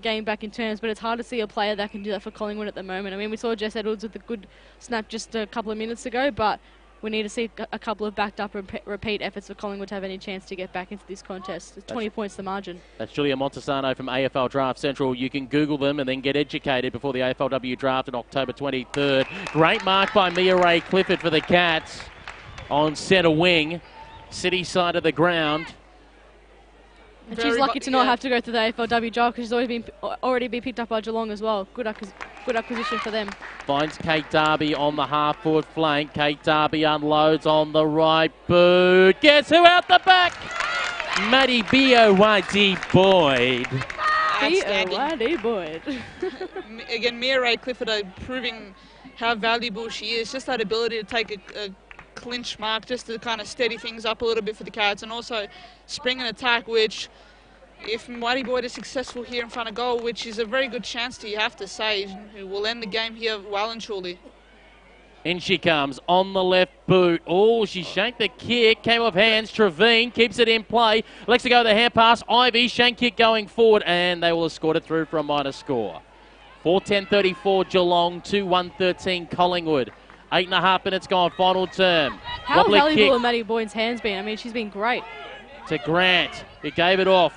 Speaker 3: game back in terms, but it's hard to see a player that can do that for Collingwood at the moment. I mean, we saw Jess Edwards with a good snap just a couple of minutes ago, but we need to see a couple of backed up repeat efforts for Collingwood to have any chance to get back into this contest. It's 20 points the margin.
Speaker 1: That's Julia Montesano from AFL Draft Central. You can Google them and then get educated before the AFLW draft on October 23rd. Great mark by Mia Ray Clifford for the Cats on centre wing, City side of the ground.
Speaker 3: And she's lucky to not have to go through the AFLW job because she's already been picked up by Geelong as well. Good acquisition for them.
Speaker 1: Finds Kate Darby on the half-forward flank. Kate Darby unloads on the right boot. Guess who out the back? Maddie B.O.Y.D. Boyd.
Speaker 3: B.O.Y.D. Boyd.
Speaker 2: Again, Mia Ray Clifford proving how valuable she is. Just that ability to take a clinch mark just to kind of steady things up a little bit for the Cats, and also spring an attack, which if Mighty Boyd is successful here in front of goal, which is a very good chance to, you have to say, who will end the game here well and truly.
Speaker 1: In she comes on the left boot. Oh, she shanked the kick, came off hands. Trevine keeps it in play. Lets it go the hand pass. Ivy, shank kick going forward, and they will have scored it through for a minor score. 4:10:34 Geelong, 2-1-13 Collingwood. 8.5 minutes gone, final term.
Speaker 3: How
Speaker 1: Wobbly
Speaker 3: valuable
Speaker 1: kick
Speaker 3: have Maddie Boyd's hands been? I mean, she's been great.
Speaker 1: to Grant. He gave it off.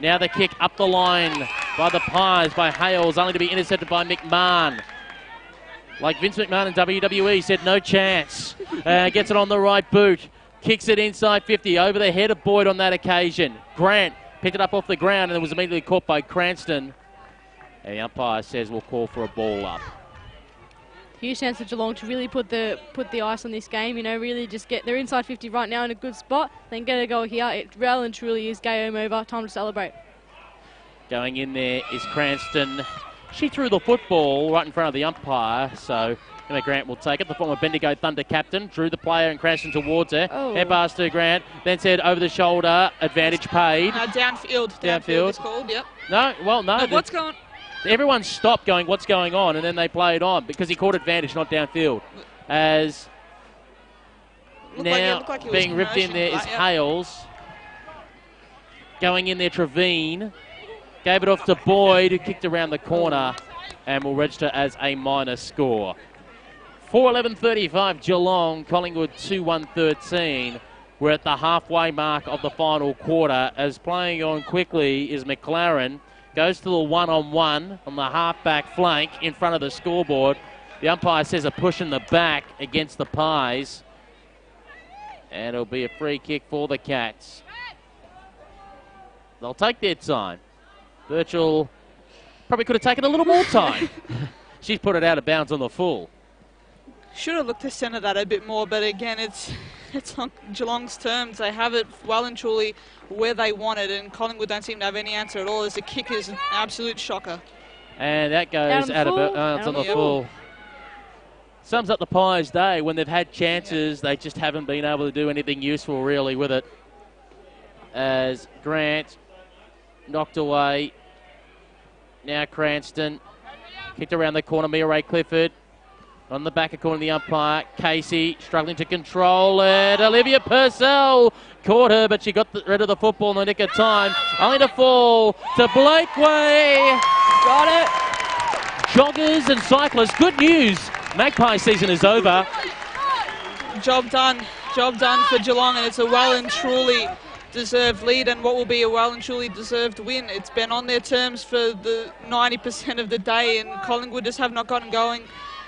Speaker 1: Now the kick up the line by the Pies, by Hales, only to be intercepted by McMahon. Like Vince McMahon in WWE said, no chance. Gets it on the right boot. Kicks it inside 50, over the head of Boyd on that occasion. Grant picked it up off the ground and it was immediately caught by Cranston. And the umpire says we'll call for a ball up.
Speaker 3: huge chance for Geelong to really put the ice on this game. You know, really just get their inside 50 right now in a good spot. Then get a goal here. It well and truly is game over. Time to celebrate.
Speaker 1: Going in there is Cranston. She threw the football right in front of the umpire, so Emma Grant will take it. The former Bendigo Thunder captain drew the player and Cranston towards her.
Speaker 2: Oh.
Speaker 1: Head pass to Grant, then said over the shoulder, advantage paid.
Speaker 2: Downfield. Downfield is called, yep.
Speaker 1: No, well, no.
Speaker 2: What's going on?
Speaker 1: Everyone stopped going, what's going on? And then they played on because he called advantage, not downfield. As now
Speaker 2: like
Speaker 1: being ripped in there is Hales. Going in there, Trevine. Gave it off to Boyd, who kicked around the corner and will register as a minor score. 4:11:35 Geelong, Collingwood 2-1-13. We're at the halfway mark of the final quarter. As playing on quickly is McLaren. Goes to the one-on-one on the half-back flank in front of the scoreboard. The umpire says a push in the back against the Pies. And it'll be a free kick for the Cats. They'll take their time. Birchall probably could have taken a little more time. She's put it out of bounds on the full.
Speaker 2: Should have looked to centre that a bit more, but again, it's on Geelong's terms. They have it well and truly where they want it, and Collingwood don't seem to have any answer at all, as the kick is an absolute shocker.
Speaker 1: And that goes out of bounds on the full. Sums up the Pies' day. When they've had chances, they just haven't been able to do anything useful really with it. As Grant knocked away. Now Cranston. Kicked around the corner, Mia Ray Clifford. On the back according to the umpire. Casey struggling to control it. Olivia Purcell caught her, but she got rid of the football in the nick of time. Only to fall to Blakeway.
Speaker 2: Got it.
Speaker 1: Joggers and cyclists. Good news. Magpie season is over.
Speaker 2: Job done. Job done for Geelong, and it's a well and truly deserved lead and what will be a well and truly deserved win. It's been on their terms for the 90% of the day, and Collingwood just have not gotten going.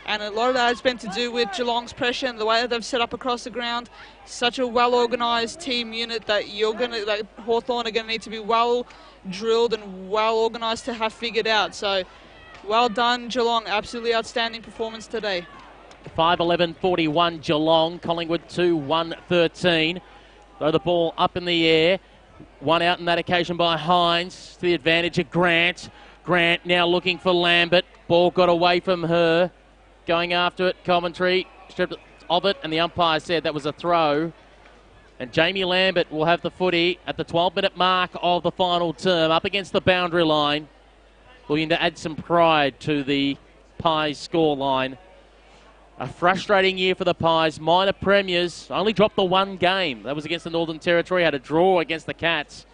Speaker 2: And a lot of that has been to do with Geelong's pressure and the way that they've set up across the ground. Such a well-organised team unit that Hawthorn are going to need to be well drilled and well organised to have figured out. So, well done, Geelong. Absolutely outstanding performance today.
Speaker 1: 5:11:41 Geelong, Collingwood 2-1-13. Throw the ball up in the air. One out on that occasion by Hines to the advantage of Grant. Grant now looking for Lambert. Ball got away from her. Going after it, commentary stripped of it, and the umpire said that was a throw. And Jamie Lambert will have the footy at the 12-minute mark of the final term, up against the boundary line, looking to add some pride to the Pies scoreline. A frustrating year for the Pies. Minor premiers, only dropped the one game. That was against the Northern Territory, had a draw against the Cats.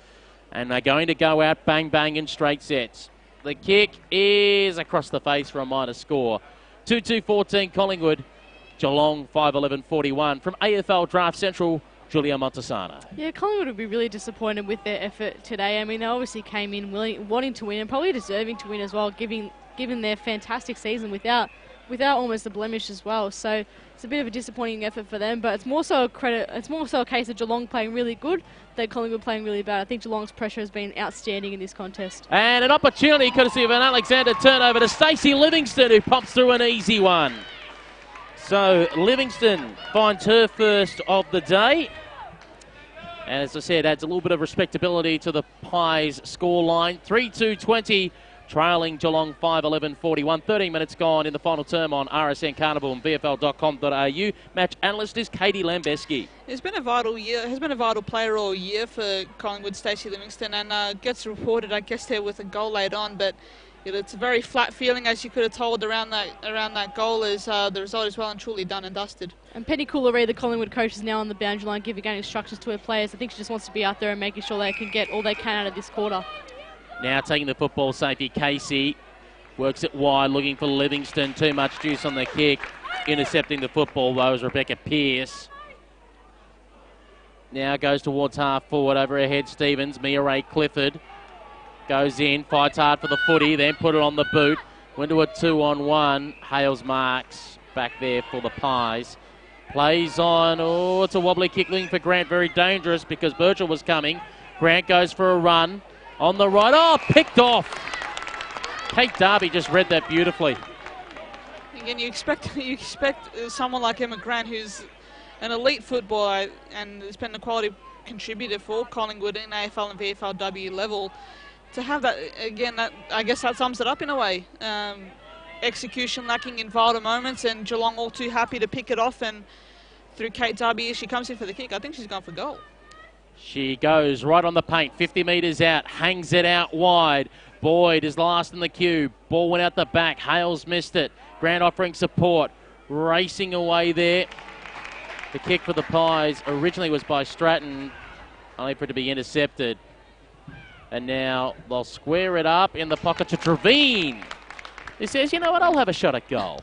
Speaker 1: And they're going to go out bang bang in straight sets. The kick is across the face for a minor score. 2-2-14 Collingwood. Geelong 5:11:41. From AFL Draft Central, Julia Montesano.
Speaker 3: Yeah, Collingwood would be really disappointed with their effort today. I mean, they obviously came in wanting to win and probably deserving to win as well, given their fantastic season without almost a blemish as well. So it's a bit of a disappointing effort for them, but it's more so a case of Geelong playing really good than Collingwood playing really bad. I think Geelong's pressure has been outstanding in this contest.
Speaker 1: And an opportunity courtesy of an Alexander turnover to Stacey Livingston, who pops through an easy one. So Livingston finds her first of the day. And as I said, adds a little bit of respectability to the Pies scoreline. 3-2-20. Trailing Geelong 5:11:41. 13 minutes gone in the final term on RSN Carnival and VFL.com.au. Match analyst is Katie Lambeski.
Speaker 2: It's been a vital year. Has been a vital player all year for Collingwood, Stacey Livingston, and gets reported, I guess, there with a goal late on. But it's a very flat feeling, as you could have told around that goal, as the result is well and truly done and dusted.
Speaker 3: And Penny Coolary, the Collingwood coach, is now on the boundary line giving instructions to her players. I think she just wants to be out there and making sure they can get all they can out of this quarter.
Speaker 1: Now taking the football, safety Casey works it wide, looking for Livingston. Too much juice on the kick. Intercepting the football, though, is Rebecca Pearce. Now goes towards half forward, over her head Stevens. Mia Ray Clifford goes in, fights hard for the footy, then put it on the boot. Went to a 2-on-1. Hales marks back there for the Pies. Plays on, it's a wobbly kick looking for Grant. Very dangerous because Birchall was coming. Grant goes for a run. On the right, picked off. Kate Darby just read that beautifully.
Speaker 2: again, you expect someone like Emma Grant, who's an elite footballer and has been a quality contributor for Collingwood in AFL and VFL W level, to have that again. That, I guess that sums it up in a way. Execution lacking in vital moments, and Geelong all too happy to pick it off. And through Kate Darby, she comes in for the kick. I think she's gone for goal.
Speaker 1: She goes right on the paint, 50 metres out, hangs it out wide. Boyd is last in the queue. Ball went out the back. Hales missed it. Grant offering support. Racing away there. The kick for the Pies originally was by Stratton, only for it to be intercepted. And now they'll square it up in the pocket to Trevine. He says, you know what, I'll have a shot at goal.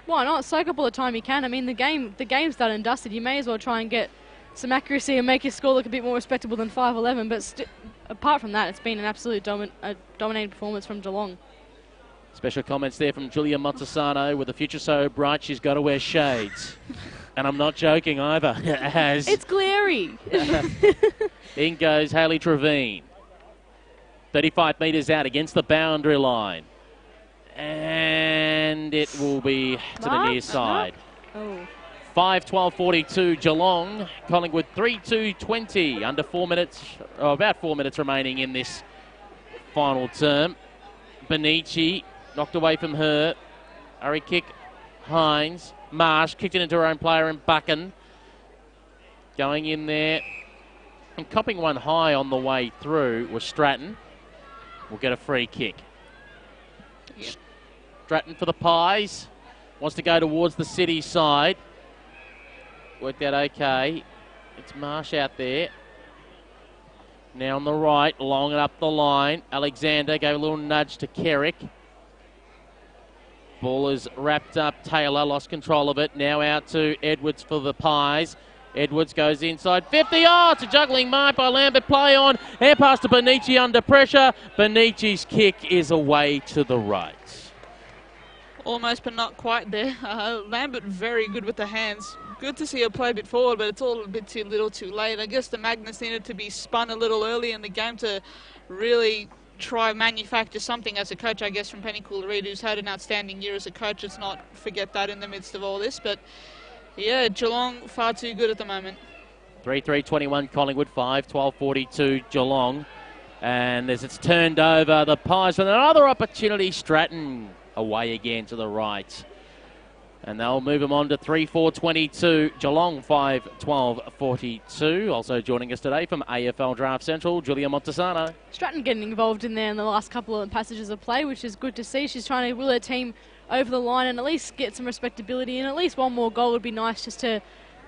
Speaker 3: Why not? Soak up all the time you can. I mean, the game's done and dusted. You may as well try and get some accuracy and make your score look a bit more respectable than 5-11. But apart from that, it's been an absolute dominating performance from Geelong.
Speaker 1: Special comments there from Julia Montesano. With the future so bright, she's got to wear shades. And I'm not joking either.
Speaker 3: It's glary.
Speaker 1: In goes Hayley Trevine. 35 metres out against the boundary line. And it will be to the near side.
Speaker 3: Oh.
Speaker 1: 5-12-42 Geelong. Collingwood 3-2-20. Under 4 minutes, or about 4 minutes remaining in this final term. Benici knocked away from her. Hurry kick. Hines. Marsh kicked it into her own player in Buchan. Going in there and copping one high on the way through was Stratton. Will get a free kick.
Speaker 2: Yep.
Speaker 1: Stratton for the Pies. Wants to go towards the city side. Worked out okay. It's Marsh out there. Now on the right, long and up the line. Alexander gave a little nudge to Kerrick. Ball is wrapped up. Taylor lost control of it. Now out to Edwards for the Pies. Edwards goes inside 50. Oh, it's a juggling mark by Lambert. Play on. Hand pass to Benici under pressure. Benici's kick is away to the right.
Speaker 2: Almost, but not quite there. Lambert very good with the hands. Good to see her play a bit forward, but it's all a bit too little too late. I guess the Magnus needed to be spun a little early in the game to really try manufacture something as a coach, I guess, from Penny Cool-Reid, who's had an outstanding year as a coach. Let's not forget that in the midst of all this. But yeah, Geelong far too good at the moment.
Speaker 1: 3-3-21 Collingwood, 5-12-42 Geelong. And as it's turned over, the Pies with another opportunity. Stratton away again to the right. And they'll move them on to 3-4-22. Geelong 5-12-42. Also joining us today from AFL Draft Central, Julia Montesano.
Speaker 3: Stratton getting involved in there in the last couple of passages of play, which is good to see. She's trying to will her team over the line and at least get some respectability, and at least one more goal would be nice just to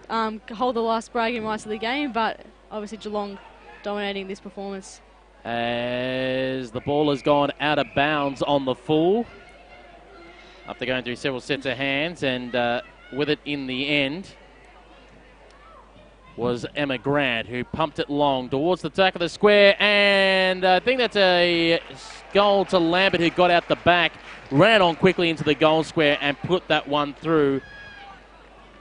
Speaker 3: hold the last bragging rights of the game. But obviously Geelong dominating this performance.
Speaker 1: As the ball has gone out of bounds on the full. After going through several sets of hands, and with it in the end was Emma Grant, who pumped it long towards the back of the square, and I think that's a goal to Lambert, who got out the back, ran on quickly into the goal square and put that one through.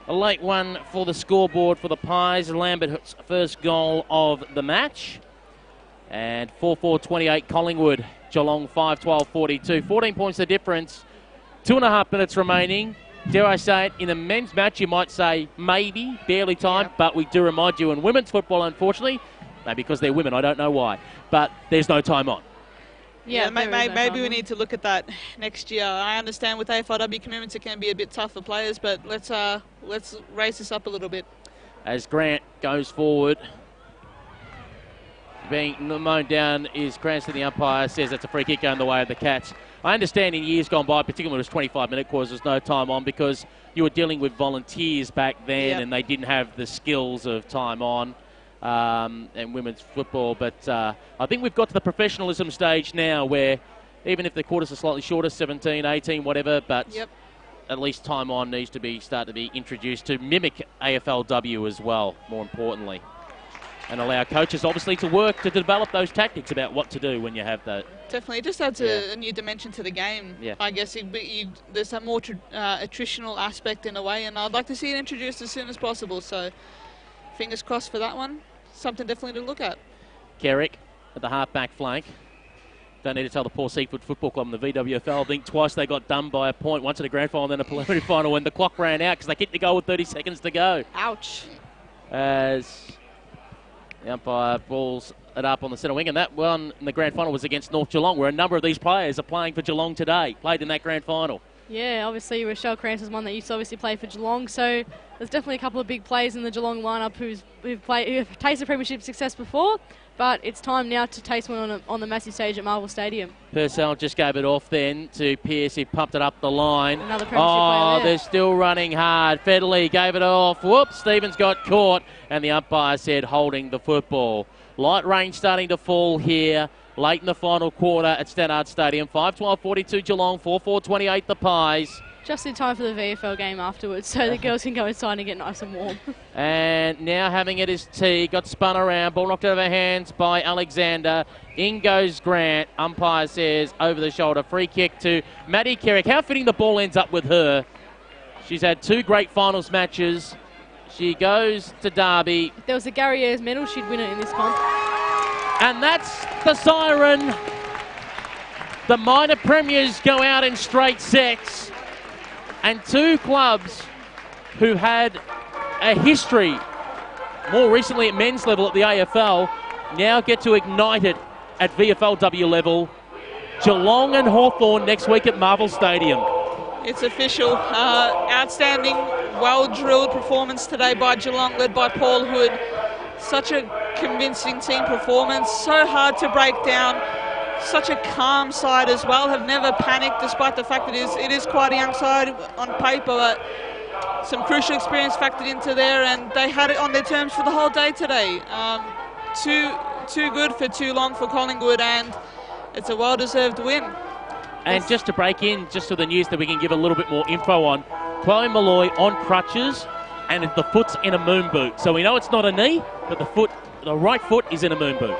Speaker 1: A late one for the scoreboard for the Pies. Lambert's first goal of the match. And 4-4-28 Collingwood, Geelong 5-12-42. 14 points the difference. 2.5 minutes remaining. Dare I say it, in a men's match, you might say maybe, barely time, but we do remind you in women's football, unfortunately, maybe because they're women, I don't know why, but there's no time on.
Speaker 2: Yeah, maybe we need to look at that next year. I understand with AFLW commitments it can be a bit tough for players, but let's raise this up a little bit.
Speaker 1: As Grant goes forward, being mown down is Cranston, the umpire, says that's a free kick going the way of the Cats. I understand in years gone by, particularly when it was 25-minute quarters, there's no time on because you were dealing with volunteers back then and they didn't have the skills of time on and women's football. But I think we've got to the professionalism stage now where even if the quarters are slightly shorter, 17, 18, whatever, but at least time on needs to start to be introduced to mimic AFLW as well, more importantly. And allow coaches, obviously, to work to develop those tactics about what to do when you have that.
Speaker 2: Definitely. It just adds a new dimension to the game.
Speaker 1: Yeah.
Speaker 2: I guess there's a more attritional aspect in a way, and I'd like to see it introduced as soon as possible. So fingers crossed for that one. Something definitely to look at.
Speaker 1: Kerrick at the half-back flank. Don't need to tell the poor Seafood Football Club in the VWFL. I think twice they got done by a point, once in a grand final, then a preliminary final, when the clock ran out because they kicked the goal with 30 seconds to go.
Speaker 2: Ouch.
Speaker 1: As the umpire balls it up on the centre wing, and that one in the grand final was against North Geelong, where a number of these players are playing for Geelong today, played in that grand final.
Speaker 3: Yeah, obviously Rochelle Krantz is one that used to obviously play for Geelong, so there's definitely a couple of big players in the Geelong lineup who've tasted premiership success before, but it's time now to taste one on the massive stage at Marvel Stadium.
Speaker 1: Purcell just gave it off then to Pearce. He pumped it up the line.
Speaker 3: Another premiership player there.
Speaker 1: They're still running hard. Federley gave it off. Whoops, Stevens got caught, and the umpire said holding the football. Light rain starting to fall here late in the final quarter at Stannard Stadium. 5-12-42 Geelong, 4-4-28 the Pies.
Speaker 3: Just in time for the VFL game afterwards, so the girls can go inside and get nice and warm.
Speaker 1: And now having it is T. Got spun around. Ball knocked out of her hands by Alexander. In goes Grant. Umpire says over the shoulder. Free kick to Maddie Kerrick. How fitting the ball ends up with her. She's had 2 great finals matches. She goes to Derby.
Speaker 3: If there was a Gary Ayres medal, she'd win it in this comp.
Speaker 1: And that's the siren. The minor premiers go out in straight sets. And 2 clubs who had a history, more recently at men's level at the AFL, now get to ignite it at VFL W level. Geelong and Hawthorn next week at Marvel Stadium.
Speaker 2: It's official. Outstanding, well-drilled performance today by Geelong, led by Paul Hood. Such a convincing team performance, so hard to break down. Such a calm side as well, have never panicked despite the fact that it is quite a young side on paper, but some crucial experience factored into there, and they had it on their terms for the whole day today. Too good for too long for Collingwood, and it's a well-deserved win.
Speaker 1: And just to break in, just to the news that we can give a little bit more info on, Chloe Malloy on crutches, and the foot's in a moon boot. So we know it's not a knee, but the right foot is in a moon boot.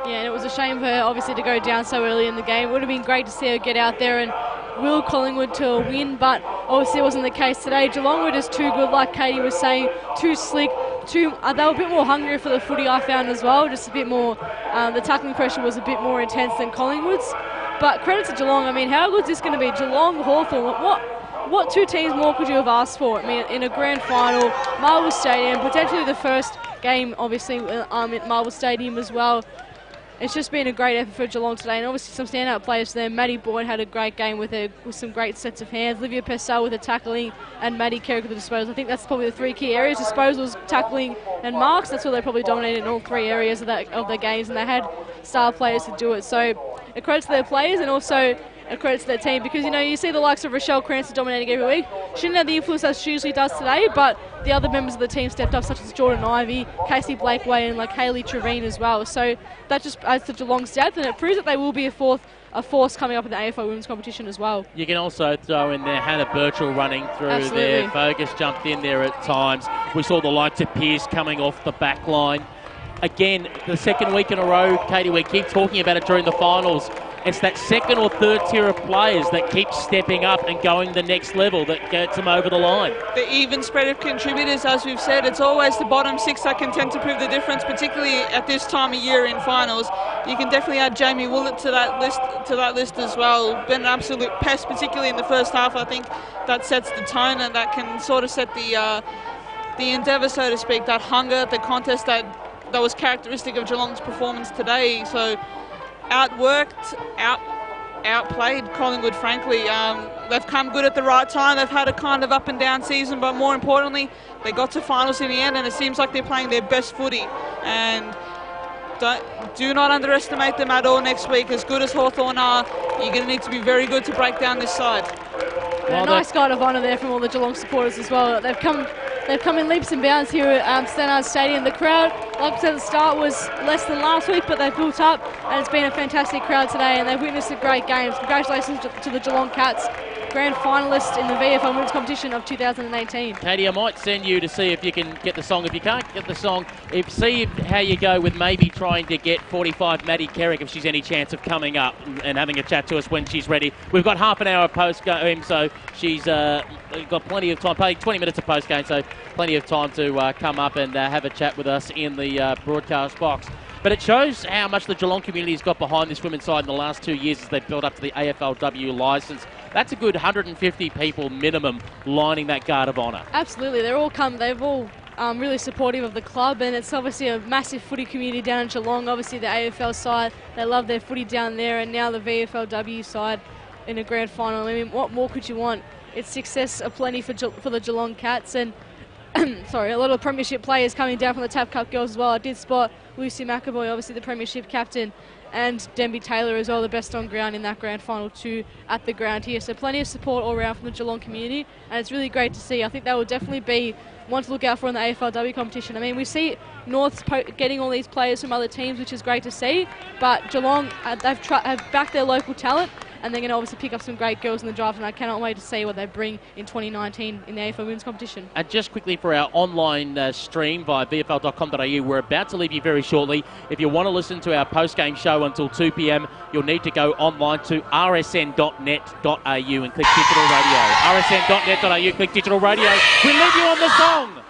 Speaker 3: Yeah, and it was a shame for her, obviously, to go down so early in the game. It would have been great to see her get out there and will Collingwood to a win, but obviously it wasn't the case today. Geelong were just too good, like Katie was saying, too slick. They were a bit more hungry for the footy, I found as well, just a bit more, the tackling pressure was a bit more intense than Collingwood's. But credit to Geelong. I mean, how good is this going to be? Geelong, Hawthorn, what 2 teams more could you have asked for? I mean, in a grand final, Marvel Stadium, potentially the first game, obviously, at Marvel Stadium as well. It's just been a great effort for Geelong today, and obviously some standout players there. Maddie Boyd had a great game with some great sets of hands. Olivia Purcell with the tackling, and Maddie Kerrick with the disposal. I think that's probably the 3 key areas: disposals, tackling, and marks. That's where they probably dominated in all 3 areas of their games, and they had star players to do it. So a credit to their players, and also a credit to their team, because you see the likes of Rochelle Krantz dominating every week. She didn't have the influence as she usually does today, but the other members of the team stepped up, such as Jordan Ivey, Casey Blakeway, and like Hayley Trevine as well. So that just adds to Geelong's depth, and it proves that they will be a force coming up in the AFL women's competition as well.
Speaker 1: You can also throw in there Hannah Birchall running through there. Bogus jumped in there at times. We saw the likes of Pearce coming off the back line. Again, the second week in a row, Katie, we keep talking about it during the finals. It's that second or third tier of players that keep stepping up and going the next level that gets them over the line.
Speaker 2: The even spread of contributors, as we've said, it's always the bottom 6 that can tend to prove the difference, particularly at this time of year in finals. You can definitely add Jamie Willett to that list as well. Been an absolute pest, particularly in the first half. I think that sets the tone, and that can sort of set the endeavour, so to speak, that hunger, the contest that was characteristic of Geelong's performance today. So outplayed Collingwood, frankly. They've come good at the right time. They've had a kind of up and down season, but more importantly, they got to finals in the end, and it seems like they're playing their best footy. And do not underestimate them at all next week. As good as Hawthorn are, you're going to need to be very good to break down this side.
Speaker 3: A nice guard of honour there from all the Geelong supporters as well. They've come in leaps and bounds here at Stannard Stadium. The crowd, like I said at the start, was less than last week, but they've built up, and it's been a fantastic crowd today, and they've witnessed a great game. Congratulations to the Geelong Cats, grand finalist in the VFL Women's Competition of 2018.
Speaker 1: Katie, I might send you to see if you can get the song. If you can't get the song, see how you go with maybe trying to get 45 Maddie Kerrick, if she's any chance of coming up and having a chat to us when she's ready. We've got half an hour post game, so she's got plenty of time, probably 20 minutes of post game, so plenty of time to come up and have a chat with us in the broadcast box. But it shows how much the Geelong community has got behind this women's side in the last 2 years as they've built up to the AFLW licence. That's a good 150 people minimum lining that guard of honour.
Speaker 3: Absolutely. They've all really supportive of the club, and it's obviously a massive footy community down in Geelong. Obviously the AFL side, they love their footy down there, and now the VFLW side in a grand final. I mean, what more could you want? It's success aplenty for the Geelong Cats, and sorry, a lot of premiership players coming down from the TAB Cup girls as well. I did spot Lucy McAvoy, obviously the premiership captain, and Denby Taylor as well, the best on ground in that grand final too at the ground here. So plenty of support all around from the Geelong community, and it's really great to see. I think that will definitely be one to look out for in the AFLW competition. I mean, we see North's getting all these players from other teams, which is great to see, but Geelong have backed their local talent, and they're going to obviously pick up some great girls in the draft, and I cannot wait to see what they bring in 2019 in the AFL Women's competition.
Speaker 1: And just quickly for our online stream via VFL.com.au, we're about to leave you very shortly. If you want to listen to our post-game show until 2 p.m, you'll need to go online to rsn.net.au and click digital radio. rsn.net.au, click digital radio. We leave you on the song.